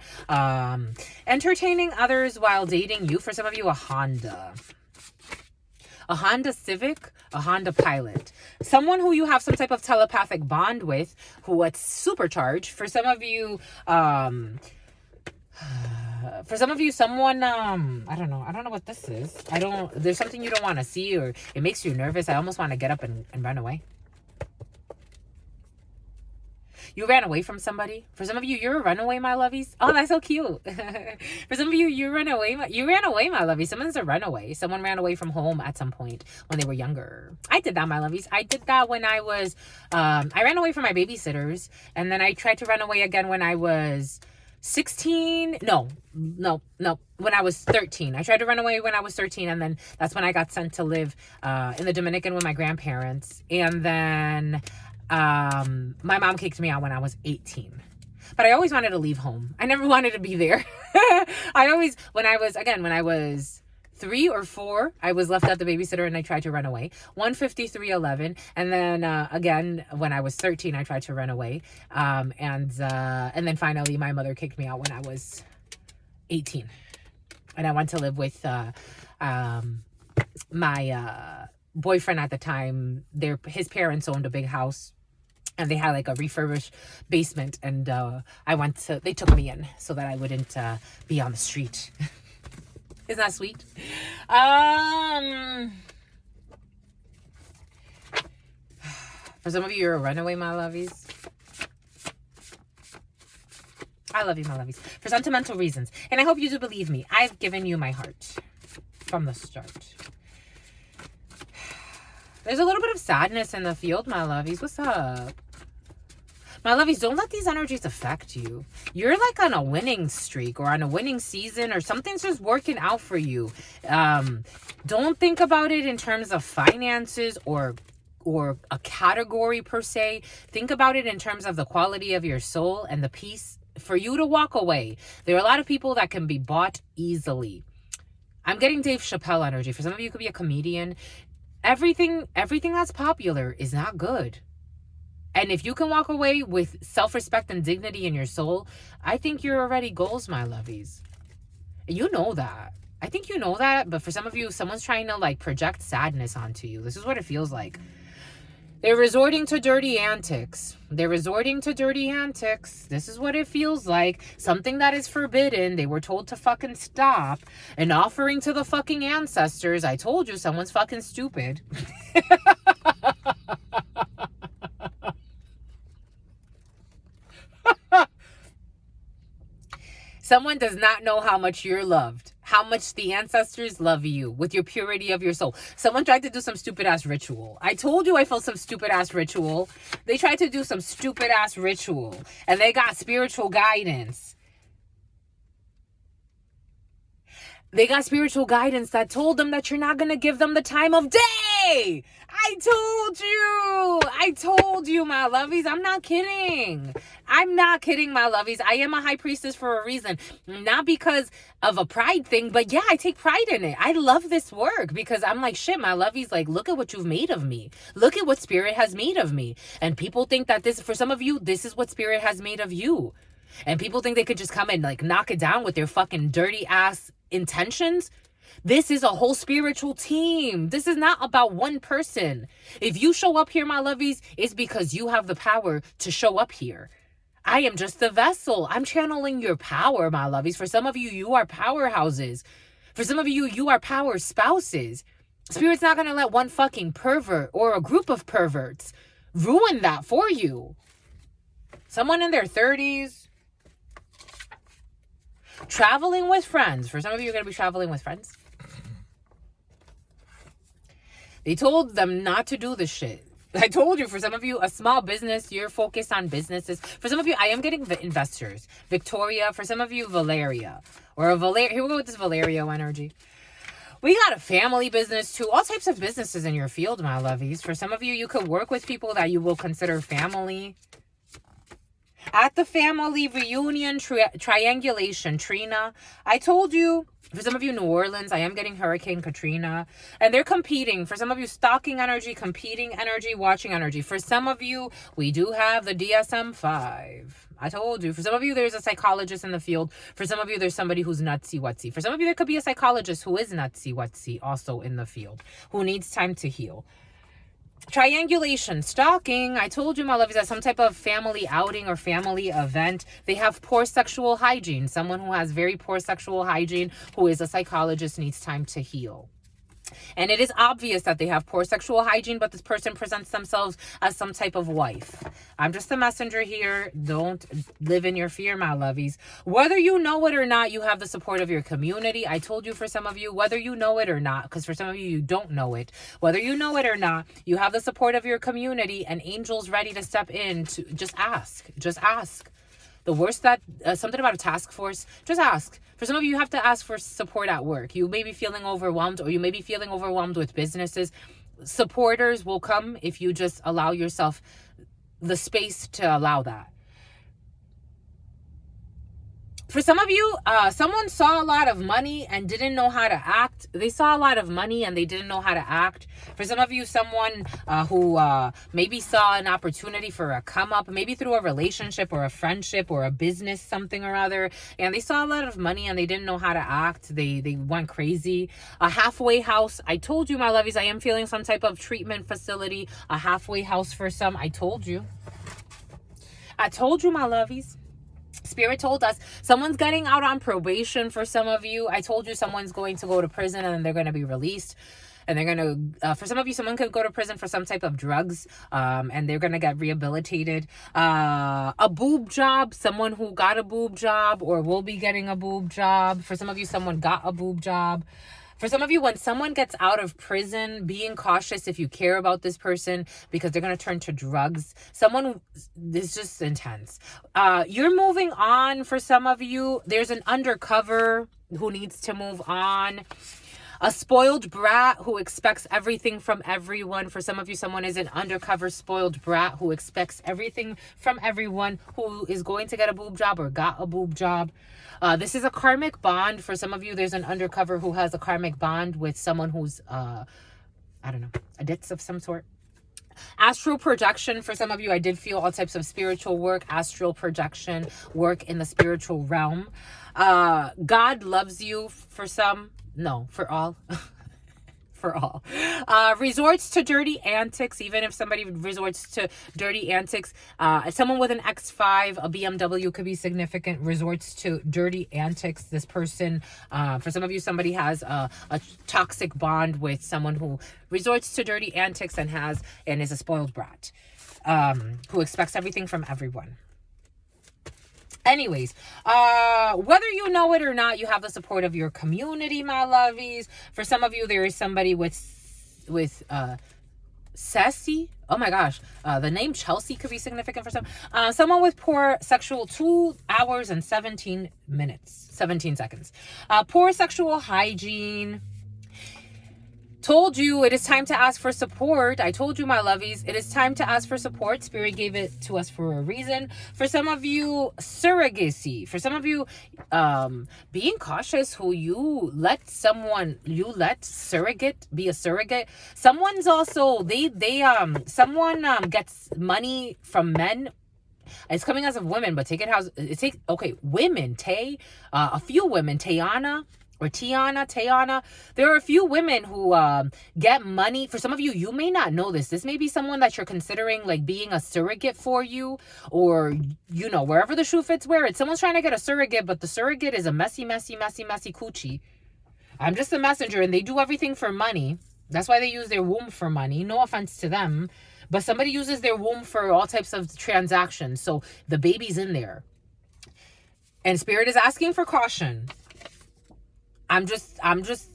Entertaining others while dating you. For some of you, a Honda. A Honda Civic, a Honda Pilot. Someone who you have some type of telepathic bond with, who it's supercharged. For some of you, someone, I don't know what this is. There's something you don't want to see, or it makes you nervous. I almost want to get up and run away. You ran away from somebody. For some of you, you're a runaway, my lovies. Oh, that's so cute. For some of you, you ran away, my lovies. Someone's a runaway. Someone ran away from home at some point when they were younger. I did that, my lovies. I did that when I was, I ran away from my babysitters, and then I tried to run away again when I was 16, no, when I was 13. I tried to run away when I was 13, and then that's when I got sent to live in the Dominican with my grandparents. And then my mom kicked me out when I was 18. But I always wanted to leave home. I never wanted to be there. When I was 3 or 4, I was left at the babysitter and I tried to run away. 15311, and then again when I was 13, I tried to run away. And then finally my mother kicked me out when I was 18, and I went to live with my boyfriend at the time. His parents owned a big house, and they had like a refurbished basement, and they took me in so that I wouldn't be on the street. Isn't that sweet? For some of you, you're a runaway, my lovies. I love you, my lovies. For sentimental reasons. And I hope you do believe me. I've given you my heart from the start. There's a little bit of sadness in the field, my lovies. What's up? My lovies, don't let these energies affect you. You're like on a winning streak or on a winning season, or something's just working out for you. Don't think about it in terms of finances or a category per se. Think about it in terms of the quality of your soul and the peace for you to walk away. There are a lot of people that can be bought easily. I'm getting Dave Chappelle energy. For some of you, it could be a comedian. Everything that's popular is not good. And if you can walk away with self-respect and dignity in your soul, I think you're already goals, my lovies. You know that. I think you know that, but for some of you, someone's trying to like project sadness onto you. This is what it feels like. They're resorting to dirty antics. This is what it feels like. Something that is forbidden. They were told to fucking stop. An offering to the fucking ancestors. I told you, someone's fucking stupid. Someone does not know how much you're loved, how much the ancestors love you with your purity of your soul. Someone tried to do some stupid ass ritual. I told you I felt some stupid ass ritual. They tried to do some stupid ass ritual and they got spiritual guidance. They got spiritual guidance that told them that you're not going to give them the time of day. I told you, my lovies. I'm not kidding, my lovies. I am a high priestess for a reason. Not because of a pride thing, but yeah, I take pride in it. I love this work because I'm like, shit, my lovies, like, look at what you've made of me. Look at what spirit has made of me. And people think that for some of you, this is what spirit has made of you. And people think they could just come and like knock it down with their fucking dirty ass intentions. This is a whole spiritual team. This is not about one person. If you show up here, my lovies, it's because you have the power to show up here. I am just the vessel. I'm channeling your power, my lovies. For some of you, you are powerhouses. For some of you, you are power spouses. Spirit's not going to let one fucking pervert or a group of perverts ruin that for you. Someone in their 30s. Traveling with friends. For some of you, you're going to be traveling with friends. They told them not to do this shit. I told you, for some of you, a small business, you're focused on businesses. For some of you, I am getting investors. Victoria. For some of you, Valeria. Here we go with this Valerio energy. We got a family business too. All types of businesses in your field, my lovies. For some of you, you could work with people that you will consider family. At the family reunion, triangulation, Trina. I told you, for some of you, New Orleans, I am getting Hurricane Katrina. And they're competing. For some of you, stalking energy, competing energy, watching energy. For some of you, we do have the DSM-5. I told you. For some of you, there's a psychologist in the field. For some of you, there's somebody who's nutsy-wutsy. For some of you, there could be a psychologist who is nutsy-wutsy also in the field, who needs time to heal. Triangulation, stalking. I told you, my love, is that some type of family outing or family event. They have poor sexual hygiene. Someone who has very poor sexual hygiene, who is a psychologist, needs time to heal. And it is obvious that they have poor sexual hygiene, but this person presents themselves as some type of wife. I'm just the messenger here. Don't live in your fear, my lovies. Whether you know it or not, you have the support of your community. I told you, for some of you, whether you know it or not, because for some of you, you don't know it. Whether you know it or not, you have the support of your community and angels ready to step in to just ask. Just ask. The worst that, something about a task force, just ask. For some of you, you have to ask for support at work. You may be feeling overwhelmed, or you may be feeling overwhelmed with businesses. Supporters will come if you just allow yourself the space to allow that. For some of you, someone saw a lot of money and didn't know how to act. They saw a lot of money and they didn't know how to act. For some of you, someone who maybe saw an opportunity for a come up, maybe through a relationship or a friendship or a business, something or other, and they saw a lot of money and they didn't know how to act. They went crazy. A halfway house. I told you, my lovies, I am feeling some type of treatment facility. A halfway house for some. I told you. I told you, my lovies. Spirit told us someone's getting out on probation for some of you. I told you someone's going to go to prison and then they're going to be released. And they're going to, for some of you, someone could go to prison for some type of drugs, and they're going to get rehabilitated. A boob job, someone who got a boob job or will be getting a boob job. For some of you, someone got a boob job. For some of you, when someone gets out of prison, being cautious if you care about this person because they're going to turn to drugs. Someone is just intense. You're moving on for some of you. There's an undercover who needs to move on. A spoiled brat who expects everything from everyone. For some of you, someone is an undercover spoiled brat who expects everything from everyone, who is going to get a boob job or got a boob job. This is a karmic bond. For some of you, there's an undercover who has a karmic bond with someone who's, I don't know, a ditz of some sort. Astral projection. For some of you, I did feel all types of spiritual work, astral projection, work in the spiritual realm. God loves you for some. No, for all. For all. Resorts to dirty antics. Even if somebody resorts to dirty antics, someone with an X5, a BMW could be significant. Resorts to dirty antics. This person, for some of you, somebody has a toxic bond with someone who resorts to dirty antics and is a spoiled brat, who expects everything from everyone. Anyways, whether you know it or not, you have the support of your community, my lovies. For some of you, there is somebody with sassy. Oh my gosh. The name Chelsea could be significant for some. Someone with poor sexual 2 hours and 17 seconds. Poor sexual hygiene. Told you it is time to ask for support. I told you, my lovies, it is time to ask for support. Spirit gave it to us for a reason. For some of you, surrogacy. For some of you, being cautious who you let surrogate be a surrogate. Someone's also, someone gets money from men. It's coming as of women, but women, a few women, Tiana. There are a few women who get money. For some of you, you may not know this. This may be someone that you're considering like being a surrogate for you, or, you know, wherever the shoe fits, wear it. Someone's trying to get a surrogate, but the surrogate is a messy coochie. I'm just a messenger, and they do everything for money. That's why they use their womb for money. No offense to them, but somebody uses their womb for all types of transactions. So the baby's in there. And Spirit is asking for caution. I'm just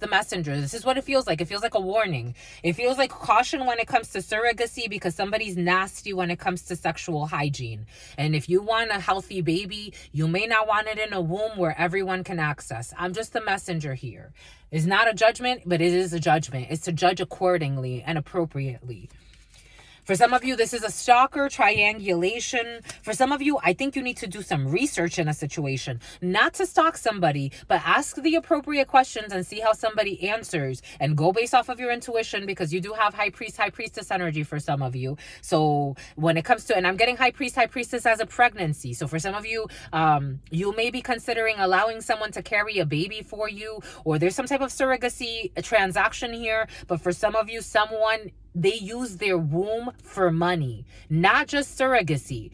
the messenger. This is what it feels like. It feels like a warning. It feels like caution when it comes to surrogacy, because somebody's nasty when it comes to sexual hygiene. And if you want a healthy baby, you may not want it in a womb where everyone can access. I'm just the messenger here. It's not a judgment, but it is a judgment. It's to judge accordingly and appropriately. For some of you, this is a stalker triangulation. For some of you, I think you need to do some research in a situation. Not to stalk somebody, but ask the appropriate questions and see how somebody answers. And go based off of your intuition, because you do have high priest, high priestess energy for some of you. So when it comes to, and I'm getting high priest, high priestess as a pregnancy. So for some of you, you may be considering allowing someone to carry a baby for you, or there's some type of surrogacy transaction here. But for some of you, they use their womb for money, not just surrogacy.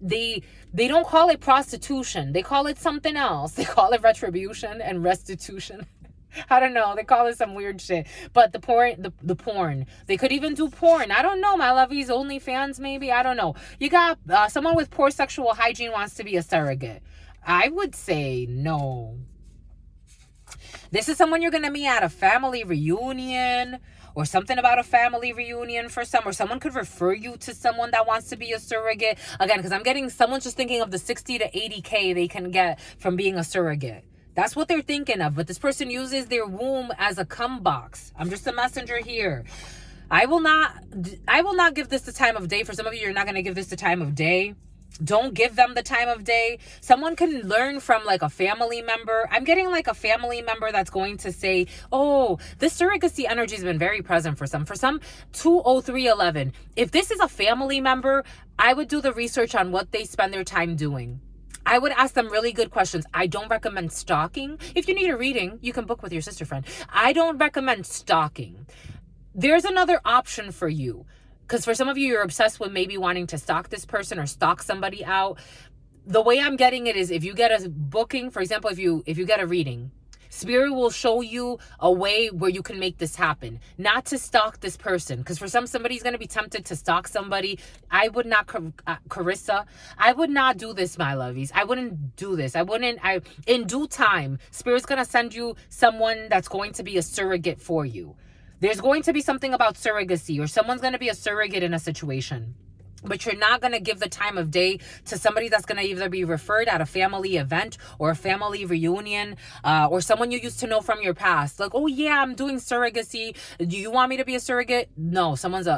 They don't call it prostitution. They call it something else. They call it retribution and restitution. I don't know. They call it some weird shit. But the porn. They could even do porn. I don't know, my lovies. OnlyFans, maybe. I don't know. You got someone with poor sexual hygiene wants to be a surrogate. I would say no. This is someone you're going to meet at a family reunion, or something about a family reunion for some, or someone could refer you to someone that wants to be a surrogate. Again, because I'm getting, someone's just thinking of the 60 to 80K they can get from being a surrogate. That's what they're thinking of. But this person uses their womb as a cum box. I'm just a messenger here. I will not give this the time of day. For some of you, you're not going to give this the time of day. Don't give them the time of day. Someone can learn from like a family member. I'm getting like a family member that's going to say, oh, this surrogacy energy has been very present for some. For some, 20311. If this is a family member, I would do the research on what they spend their time doing. I would ask them really good questions. I don't recommend stalking. If you need a reading, you can book with your sister friend. I don't recommend stalking. There's another option for you. Because for some of you, you're obsessed with maybe wanting to stalk this person or stalk somebody out. The way I'm getting it is, if you get a booking, for example, if you get a reading, Spirit will show you a way where you can make this happen. Not to stalk this person. Because for somebody's going to be tempted to stalk somebody. I would not, Carissa, I would not do this, my lovies. I wouldn't do this. In due time, Spirit's going to send you someone that's going to be a surrogate for you. There's going to be something about surrogacy, or someone's going to be a surrogate in a situation. But you're not going to give the time of day to somebody that's going to either be referred at a family event or a family reunion, or someone you used to know from your past. Like, oh yeah, I'm doing surrogacy. Do you want me to be a surrogate? No, someone's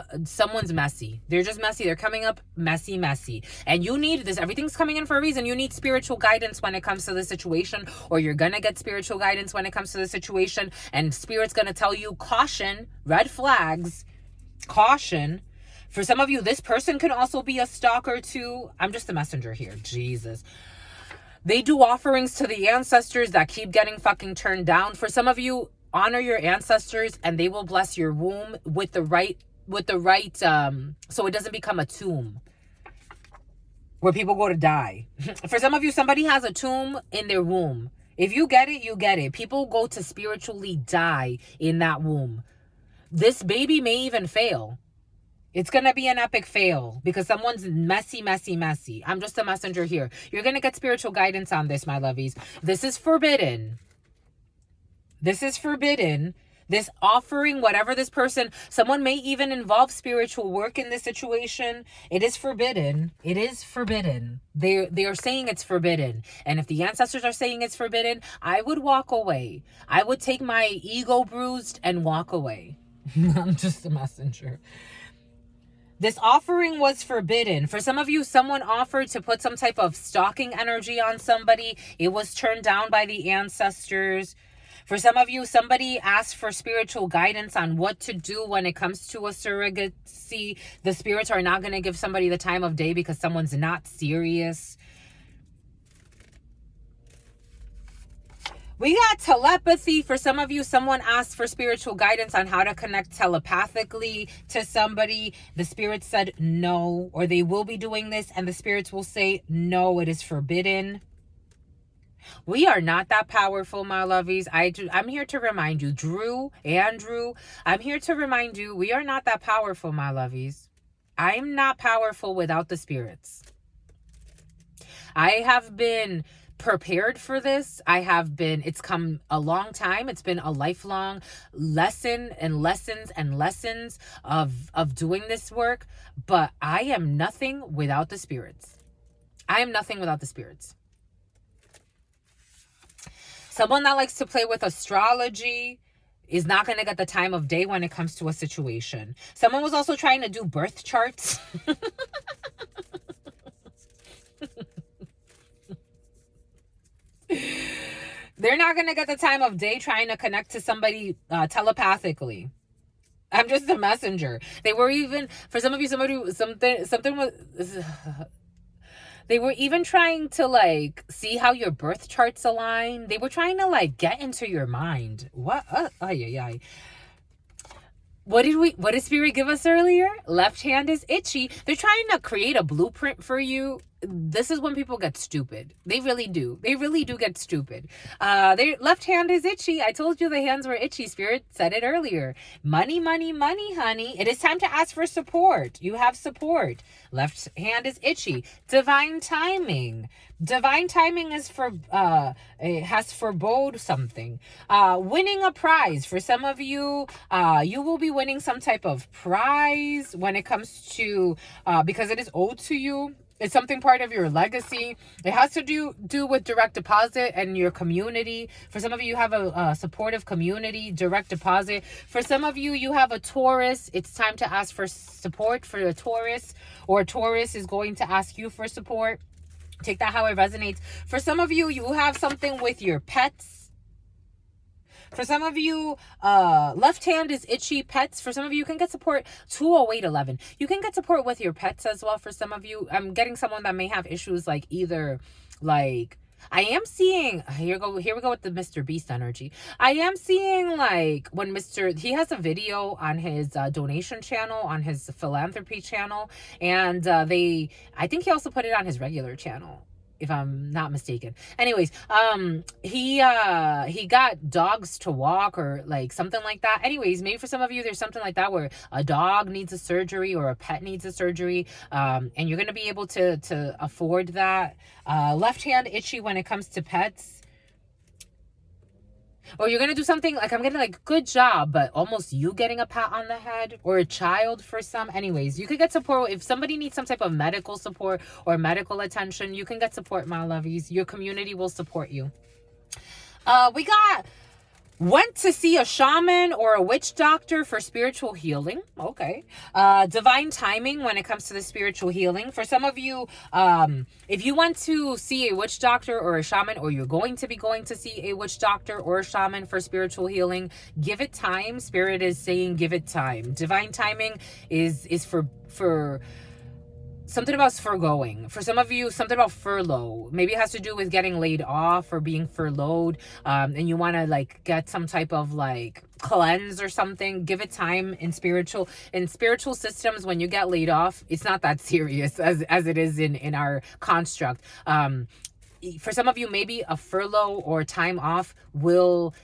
messy. They're just messy. They're coming up messy. And you need this. Everything's coming in for a reason. You need spiritual guidance when it comes to the situation, or you're going to get spiritual guidance when it comes to the situation. And Spirit's going to tell you, caution, red flags, caution. For some of you, this person can also be a stalker too. I'm just a messenger here. Jesus. They do offerings to the ancestors that keep getting fucking turned down. For some of you, honor your ancestors and they will bless your womb with the right, so it doesn't become a tomb where people go to die. For some of you, somebody has a tomb in their womb. If you get it, you get it. People go to spiritually die in that womb. This baby may even fail. It's going to be an epic fail because someone's messy. I'm just a messenger here. You're going to get spiritual guidance on this, my lovies. This is forbidden. This offering, whatever this person, someone may even involve spiritual work in this situation. It is forbidden. They are saying it's forbidden. And if the ancestors are saying it's forbidden, I would walk away. I would take my ego bruised and walk away. I'm just a messenger. This offering was forbidden. For some of you, someone offered to put some type of stalking energy on somebody. It was turned down by the ancestors. For some of you, somebody asked for spiritual guidance on what to do when it comes to a surrogacy. The spirits are not going to give somebody the time of day because someone's not serious. We got telepathy. For some of you, someone asked for spiritual guidance on how to connect telepathically to somebody. The spirits said no, or they will be doing this, and the spirits will say no, it is forbidden. We are not that powerful, my lovies. I'm here to remind you, Andrew, I'm here to remind you, we are not that powerful, my lovies. I'm not powerful without the spirits. I have been prepared for this. It's come a long time. It's been a lifelong lesson and lessons of doing this work, but I am nothing without the spirits. Someone that likes to play with astrology is not going to get the time of day when it comes to a situation. Someone was also trying to do birth charts. They're not going to get the time of day trying to connect to somebody telepathically. I'm just a messenger. They were even, for some of you, something was, they were even trying to like see how your birth charts align. They were trying to like get into your mind. What? What did Spirit give us earlier? Left hand is itchy. They're trying to create a blueprint for you. this is when people get stupid. They really do. They really do get stupid. Their left hand is itchy. I told you the hands were itchy. Spirit said it earlier. Money, money, money, honey. It is time to ask for support. You have support. Left hand is itchy. Divine timing. Divine timing is for it has forebode something. Winning a prize. For some of you, you will be winning some type of prize when it comes to because it is owed to you. It's something part of your legacy. It has to do with direct deposit and your community. For some of you, you have a supportive community, direct deposit. For some of you, you have a Taurus. It's time to ask for support for a Taurus, or a Taurus is going to ask you for support. Take that how it resonates. For some of you, you have something with your pets. For some of you, left hand is itchy, pets. For some of you, you can get support. 20811. You can get support with your pets as well. For some of you, I'm getting someone that may have issues like either like I am seeing here we go with the Mr. Beast energy. I am seeing like when he has a video on his donation channel, on his philanthropy channel, and I think he also put it on his regular channel, if I'm not mistaken. Anyways, he got dogs to walk or like something like that. Anyways, maybe for some of you, there's something like that where a dog needs a surgery or a pet needs a surgery, and you're going to be able to afford that. Left hand itchy when it comes to pets. Or you're going to do something like, I'm getting like, good job, but almost you getting a pat on the head, or a child for some. Anyways, you could get support. If somebody needs some type of medical support or medical attention, you can get support, my lovies. Your community will support you. We got went to see a shaman or a witch doctor for spiritual healing. Okay. Divine timing when it comes to the spiritual healing. For some of you, if you went to see a witch doctor or a shaman, or you're going to be going to see a witch doctor or a shaman for spiritual healing, give it time. Spirit is saying give it time. Divine timing is for something about foregoing. For some of you, something about furlough. Maybe it has to do with getting laid off or being furloughed, and you want to like get some type of like cleanse or something. Give it time. In spiritual systems, when you get laid off, it's not that serious as it is in our construct. For some of you, maybe a furlough or time off will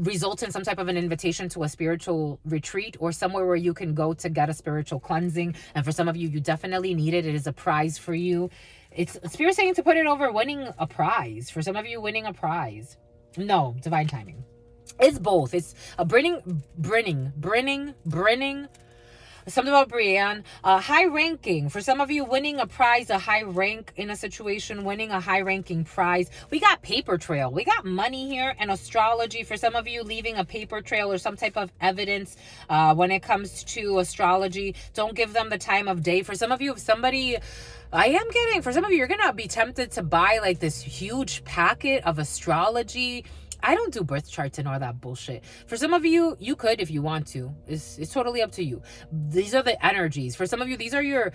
result in some type of an invitation to a spiritual retreat or somewhere where you can go to get a spiritual cleansing. And for some of you, you definitely need it. It is a prize for you. It's Spirit saying to put it over winning a prize. For some of you, winning a prize. No, divine timing. It's both. It's a brinning. Something about Brienne. High ranking. For some of you, winning a prize, a high rank in a situation, winning a high ranking prize. We got paper trail. We got money here and astrology. For some of you, leaving a paper trail or some type of evidence when it comes to astrology. Don't give them the time of day. For some of you, if somebody... for some of you, you're going to be tempted to buy like this huge packet of astrology. I don't do birth charts and all that bullshit. For some of you, you could if you want to. It's totally up to you. These are the energies. For some of you, these are your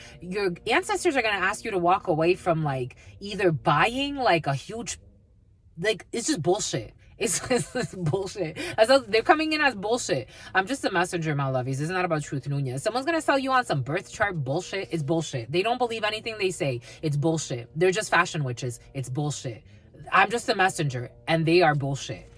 ancestors are going to ask you to walk away from like either buying like a huge, like it's just bullshit. It's bullshit. They're coming in as bullshit. I'm just a messenger, my lovies. It's not about truth, Nunez. Someone's going to sell you on some birth chart bullshit. It's bullshit. They don't believe anything they say. It's bullshit. They're just fashion witches. It's bullshit. I'm just a messenger, and they are bullshit.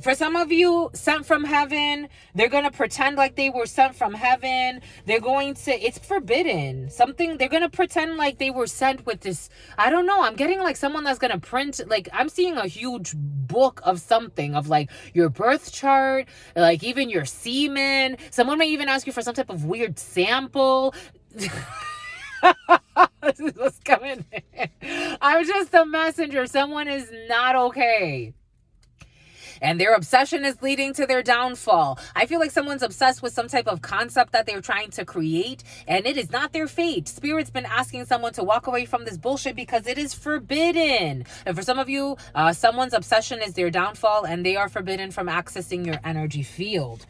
For some of you, sent from heaven, they're going to pretend like they were sent from heaven. It's forbidden. They're going to pretend like they were sent with this, I don't know. I'm getting like someone that's going to print, like I'm seeing a huge book of something, of like your birth chart, like even your semen. Someone may even ask you for some type of weird sample. This is what's coming in. I'm just a messenger. Someone is not okay. And their obsession is leading to their downfall. I feel like someone's obsessed with some type of concept that they're trying to create, and it is not their fate. Spirit's been asking someone to walk away from this bullshit because it is forbidden. And for some of you, someone's obsession is their downfall, and they are forbidden from accessing your energy field.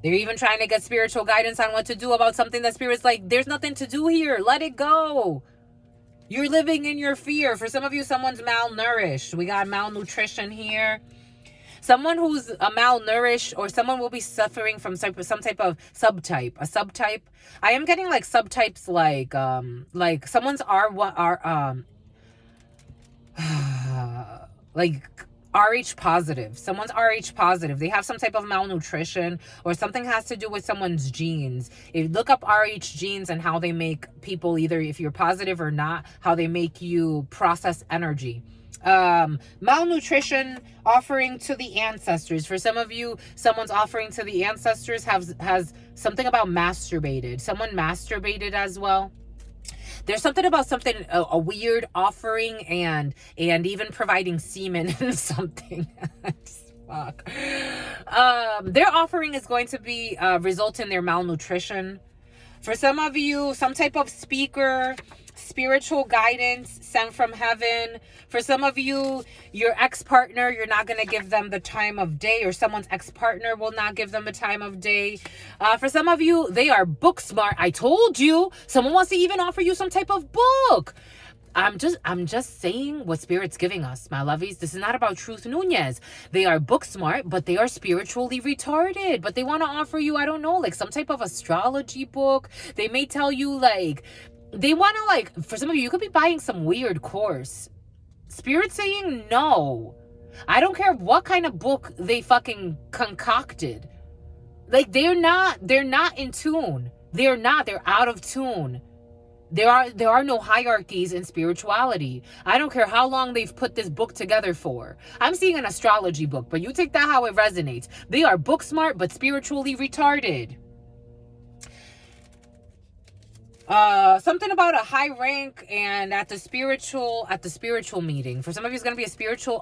They're even trying to get spiritual guidance on what to do about something that Spirit's like, there's nothing to do here. Let it go. You're living in your fear. For some of you, someone's malnourished. We got malnutrition here. Someone who's malnourished, or someone will be suffering from some type of subtype. A subtype. I am getting like subtypes, like someone's like RH positive. Someone's RH positive. They have some type of malnutrition, or something has to do with someone's genes. If you look up RH genes and how they make people, either if you're positive or not, how they make you process energy. Malnutrition, offering to the ancestors. For some of you, someone's offering to the ancestors has something about masturbated. Someone masturbated as well. There's something about a weird offering, and even providing semen and something. Fuck. Their offering is going to be result in their malnutrition. For some of you, some type of speaker, spiritual guidance sent from heaven. For some of you, your ex-partner, you're not going to give them the time of day, or someone's ex-partner will not give them the time of day. For some of you, they are book smart. I told you. Someone wants to even offer you some type of book. I'm just saying what Spirit's giving us, my lovies. This is not about Truth Nunez. They are book smart, but they are spiritually retarded. But they want to offer you, I don't know, like some type of astrology book. They may tell you, like, they want to, like, for some of you, you could be buying some weird course. Spirit's saying no. I don't care what kind of book they fucking concocted. Like, they're not in tune. They're out of tune. There are no hierarchies in spirituality. I don't care how long they've put this book together for. I'm seeing an astrology book, but you take that how it resonates. They are book smart, but spiritually retarded. Something about a high rank and at the spiritual meeting. For some of you, it's going to be a spiritual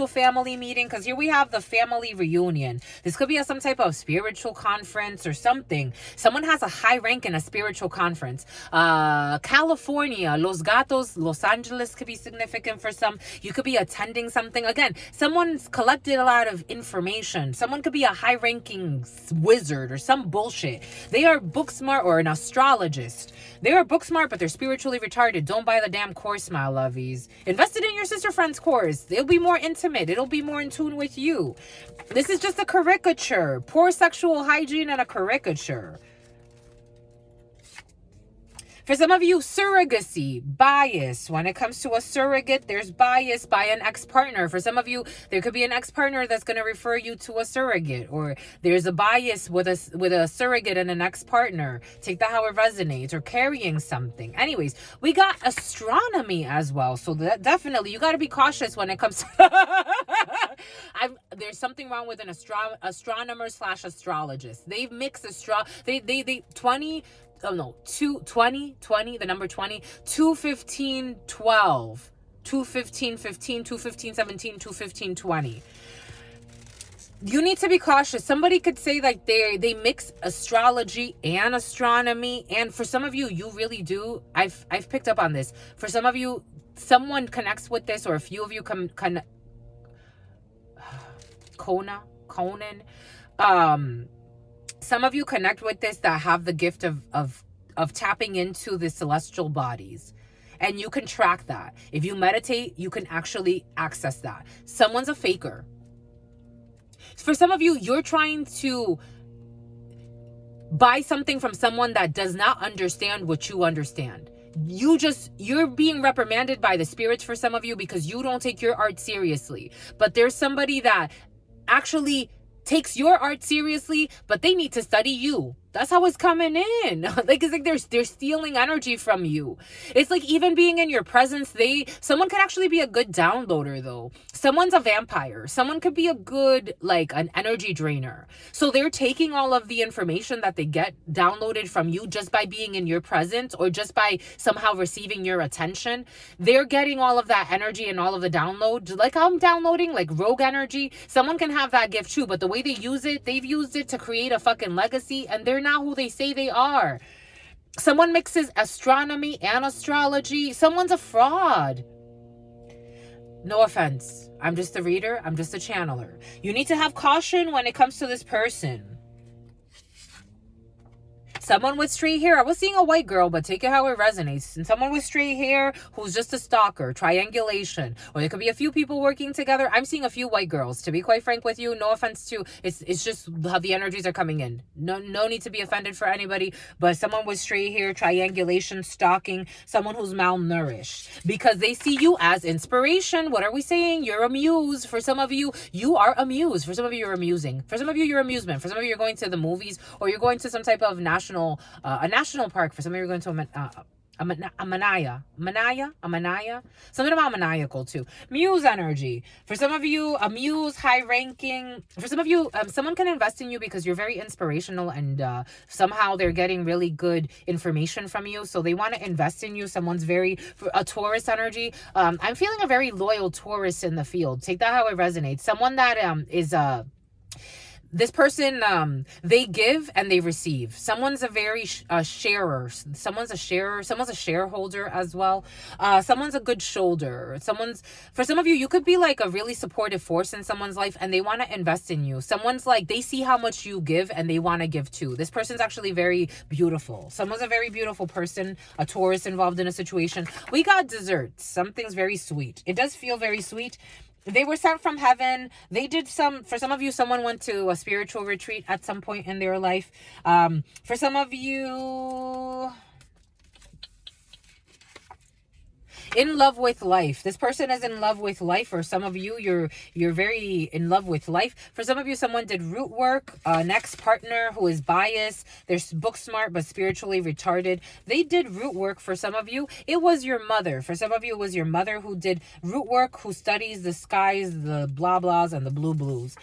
family meeting, because here we have the family reunion. This could be some type of spiritual conference or something. Someone has a high rank in a spiritual conference. California, Los Gatos, Los Angeles could be significant for some. You could be attending something. Again, someone's collected a lot of information. Someone could be a high ranking wizard or some bullshit. They are book smart, or an astrologist. They are book smart, but they're spiritually retarded. Don't buy the damn course, my lovies. Invest it in your sister friend's course. It'll be more intimate. It'll be more in tune with you. This is just a caricature. Poor sexual hygiene and a caricature. For some of you, surrogacy, bias. When it comes to a surrogate, there's bias by an ex-partner. For some of you, there could be an ex-partner that's going to refer you to a surrogate, or there's a bias with a surrogate and an ex-partner. Take that how it resonates, or carrying something. Anyways, we got astronomy as well. So that definitely, you got to be cautious when it comes to... There's something wrong with an astronomer / astrologist. They've mixed 220, the number 20, 215, 12, 215, 15, 215, 17, 215, 20. You need to be cautious. Somebody could say like they mix astrology and astronomy. And for some of you, you really do. I've picked up on this. For some of you, someone connects with this, or a few of you Conan. Some of you connect with this that have the gift of tapping into the celestial bodies. And you can track that. If you meditate, you can actually access that. Someone's a faker. For some of you, you're trying to buy something from someone that does not understand what you understand. You're being reprimanded by the spirits for some of you, because you don't take your art seriously. But there's somebody that actually takes your art seriously, but they need to study you. That's how it's coming in. Like, it's like they're stealing energy from you. It's like, even being in your presence, someone could actually be a good downloader though. Someone's a vampire. Someone could be a good, like, an energy drainer. So they're taking all of the information that they get downloaded from you just by being in your presence, or just by somehow receiving your attention. They're getting all of that energy and all of the download. Like I'm downloading, like, rogue energy. Someone can have that gift too, but the way they use it, they've used it to create a fucking legacy, and they're not who they say they are. Someone mixes astronomy and astrology. Someone's a fraud. No offense. I'm just a reader. I'm just a channeler. You need to have caution when it comes to this person. Someone with straight hair. I was seeing a white girl, but take it how it resonates. And someone with straight hair who's just a stalker, triangulation. Or there could be a few people working together. I'm seeing a few white girls, to be quite frank with you. No offense to, it's just how the energies are coming in. No need to be offended for anybody, but someone with straight hair, triangulation, stalking, someone who's malnourished. Because they see you as inspiration. What are we saying? You're a muse. For some of you, you are a muse. For some of you, you're amusing. For some of you, you're amusement. For some of you, you're going to the movies, or you're going to some type of national park. For some of you, you're going to a manaya, something about maniacal too. Muse energy. For some of you, a muse, high ranking. For some of you, someone can invest in you because you're very inspirational, and somehow they're getting really good information from you, so they want to invest in you. Someone's a Taurus energy. I'm feeling a very loyal Taurus in the field. Take that how it resonates. Someone that is this person, they give and they receive. Someone's a very sharer. Someone's a sharer. Someone's a shareholder as well. Someone's a good shoulder. For some of you, you could be like a really supportive force in someone's life, and they want to invest in you. Someone's like, they see how much you give and they want to give too. This person's actually very beautiful. Someone's a very beautiful person, a Taurus involved in a situation. We got desserts. Something's very sweet. It does feel very sweet. They were sent from heaven. They did for some of you, someone went to a spiritual retreat at some point in their life. For some of you, in love with life. This person is in love with life. For some of you, you're very in love with life. For some of you, someone did root work. Next partner who is biased. They're book smart but spiritually retarded. They did root work. For some of you, it was your mother. For some of you, it was your mother who did root work, who studies the skies, the blah blahs, and the blue blues.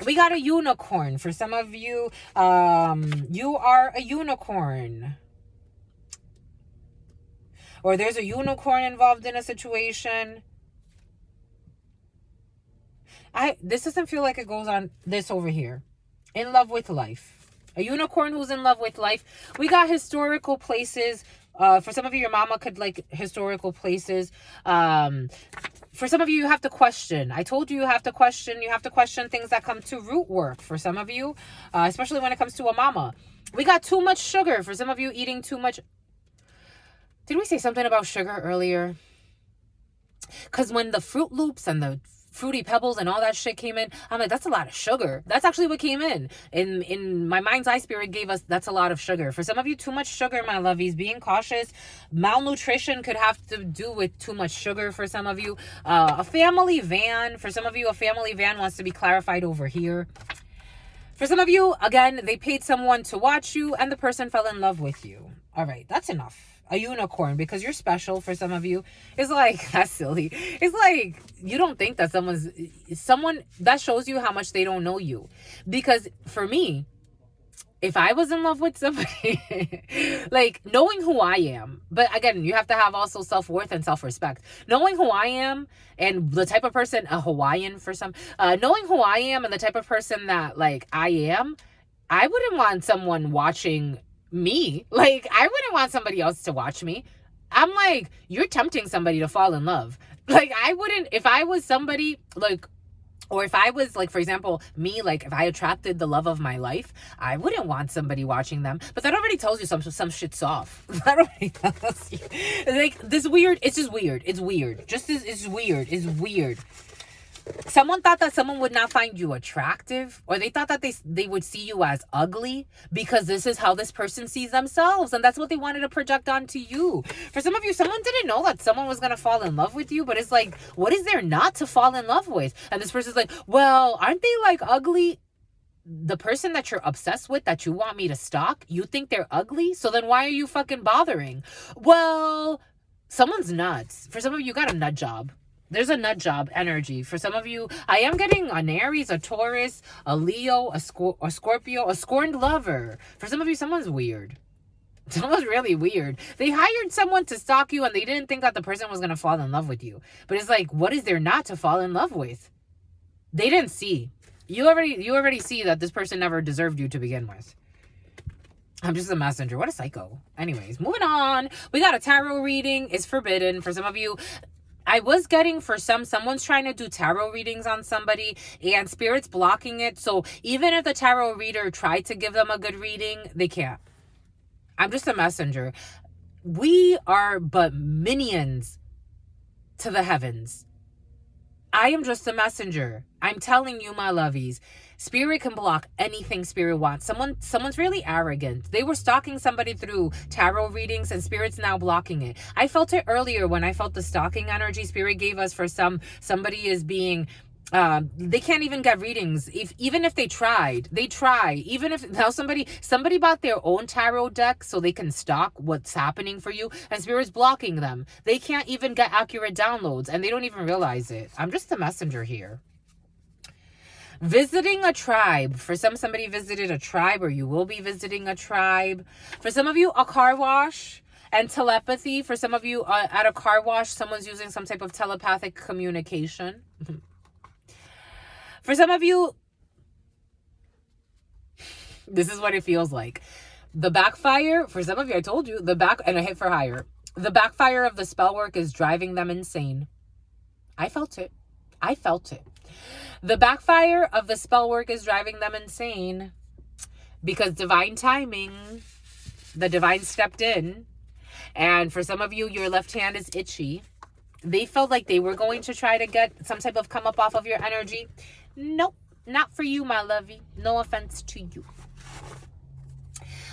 We got a unicorn. For some of you, you are a unicorn. Or there's a unicorn involved in a situation. This doesn't feel like it goes on this over here. In love with life. A unicorn who's in love with life. We got historical places. For some of you, your mama could like historical places. For some of you, you have to question. I told you have to question. You have to question things that come to root work. For some of you, especially when it comes to a mama. We got too much sugar. For some of you, eating too much. Did we say something about sugar earlier? Because when the Fruit Loops and the Fruity Pebbles and all that shit came in, I'm like, that's a lot of sugar. That's actually what came in. In my mind's eye spirit gave us, that's a lot of sugar. For some of you, too much sugar, my lovies. Being cautious. Malnutrition could have to do with too much sugar for some of you. A family van. For some of you, a family van wants to be clarified over here. For some of you, again, they paid someone to watch you and the person fell in love with you. All right, that's enough. A unicorn, because you're special. For some of you, it's like, that's silly. It's like, you don't think that someone that shows you how much they don't know you. Because for me, if I was in love with somebody, like knowing who I am, but again, you have to have also self-worth and self-respect. Knowing who I am and the type of person, a Hawaiian for some, knowing who I am and the type of person that like I am, I wouldn't want someone watching me. Like, I wouldn't want somebody else to watch me. I'm like, you're tempting somebody to fall in love. Like, I wouldn't, if I was somebody, like, or if I was, like, for example, me, like, if I attracted the love of my life, I wouldn't want somebody watching them. But that already tells you some shit's off. That already tells you. Like, this weird, it's just weird. It's weird. It's weird. It's weird. Someone thought that someone would not find you attractive, or they thought that they would see you as ugly because this is how this person sees themselves, and that's what they wanted to project onto you. For some of you, someone didn't know that someone was going to fall in love with you, but it's like, what is there not to fall in love with? And this person's like, well, aren't they like ugly? The person that you're obsessed with, that you want me to stalk, you think they're ugly? So then why are you fucking bothering? Well, someone's nuts. For some of you, got a nut job. There's a nut job energy. For some of you, I am getting an Aries, a Taurus, a Leo, a Scorpio, a scorned lover. For some of you, someone's weird. Someone's really weird. They hired someone to stalk you and they didn't think that the person was going to fall in love with you. But it's like, what is there not to fall in love with? They didn't see. You already see that this person never deserved you to begin with. I'm just a messenger. What a psycho. Anyways, moving on. We got a tarot reading. It's forbidden. For some of you, I was getting for someone's trying to do tarot readings on somebody and spirit's blocking it. So even if the tarot reader tried to give them a good reading, they can't. I'm just a messenger. We are but minions to the heavens. I am just a messenger. I'm telling you, my lovies, Spirit can block anything Spirit wants. Someone's really arrogant. They were stalking somebody through tarot readings, and Spirit's now blocking it. I felt it earlier when I felt the stalking energy Spirit gave us for somebody is being they can't even get readings. Even if they try, even if now somebody bought their own tarot deck so they can stalk what's happening for you, and Spirit's blocking them. They can't even get accurate downloads, and they don't even realize it. I'm just the messenger here. Visiting a tribe. For somebody visited a tribe, or you will be visiting a tribe. For some of you, a car wash and telepathy. For some of you, at a car wash, someone's using some type of telepathic communication. For some of you, this is what it feels like. The backfire, for some of you, I told you, and a hit for hire. The backfire of the spell work is driving them insane. I felt it. The backfire of the spell work is driving them insane because divine timing, the divine stepped in. And for some of you, your left hand is itchy. They felt like they were going to try to get some type of come up off of your energy. Nope, not for you, my lovey. No offense to you.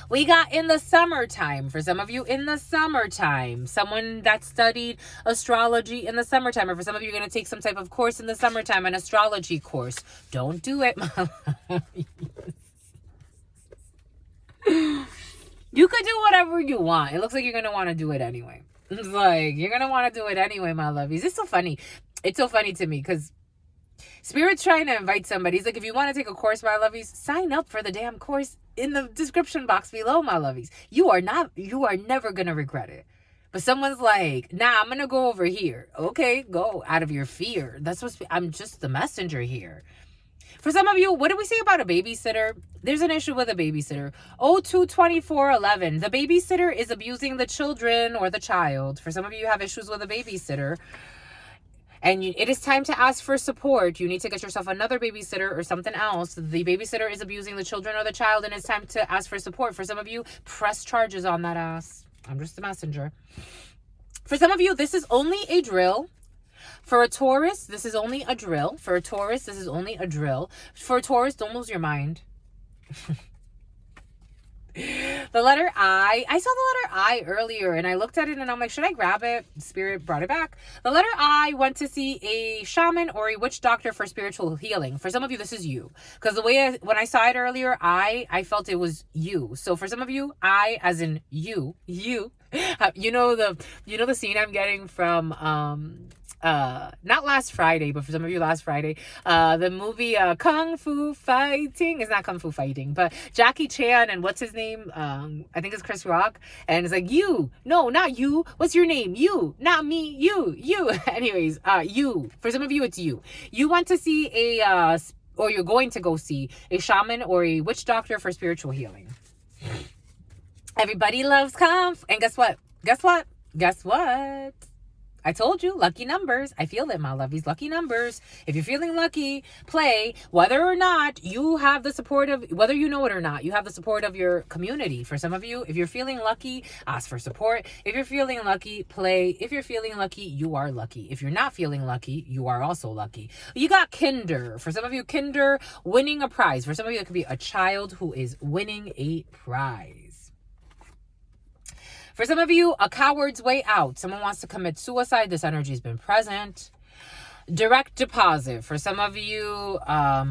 We got in the summertime. For some of you, in the summertime. Someone that studied astrology in the summertime. Or for some of you, you're going to take some type of course in the summertime, an astrology course. Don't do it, my lovies. You could do whatever you want. It looks like you're going to want to do it anyway. It's like, you're going to want to do it anyway, my lovies. It's so funny. It's so funny to me because Spirit's trying to invite somebody. He's like, if you want to take a course, my lovies, sign up for the damn course in the description box below, my lovies. You are never going to regret it. But someone's like, nah, I'm going to go over here. Okay, go out of your fear. I'm just the messenger here. For some of you, what do we say about a babysitter? There's an issue with a babysitter. 022411. The babysitter is abusing the children or the child. For some of you have issues with a babysitter. And it is time to ask for support. You need to get yourself another babysitter or something else. The babysitter is abusing the children or the child, and it's time to ask for support. For some of you, press charges on that ass. I'm just a messenger. For some of you, this is only a drill. For a Taurus, this is only a drill. For a Taurus, this is only a drill. For a Taurus, don't lose your mind. The letter I saw the letter I earlier and I looked at it and I'm like, should I grab it? Spirit brought it back. The letter I went to see a shaman or a witch doctor for spiritual healing. For some of you, this is you. Because the way when I saw it earlier, I felt it was you. So for some of you, I as in you. You know the scene I'm getting from not last Friday, but for some of you last Friday, the movie Kung Fu Fighting. It's not Kung Fu Fighting, but Jackie Chan and what's his name? I think it's Chris Rock. And it's like, you, no, not you. What's your name? You, not me, you. Anyways, you. For some of you, it's you. You want to see or you're going to go see a shaman or a witch doctor for spiritual healing. Everybody loves and guess what? I told you, lucky numbers. I feel it, my lovies. Lucky numbers. If you're feeling lucky, play. Whether or not you have the support of, whether you know it or not, you have the support of your community. For some of you, if you're feeling lucky, ask for support. If you're feeling lucky, play. If you're feeling lucky, you are lucky. If you're not feeling lucky, you are also lucky. You got Kinder. For some of you, Kinder, winning a prize. For some of you, it could be a child who is winning a prize. For some of you, a coward's way out. Someone wants to commit suicide. This energy has been present. Direct deposit. For some of you, I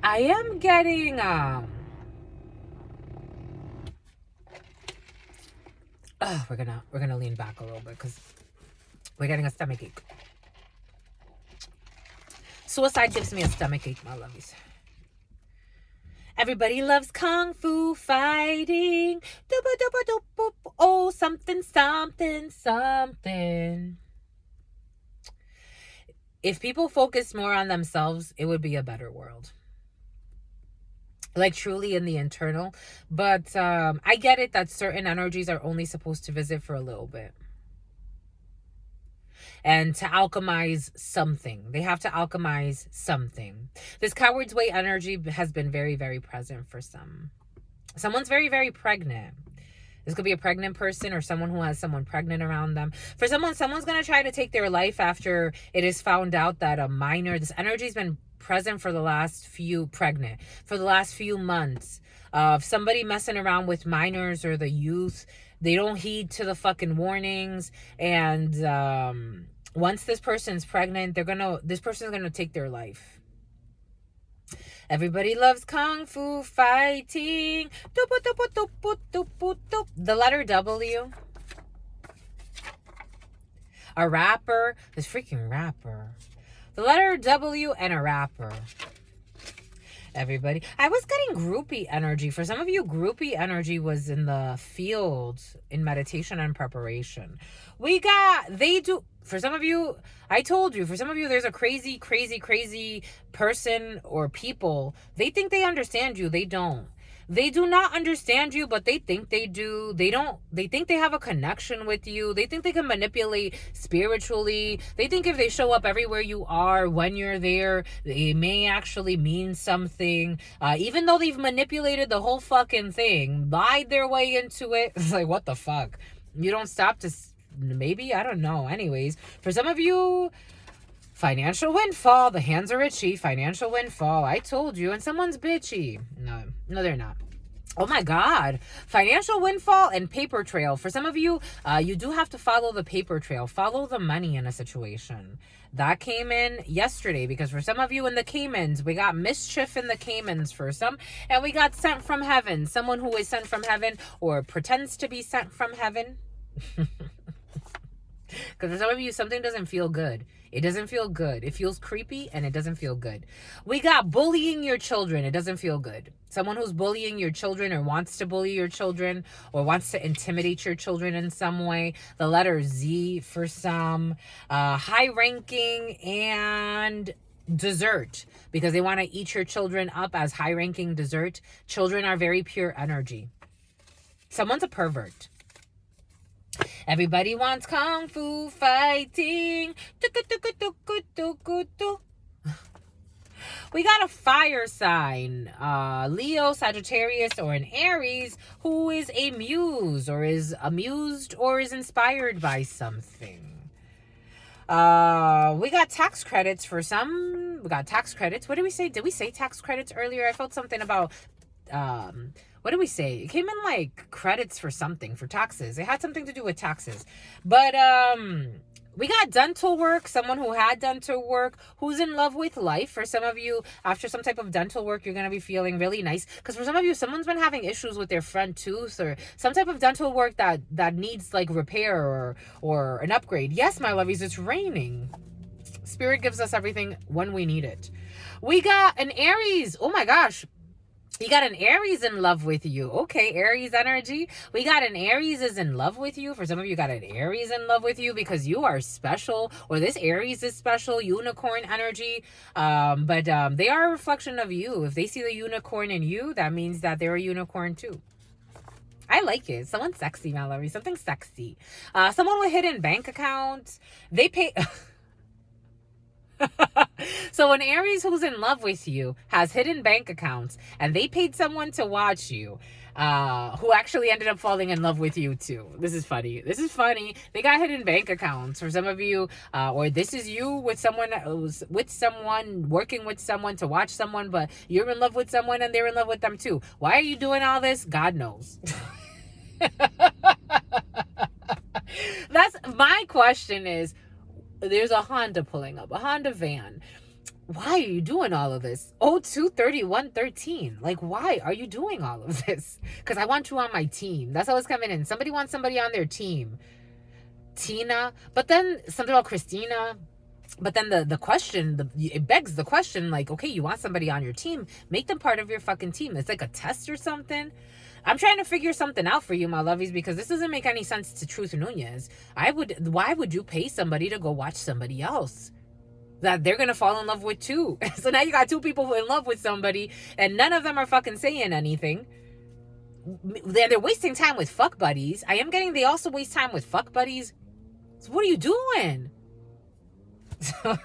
am getting, we're gonna lean back a little bit because we're getting a stomach ache. Suicide gives me a stomach ache, my lovies. Everybody loves Kung Fu fighting. Oh, something. If people focus more on themselves, it would be a better world. Like truly in the internal. But I get it that certain energies are only supposed to visit for a little bit. and to alchemize something. They have to alchemize something. This coward's way energy has been very, very present for some. Someone's very, very pregnant. This could be a pregnant person or someone who has someone pregnant around them. For someone's going to try to take their life after it is found out that a minor, this energy's been present for the last few months of somebody messing around with minors or the youth. They don't heed to the fucking warnings. And once this person's pregnant, this person's going to take their life. Everybody loves kung fu fighting. The letter W. A rapper. This freaking rapper. The letter W and a rapper. Everybody. I was getting groupie energy. For some of you, groupie energy was in the field in meditation and preparation. For some of you, I told you, for some of you, there's a crazy, crazy, crazy person or people. They think they understand you. They don't. They do not understand you, but they think they do. They think they have a connection with you. They think they can manipulate spiritually. They think if they show up everywhere you are, when you're there, they may actually mean something. Even though they've manipulated the whole fucking thing, lied their way into it. It's like, what the fuck? You don't stop to... Maybe, I don't know. Anyways, for some of you, financial windfall. The hands are itchy. Financial windfall. I told you. And someone's bitchy. No, they're not. Oh my God. Financial windfall and paper trail. For some of you, you do have to follow the paper trail. Follow the money in a situation. That came in yesterday because for some of you in the Caymans, we got mischief in the Caymans for some, and we got sent from heaven. Someone who is sent from heaven or pretends to be sent from heaven. Because for some of you, something doesn't feel good. It doesn't feel good. It feels creepy and it doesn't feel good. We got bullying your children. It doesn't feel good. Someone who's bullying your children or wants to bully your children or wants to intimidate your children in some way. The letter Z for some. High ranking and dessert, because they want to eat your children up as high ranking dessert. Children are very pure energy. Someone's a pervert. Everybody wants kung fu fighting. We got a fire sign, Leo, Sagittarius, or an Aries who is a muse or is amused or is inspired by something. We got tax credits for some. We got tax credits. What did we say? Did we say tax credits earlier? I felt something about... what did we say? It came in like credits for something, for taxes. It had something to do with taxes. But we got dental work. Someone who had dental work, who's in love with life. For some of you, after some type of dental work, you're going to be feeling really nice. Because for some of you, someone's been having issues with their front tooth or some type of dental work that needs like repair or an upgrade. Yes, my lovies, it's raining. Spirit gives us everything when we need it. We got an Aries. Oh my gosh. You got an Aries in love with you. Okay, Aries energy. We got an Aries is in love with you. For some of you, got an Aries in love with you because you are special, or this Aries is special, unicorn energy. But they are a reflection of you. If they see the unicorn in you, that means that they're a unicorn too. I like it. Someone sexy, my lovey. Something sexy. Someone with hidden bank accounts. They pay... So an Aries who's in love with you has hidden bank accounts, and they paid someone to watch you, who actually ended up falling in love with you too. This is funny. This is funny. They got hidden bank accounts for some of you, or this is you with someone, working with someone to watch someone, but you're in love with someone and they're in love with them too. Why are you doing all this? God knows. That's my question is, there's a Honda pulling up, a Honda van. Why are you doing all of this? 023113. Like, why are you doing all of this? Because I want you on my team. That's always coming in. Somebody wants somebody on their team. Tina. But then something about Christina. But then the question, it begs the question, like, okay, you want somebody on your team. Make them part of your fucking team. It's like a test or something. I'm trying to figure something out for you, my lovies, because this doesn't make any sense to Truth Nunez. Why would you pay somebody to go watch somebody else that they're going to fall in love with too? So now you got two people in love with somebody and none of them are fucking saying anything. They're wasting time with fuck buddies. I am getting they also waste time with fuck buddies. So what are you doing? So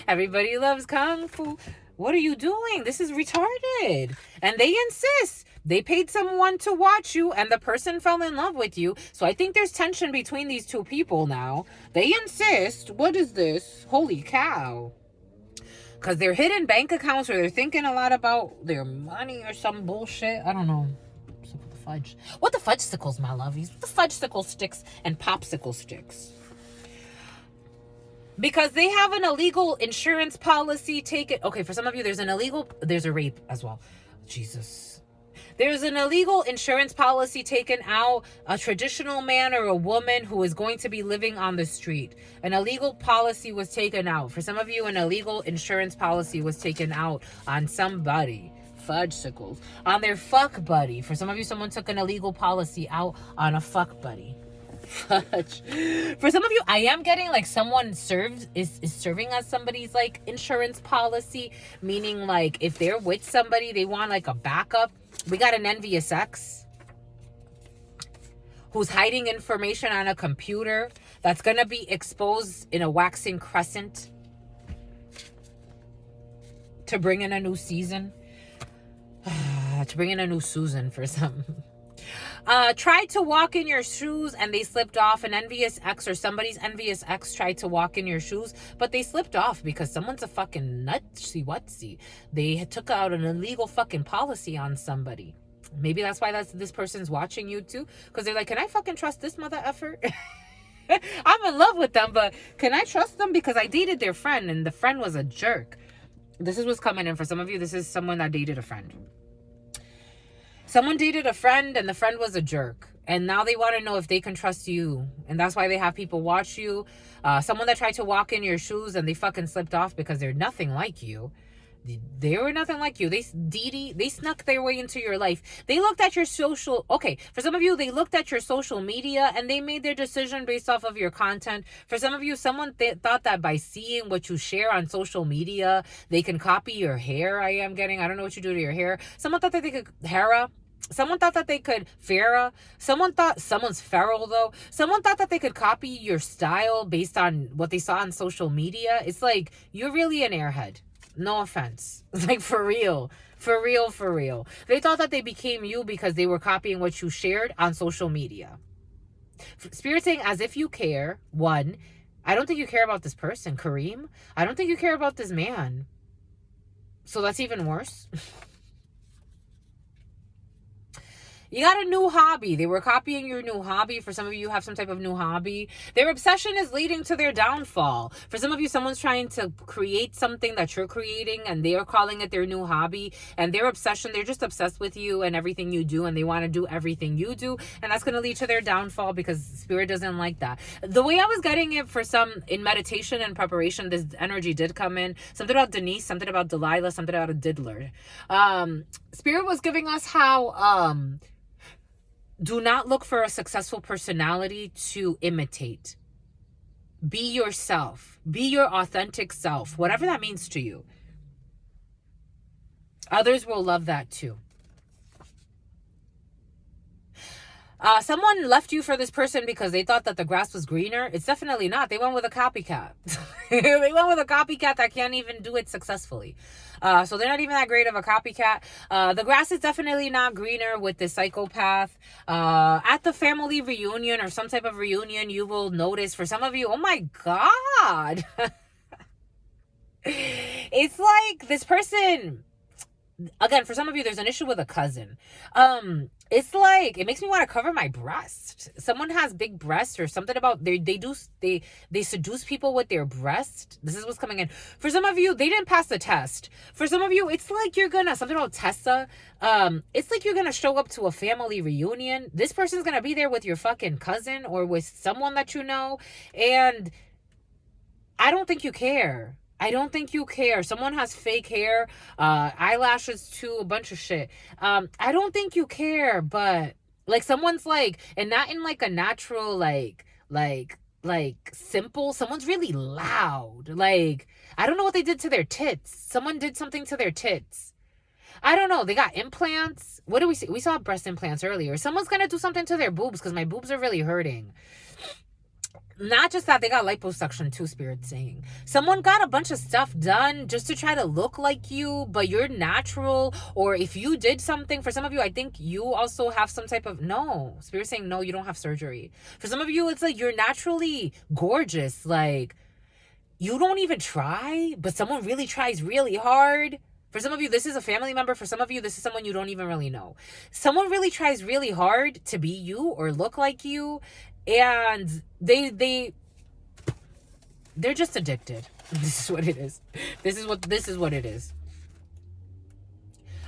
everybody loves Kung Fu. What are you doing? This is retarded. And they insist. They paid someone to watch you and the person fell in love with you. So I think there's tension between these two people now. They insist. What is this? Holy cow. Because they're hidden bank accounts or they're thinking a lot about their money or some bullshit. I don't know. What's up with the fudge? What the fudge sickles, my lovies? What the fudge sickle sticks and popsicle sticks? Because they have an illegal insurance policy taken. Okay, for some of you, there's a rape as well. Jesus. There's an illegal insurance policy taken out. A traditional man or a woman who is going to be living on the street. An illegal policy was taken out. For some of you, an illegal insurance policy was taken out on somebody. Fudgesicles. On their fuck buddy. For some of you, someone took an illegal policy out on a fuck buddy. Fudge. For some of you, I am getting like someone is serving as somebody's like insurance policy, meaning like if they're with somebody, they want like a backup. We got an envious ex who's hiding information on a computer that's gonna be exposed in a waxing crescent to bring in a new season. To bring in a new Susan for some. Tried to walk in your shoes and they slipped off. An envious ex or somebody's envious ex tried to walk in your shoes, but they slipped off because someone's a fucking nutsy-wutsy. They took out an illegal fucking policy on somebody. Maybe that's why this person's watching you too, because they're like, can I fucking trust this mother effer? I'm in love with them, but can I trust them? Because I dated their friend and the friend was a jerk. This is what's coming in for some of you. This is someone that dated a friend. Someone dated a friend and the friend was a jerk. And now they want to know if they can trust you. And that's why they have people watch you. Someone that tried to walk in your shoes and they fucking slipped off because they're nothing like you. They were nothing like you. They snuck their way into your life. They looked at your social... Okay, for some of you, they looked at your social media and they made their decision based off of your content. For some of you, someone thought that by seeing what you share on social media, they can copy your hair. I don't know what you do to your hair. Someone thought that they could... Someone thought that they could someone's feral though. Someone thought that they could copy your style based on what they saw on social media. It's like, you're really an airhead. No offense. Like, for real. They thought that they became you because they were copying what you shared on social media. Spirit saying, as if you care. One, I don't think you care about this person, Kareem. I don't think you care about this man. So that's even worse. You got a new hobby. They were copying your new hobby. For some of you have some type of new hobby. Their obsession is leading to their downfall. For some of you, someone's trying to create something that you're creating and they are calling it their new hobby. And their obsession, they're just obsessed with you and everything you do. And they want to do everything you do. And that's going to lead to their downfall because Spirit doesn't like that. The way I was getting it for some in meditation and preparation, this energy did come in. Something about Denise, something about Delilah, something about a diddler. Spirit was giving us how... do not look for a successful personality to imitate. Be yourself. Be your authentic self. Whatever that means to you. Others will love that too. Someone left you for this person because they thought that the grass was greener. It's definitely not. They went with a copycat. They went with a copycat that can't even do it successfully. So they're not even that great of a copycat. The grass is definitely not greener with this psychopath. At the family reunion or some type of reunion, you will notice for some of you, oh my God. It's like this person... Again, for some of you, there's an issue with a cousin. It's like, it makes me want to cover my breast. Someone has big breasts or something about, they seduce people with their breast. This is what's coming in. For some of you, they didn't pass the test. For some of you, it's like you're gonna, something about Tessa. It's like you're gonna show up to a family reunion. This person's gonna be there with your fucking cousin or with someone that you know. And I don't think you care. I don't think you care. Someone has fake hair, eyelashes too, a bunch of shit. I don't think you care, but like someone's like, and not in like a natural, like simple, someone's really loud. Like, I don't know what they did to their tits. Someone did something to their tits. I don't know. They got implants. What do we see? We saw breast implants earlier. Someone's going to do something to their boobs because my boobs are really hurting. not just that, they got liposuction too, Spirit saying. Someone got a bunch of stuff done just to try to look like you, but you're natural. Or if you did something, for some of you, I think you also have some type of, no. Spirit saying, no, you don't have surgery. For some of you, it's like you're naturally gorgeous. Like, you don't even try, but someone really tries really hard. For some of you, this is a family member. For some of you, this is someone you don't even really know. Someone really tries really hard to be you or look like you. And they're just addicted. This is what it is. This is what it is.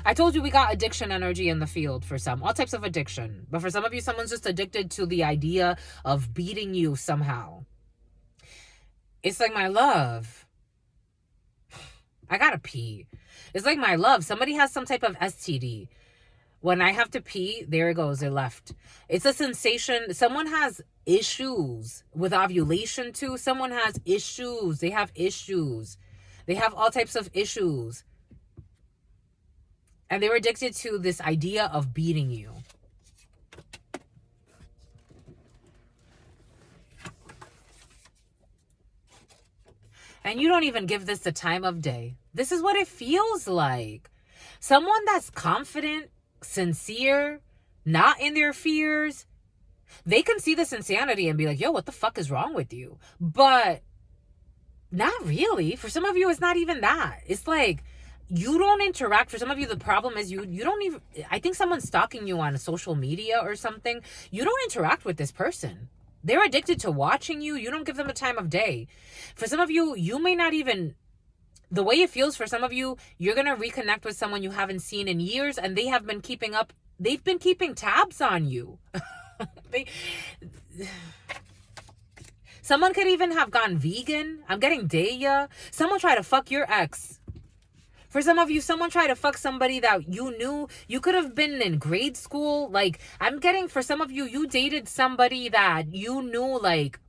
I told you we got addiction energy in the field for some. All types of addiction. But for some of you, someone's just addicted to the idea of beating you somehow. It's like, my love, I gotta pee. It's like, my love, somebody has some type of STD. When I have to pee, there it goes, it left. It's a sensation. Someone has issues with ovulation too. Someone has issues. They have issues. They have all types of issues. And they were addicted to this idea of beating you. And you don't even give this the time of day. This is what it feels like. Someone that's confident, sincere, not in their fears, they can see this insanity and be like, yo, what the fuck is wrong with you? But not really. For some of you, it's not even that. It's like, you don't interact. For some of you, the problem is you don't even, I think someone's stalking you on social media or something. You don't interact with this person. They're addicted to watching you. You don't give them a time of day. For some of you, you may not even, the way it feels for some of you, you're going to reconnect with someone you haven't seen in years, and they have been keeping up. They've been keeping tabs on you. Someone could even have gone vegan. I'm getting Daya. Someone tried to fuck your ex. For some of you, someone tried to fuck somebody that you knew. You could have been in grade school. Like, I'm getting, for some of you, you dated somebody that you knew, like,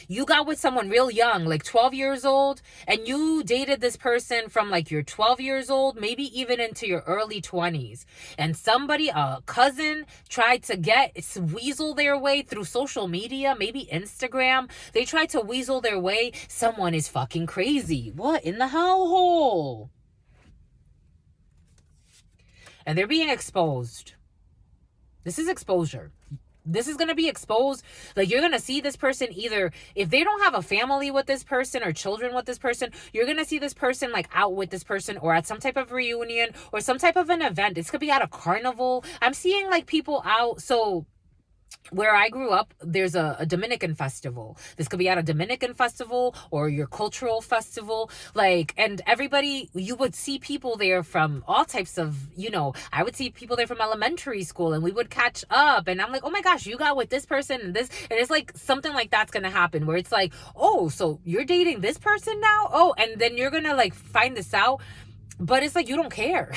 you got with someone real young, like 12 years old, and you dated this person from like you're 12 years old, maybe even into your early 20s. And somebody, a cousin, tried to weasel their way through social media, maybe Instagram. They tried to weasel their way. Someone is fucking crazy. What in the hellhole? And they're being exposed. This is exposure. This is going to be exposed. Like, you're going to see this person either, if they don't have a family with this person or children with this person, you're going to see this person like out with this person or at some type of reunion or some type of an event. This could be at a carnival. I'm seeing like people out. So where I grew up, there's a Dominican festival. This could be at a Dominican festival or your cultural festival. Like, and everybody, you would see people there from all types of, I would see people there from elementary school, and we would catch up. And I'm like, oh my gosh, you got with this person and this. And it's like something like that's going to happen where it's like, oh, so you're dating this person now? Oh, and then you're going to like find this out. But it's like, you don't care.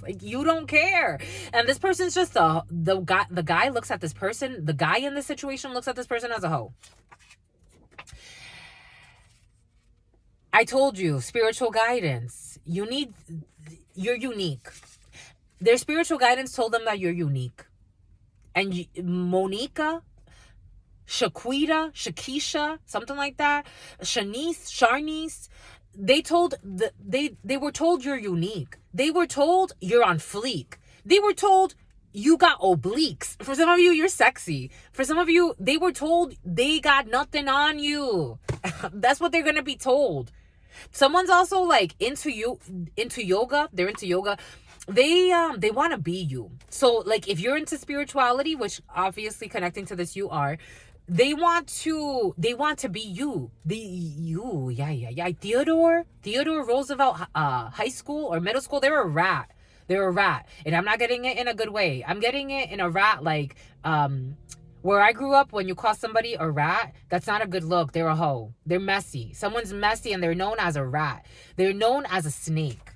Like, you don't care. And this person's just the guy looks at this person, the guy in this situation looks at this person as a hoe. I told you, spiritual guidance. You're unique. Their spiritual guidance told them that you're unique. And Monica, Shakisha, something like that, Sharnice, they were told you're unique. They were told you're on fleek. They were told you got obliques. For some of you, you're sexy. For some of you, they were told they got nothing on you. That's what they're going to be told. Someone's also like into yoga. They're into yoga. They want to be you. So like if you're into spirituality, which obviously connecting to this you are, they want to be you. Yeah. Theodore Roosevelt high school or middle school, they're a rat. And I'm not getting it in a good way. I'm getting it in a rat like where I grew up, when you call somebody a rat, that's not a good look. They're a hoe. They're messy. Someone's messy and they're known as a rat. They're known as a snake.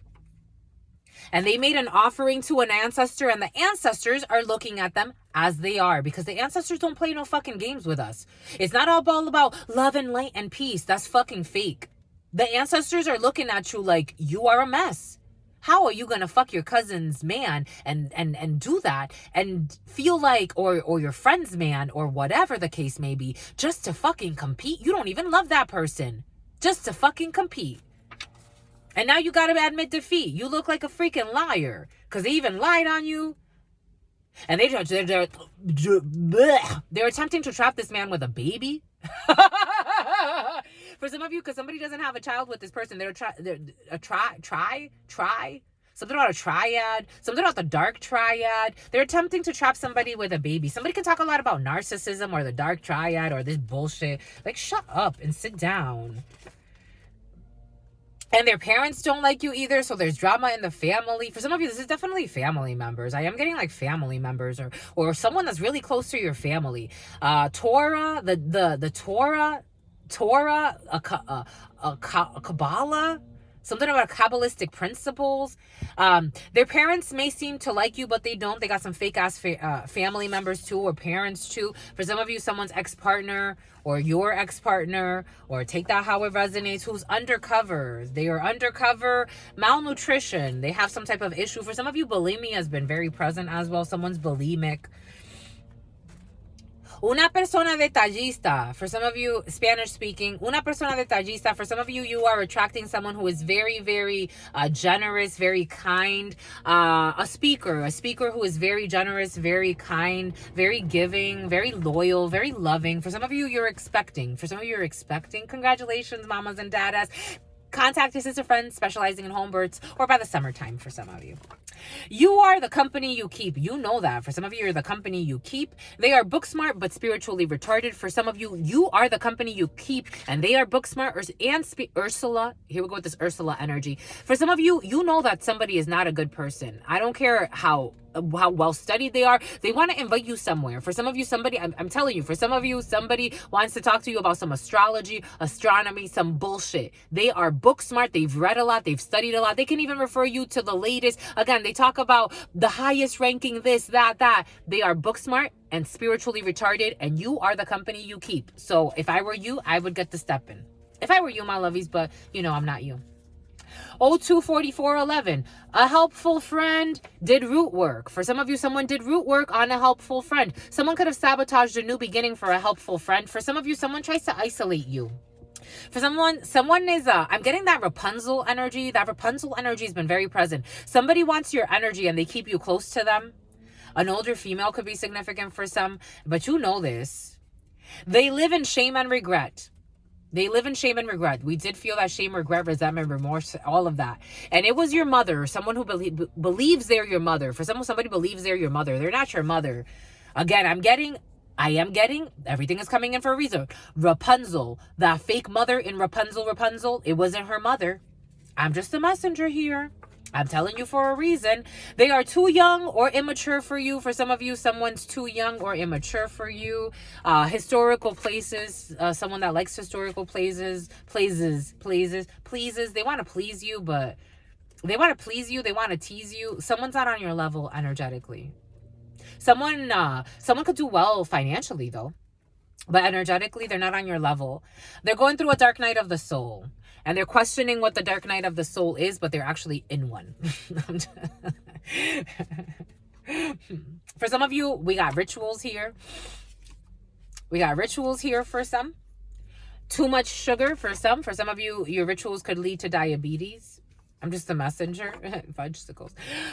And they made an offering to an ancestor, and the ancestors are looking at them as they are, because the ancestors don't play no fucking games with us. It's not all about love and light and peace. That's fucking fake. The ancestors are looking at you like you are a mess. How are you gonna fuck your cousin's man and do that and feel like, or your friend's man, or whatever the case may be, just to fucking compete? You don't even love that person. Just to fucking compete. And now you gotta admit defeat. You look like a freaking liar. Because they even lied on you. And they're attempting to trap this man with a baby. For some of you, because somebody doesn't have a child with this person, they're something about a triad, something about the dark triad. They're attempting to trap somebody with a baby. Somebody can talk a lot about narcissism or the dark triad or this bullshit. Like, shut up and sit down. And their parents don't like you either, so there's drama in the family. For some of you, this is definitely family members. I am getting like family members or someone that's really close to your family. Torah, the Torah, a Kabbalah, something about Kabbalistic principles. Their parents may seem to like you, but they don't. They got some fake ass family members too, or parents too. For some of you, someone's ex-partner or your ex-partner, or take that how it resonates, who's undercover. They are undercover malnutrition. They have some type of issue. For some of you, bulimia has been very present as well. Someone's bulimic. Una persona detallista. For some of you, Spanish speaking, una persona detallista. For some of you, you are attracting someone who is very, very generous, very kind. A speaker who is very generous, very kind, very giving, very loyal, very loving. For some of you, you're expecting. For some of you, you're expecting. Congratulations, mamas and dadas. Contact your sister friends specializing in home births, or by the summertime for some of you. You are the company you keep. You know that. For some of you, you're the company you keep. They are book smart but spiritually retarded. For some of you, you are the company you keep, and they are book smart and Ursula. Here we go with this Ursula energy. For some of you, you know that somebody is not a good person. I don't care how well studied they are. They want to invite you somewhere. For some of you, somebody, I'm telling you, for some of you, somebody wants to talk to you about some astrology, astronomy, some bullshit. They are book smart. They've read a lot. They've studied a lot. They can even refer you to the latest. Again, they talk about the highest ranking, this, that. They are book smart and spiritually retarded, and you are the company you keep. So if I were you, I would get the step in. If I were you, my lovies, but you know, I'm not you. 024411. A helpful friend did root work. For some of you, someone did root work on a helpful friend. Someone could have sabotaged a new beginning for a helpful friend. For some of you, someone tries to isolate you. For someone is, I'm getting that Rapunzel energy. That Rapunzel energy has been very present. Somebody wants your energy and they keep you close to them. An older female could be significant for some, but you know this. They live in shame and regret. They live in shame and regret. We did feel that shame, regret, resentment, remorse, all of that. And it was your mother, someone who believes they're your mother. For somebody believes they're your mother. They're not your mother. Again, I am getting, everything is coming in for a reason. Rapunzel, that fake mother in Rapunzel, it wasn't her mother. I'm just a messenger here. I'm telling you for a reason. They are too young or immature for you. For some of you, someone's too young or immature for you. Historical places. Someone that likes historical places. Pleases. They want to please you, but they want to please you. They want to tease you. Someone's not on your level energetically. Someone could do well financially though, but energetically, they're not on your level. They're going through a dark night of the soul. And they're questioning what the dark night of the soul is, but they're actually in one. For some of you, we got rituals here. We got rituals here for some. Too much sugar for some. For some of you, your rituals could lead to diabetes. I'm just a messenger. Fudgesicles.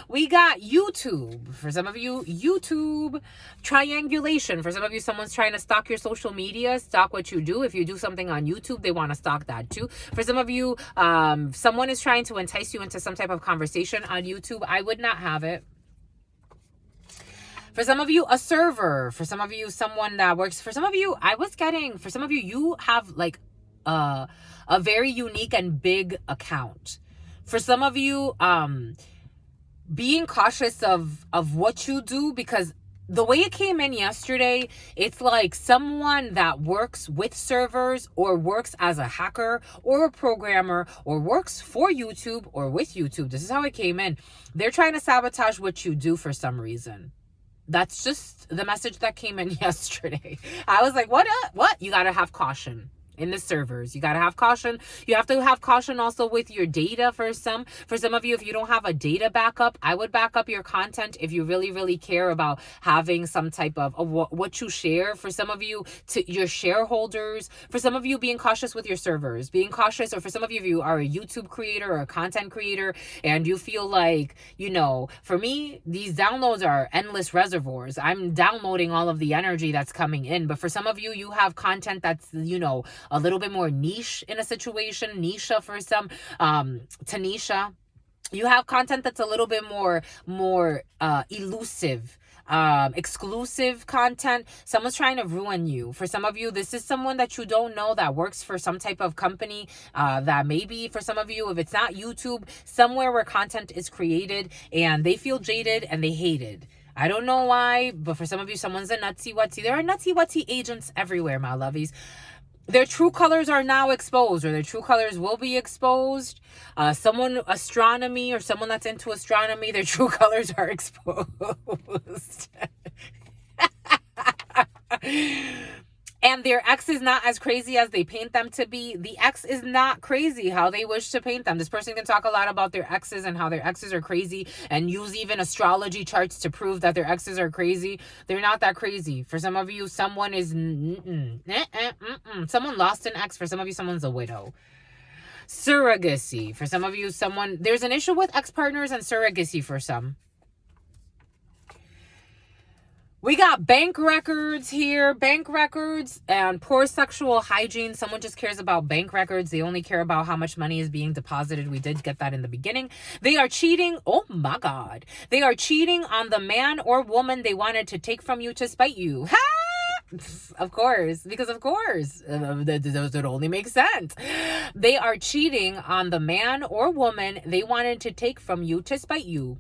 We got YouTube. For some of you, YouTube. Triangulation. For some of you, someone's trying to stalk your social media, stalk what you do. If you do something on YouTube, they want to stalk that too. For some of you, someone is trying to entice you into some type of conversation on YouTube. I would not have it. For some of you, a server. For some of you, someone that works. For some of you, for some of you, you have like a very unique and big account. For some of you, being cautious of what you do, because the way it came in yesterday, it's like someone that works with servers or works as a hacker or a programmer or works for YouTube or with YouTube. This is how it came in. They're trying to sabotage what you do for some reason. That's just the message that came in yesterday. I was like, what? You got to have caution. in the servers. You got to have caution. You have to have caution also with your data for some. For some of you, if you don't have a data backup, I would back up your content if you really, really care about having some type of what you share. For some of you, to your shareholders. For some of you, being cautious with your servers. Being cautious, or for some of you, if you are a YouTube creator or a content creator and you feel like, you know, for me, these downloads are endless reservoirs. I'm downloading all of the energy that's coming in. But for some of you, you have content that's, you know, a little bit more niche in a situation. Nisha for some, Tanisha. You have content that's a little bit more elusive, exclusive content. Someone's trying to ruin you. For some of you, this is someone that you don't know that works for some type of company, that maybe for some of you, if it's not YouTube, somewhere where content is created and they feel jaded and they hate it. I don't know why, but for some of you, someone's a nutsy-wutsy. There are nutsy-wutsy agents everywhere, my lovies. Their true colors are now exposed, or their true colors will be exposed. Someone, astronomy, or someone that's into astronomy, their true colors are exposed. And their ex is not as crazy as they paint them to be. The ex is not crazy how they wish to paint them. This person can talk a lot about their exes and how their exes are crazy and use even astrology charts to prove that their exes are crazy. They're not that crazy. For some of you, someone is... Someone lost an ex. For some of you, someone's a widow. Surrogacy. For some of you, someone... There's an issue with ex-partners and surrogacy for some. We got bank records here, bank records and poor sexual hygiene. Someone just cares about bank records. They only care about how much money is being deposited. We did get that in the beginning. They are cheating. Oh my God. They are cheating on the man or woman they wanted to take from you to spite you. Ha! Of course, because of course, that only makes sense. They are cheating on the man or woman they wanted to take from you to spite you.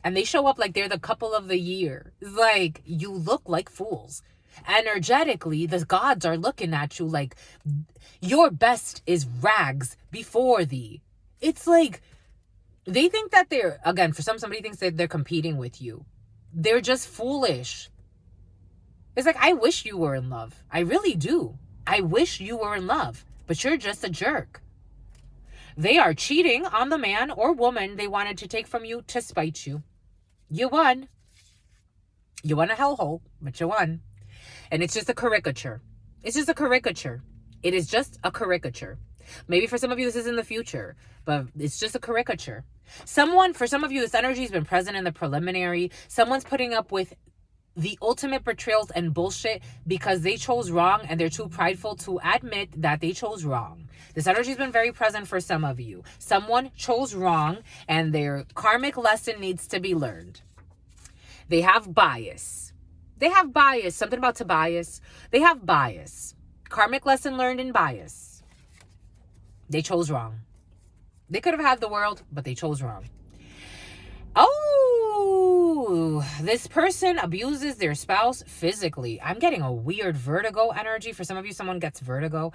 And they show up like they're the couple of the year. It's like, you look like fools. Energetically, the gods are looking at you like, your best is rags before thee. It's like, they think that they're, again, for somebody thinks that they're competing with you. They're just foolish. It's like, I wish you were in love. I really do. I wish you were in love. But you're just a jerk. They are cheating on the man or woman they wanted to take from you to spite you. You won. You won a hellhole, but you won. And it's just a caricature. It's just a caricature. It is just a caricature. Maybe for some of you, this is in the future, but it's just a caricature. For some of you, this energy has been present in the preliminary. Someone's putting up with the ultimate betrayals and bullshit because they chose wrong and they're too prideful to admit that they chose wrong. This energy has been very present for some of you. Someone chose wrong and their karmic lesson needs to be learned. They have bias. They have bias. Something about Tobias. They have bias. Karmic lesson learned in bias. They chose wrong. They could have had the world, but they chose wrong. Oh, this person abuses their spouse physically. I'm getting a weird vertigo energy. For some of you, someone gets vertigo.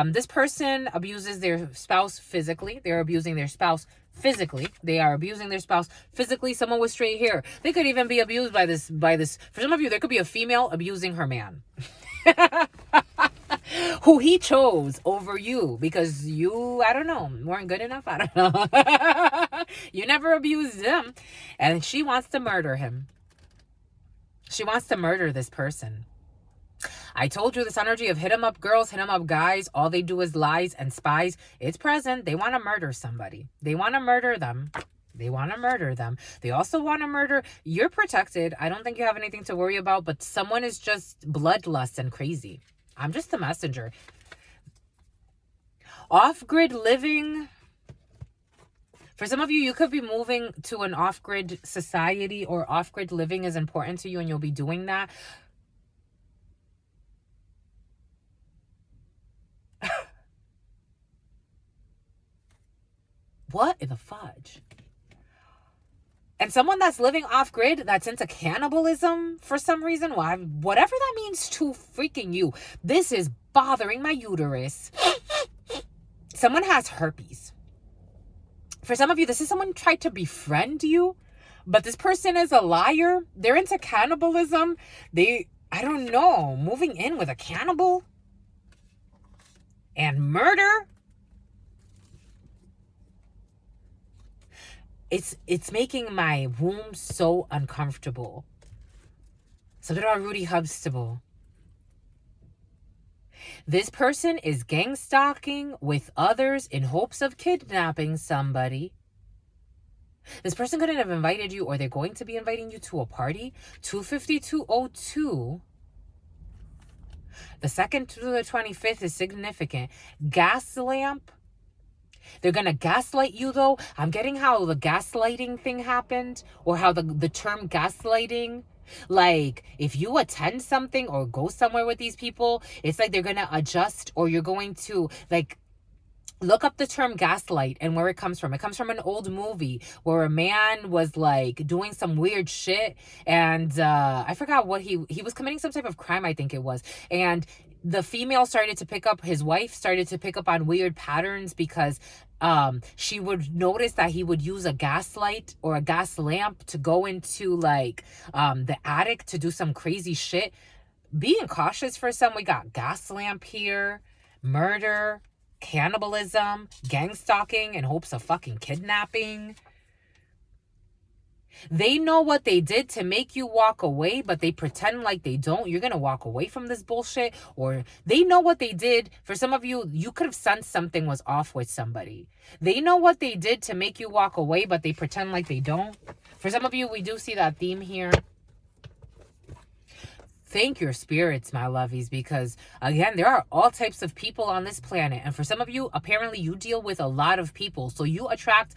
This person abuses their spouse physically. They're abusing their spouse physically. They are abusing their spouse physically. Someone with straight hair. They could even be abused by this. For some of you, there could be a female abusing her man. Who he chose over you because you, I don't know, weren't good enough. I don't know. You never abused him. And she wants to murder him. She wants to murder this person. I told you this energy of hit 'em up girls, hit 'em up guys, all they do is lies and spies. It's present. They want to murder somebody. They want to murder them. They want to murder them. They also want to murder. You're protected. I don't think you have anything to worry about, but someone is just bloodlust and crazy. I'm just the messenger. Off-grid living. For some of you, you could be moving to an off-grid society, or off-grid living is important to you and you'll be doing that. What in the fudge? And someone that's living off-grid, that's into cannibalism for some reason, whatever that means to freaking you, this is bothering my uterus. Someone has herpes. For some of you, this is someone tried to befriend you, but this person is a liar. They're into cannibalism. I don't know, moving in with a cannibal. And murder, it's making my womb so uncomfortable. So little Rudy Hubstable. This person is gang stalking with others in hopes of kidnapping somebody. This person couldn't have invited you, or they're going to be inviting you to a party. 25202. The 2nd to the 25th is significant. Gas lamp. They're going to gaslight you, though. I'm getting how the gaslighting thing happened, or how the term gaslighting, like if you attend something or go somewhere with these people, it's like they're going to adjust, or you're going to like look up the term gaslight and where it comes from. It comes from an old movie where a man was like doing some weird shit, and I forgot what he was committing, some type of crime, I think it was. And the female started to pick up, his wife started to pick up on weird patterns, because she would notice that he would use a gaslight or a gas lamp to go into like the attic to do some crazy shit. Being cautious for some. We got gas lamp here, murder, cannibalism, gang stalking in hopes of fucking kidnapping. They know what they did to make you walk away, but they pretend like they don't. You're gonna walk away from this bullshit. Or they know what they did. For some of you, you could have sensed something was off with somebody. They know what they did to make you walk away, but they pretend like they don't. For some of you, we do see that theme here. Thank your spirits, my lovies, because again, there are all types of people on this planet. And for some of you, apparently you deal with a lot of people. So you attract